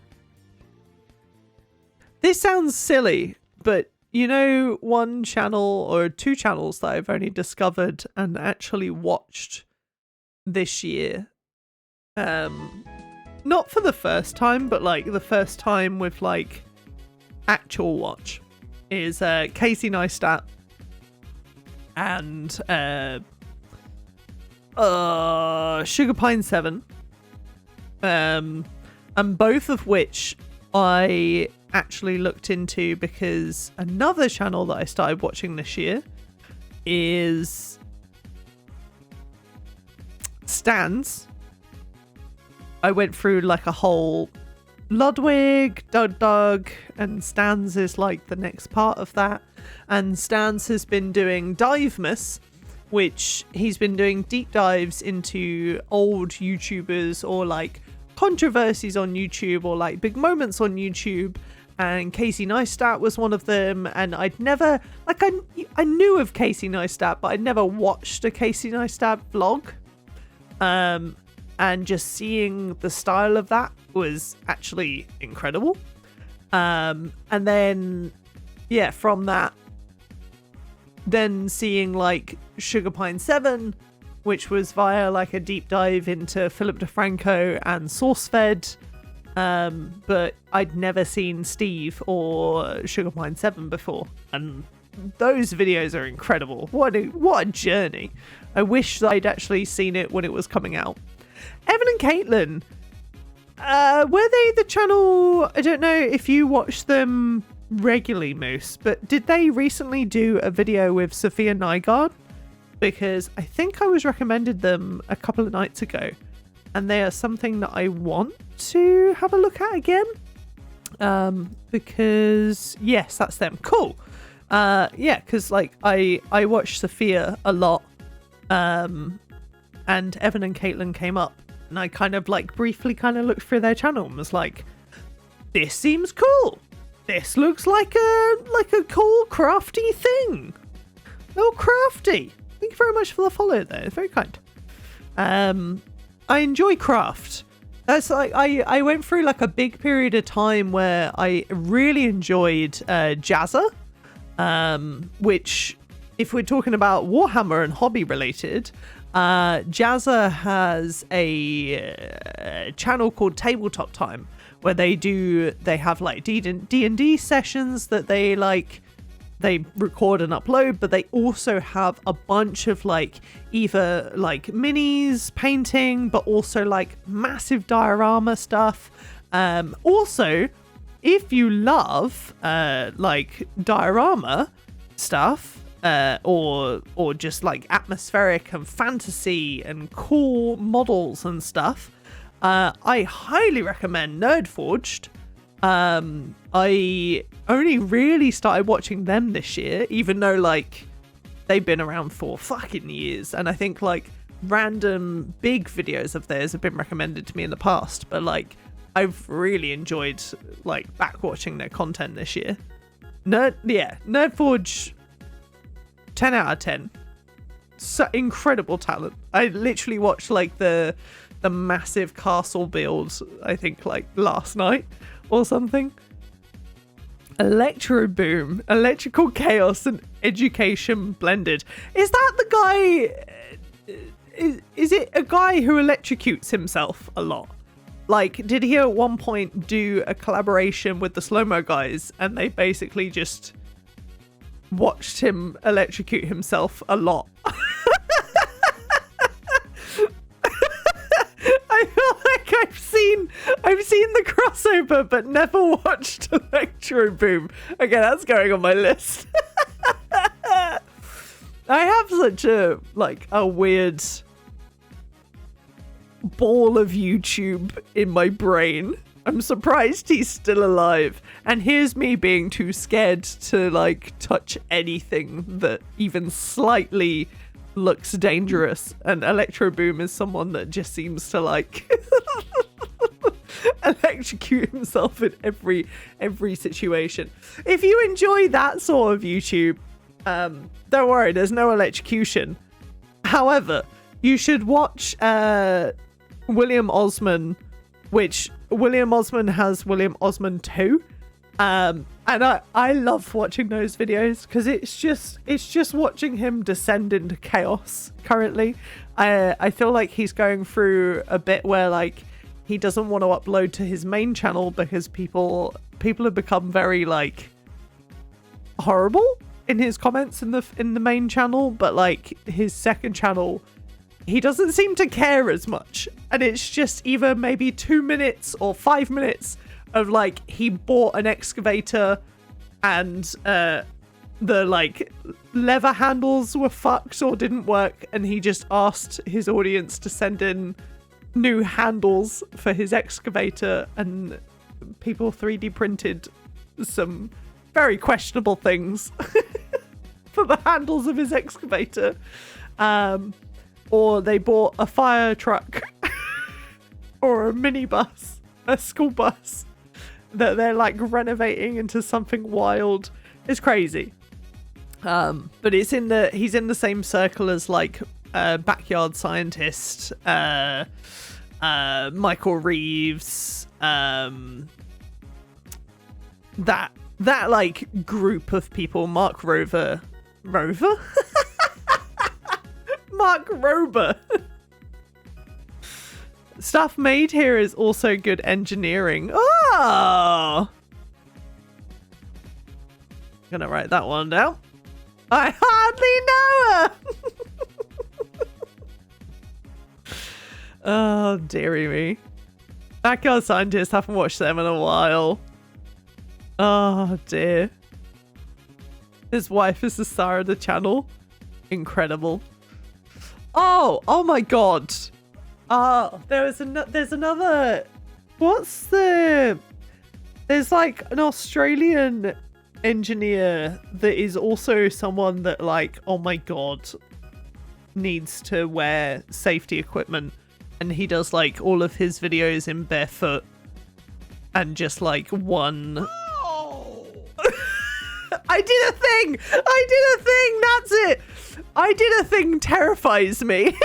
This sounds silly, but you know, one channel or two channels that I've only discovered and actually watched this year. Not for the first time, but like the first time with like actual watch is Casey Neistat and Sugar Pine 7, and both of which I actually looked into because another channel that I started watching this year is Stans. I went through like a whole Ludwig, Doug, and Stans is like the next part of that. And Stans has been doing Divemas, which he's been doing deep dives into old YouTubers or like controversies on YouTube or like big moments on YouTube. And Casey Neistat was one of them. And I'd never, like, I knew of Casey Neistat, but I'd never watched a Casey Neistat vlog. And just seeing the style of that was actually incredible. And then, yeah, from that, then seeing like Sugar Pine 7, which was via like a deep dive into Philip DeFranco and SourceFed. But I'd never seen Steve or Sugar Pine 7 before. And those videos are incredible. What a journey. I wish that I'd actually seen it when it was coming out. Evan and Caitlin, were they the channel? I don't know if you watch them regularly, Moose, but did they recently do a video with Sophia Nygaard? Because I think I was recommended them a couple of nights ago, and they are something that I want to have a look at again. Because yes, that's them. Cool. Yeah, because like I watch Sophia a lot. And Evan and Caitlin came up, and I kind of like briefly kind of looked through their channel and was like, this seems cool. this looks like a cool crafty thing. Oh, crafty. Thank you very much for the follow there. It's very kind. I enjoy craft. That's like I went through like a big period of time where I really enjoyed Jazza, which, if we're talking about Warhammer and hobby related, Jazza has a channel called Tabletop Time where they have like D&D sessions that they record and upload, but they also have a bunch of like either like minis, painting, but also like massive diorama stuff. Also, if you love like diorama stuff, or just like atmospheric and fantasy and cool models and stuff, I highly recommend Nerdforged. I only really started watching them this year, even though like they've been around for fucking years, and I think like random big videos of theirs have been recommended to me in the past, but like I've really enjoyed like back watching their content this year. Nerdforge 10 out of 10. So incredible talent. I literally watched like the massive castle build, I think like last night or something. Electro Boom, electrical chaos and education blended. Is that the guy? Is it a guy who electrocutes himself a lot? Like, did he at one point do a collaboration with the slow-mo guys and they basically just watched him electrocute himself a lot? I feel like I've seen the crossover but never watched Electro Boom. Okay, that's going on my list. I have such a weird ball of YouTube in my brain. I'm surprised he's still alive. And here's me being too scared to like touch anything that even slightly looks dangerous, and Electro Boom is someone that just seems to like electrocute himself in every situation. If you enjoy that sort of YouTube, don't worry, there's no electrocution. However, you should watch William Osman, which William Osman has William Osman 2. And I love watching those videos because it's just watching him descend into chaos currently. I feel like he's going through a bit where like he doesn't want to upload to his main channel because people have become very like horrible in his comments in the main channel, but like his second channel he doesn't seem to care as much, and it's just either maybe 2 minutes or 5 minutes of like he bought an excavator and the like lever handles were fucked or didn't work, and he just asked his audience to send in new handles for his excavator, and people 3D printed some very questionable things for the handles of his excavator, or they bought a fire truck or a minibus, a school bus that they're like renovating into something wild. It's crazy. But he's in the same circle as like Backyard Scientist, Michael Reeves, that like group of people. Mark Rover? Mark Rober. Stuff made here is also good engineering. Oh! Gonna write that one down. I hardly know her. Oh, dearie me. Backyard Scientists, haven't watched them in a while. Oh, dear. His wife is the star of the channel. Incredible. Oh my god. There's another... There's like an Australian engineer that is also someone that like, oh my god, needs to wear safety equipment, and he does like all of his videos in barefoot and just like one I did a thing. That's it. I did a thing terrifies me.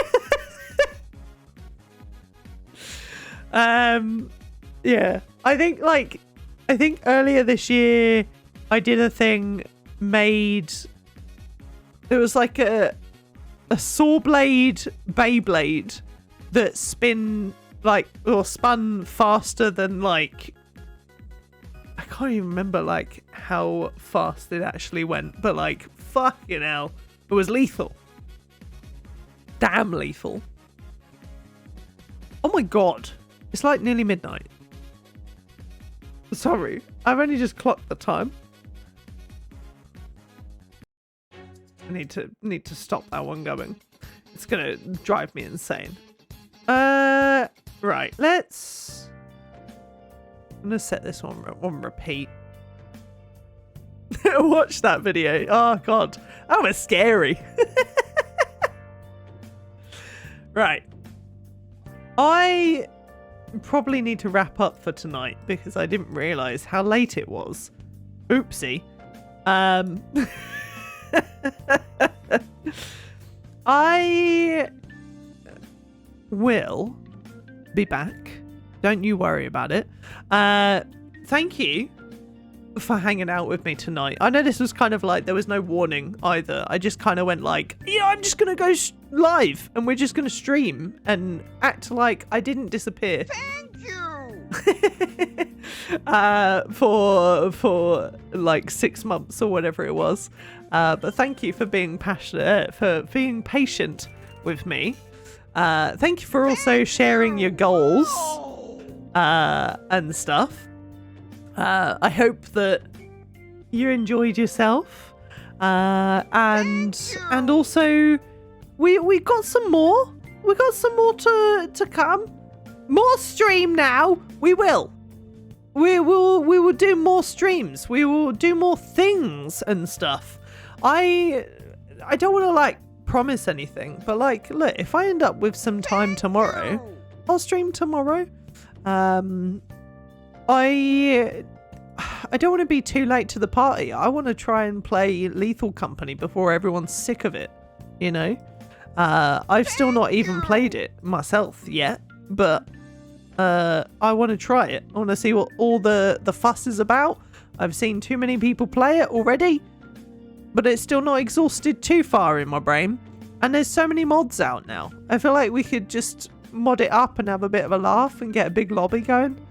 Yeah. I think earlier this year I did a thing made. It was like a saw blade Beyblade that spun faster than like, I can't even remember like how fast it actually went, but like fucking hell, it was lethal. Damn lethal. Oh my god, it's like nearly midnight. Sorry, I've only just clocked the time. I need to stop that one going. It's gonna drive me insane. Right, let's. I'm gonna set this one on repeat. Watch that video. Oh god, that was scary. Right, I probably need to wrap up for tonight because I didn't realize how late it was. Oopsie. I will be back. Don't you worry about it. Thank you for hanging out with me tonight. I know this was kind of like, there was no warning either. I just kind of went like, yeah, I'm just going to go live and we're just going to stream and act like I didn't disappear. Thank you. For like 6 months or whatever it was. But thank you for being passionate, for being patient with me. Thank you for also sharing your goals and stuff. I hope that you enjoyed yourself, and also we got some more. We got some more to come. More stream now. We will do more streams. We will do more things and stuff. I don't want to like promise anything, but like, look, if I end up with some time tomorrow, I'll stream tomorrow. I don't want to be too late to the party. I want to try and play Lethal Company before everyone's sick of it, you know? I've still not even played it myself yet, but I want to try it. I want to see what all the fuss is about. I've seen too many people play it already, but it's still not exhausted too far in my brain. And there's so many mods out now. I feel like we could just mod it up and have a bit of a laugh and get a big lobby going.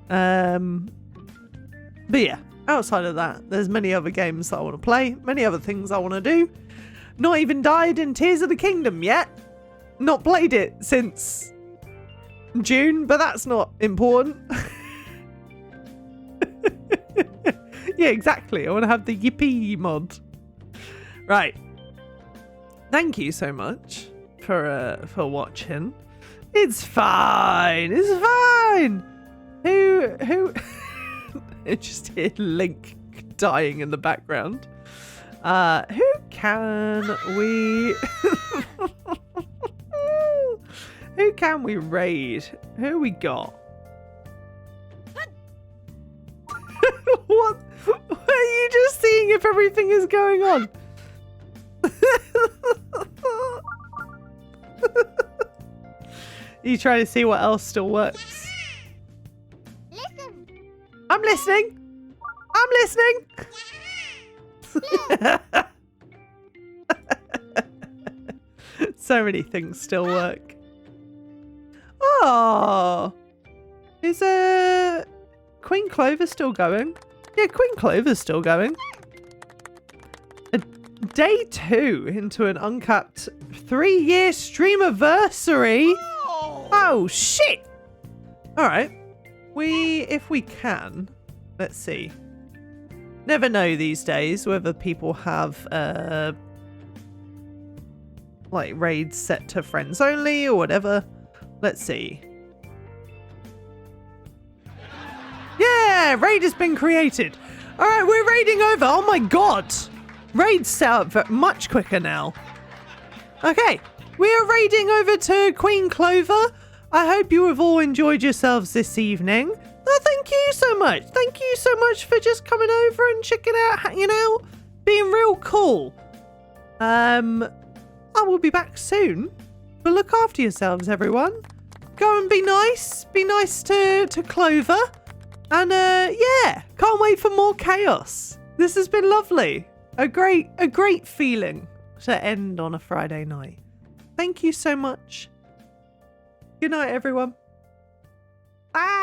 But yeah, outside of that, there's many other games that I want to play, many other things I want to do. Not even died in Tears of the Kingdom yet. Not played it since June, but that's not important. Yeah, exactly. I want to have the Yippee mod. Right. Thank you so much for watching. It's fine. It's fine. Who? I just hear Link dying in the background. Who can we? Who can we raid? Who we got? What? Are you just seeing if everything is going on? You trying to see what else still works? Listen. I'm listening. I'm listening. So many things still work. Oh, is Queen Clover still going? Yeah, Queen Clover's still going. Day 2 into an uncapped 3-year streamiversary. Oh shit! All right, if we can, let's see. Never know these days whether people have like raids set to friends only or whatever. Let's see. Yeah, raid has been created. All right, we're raiding over. Oh my god, raid's set up much quicker now. Okay, we are raiding over to Queen Clover. I hope you have all enjoyed yourselves this evening. Oh, thank you so much. Thank you so much for just coming over and checking out, hanging out, being real cool. I will be back soon. But look after yourselves, everyone. Go and be nice. Be nice to Clover. And yeah, can't wait for more chaos. This has been lovely. A great feeling to end on a Friday night. Thank you so much. Good night, everyone. Bye.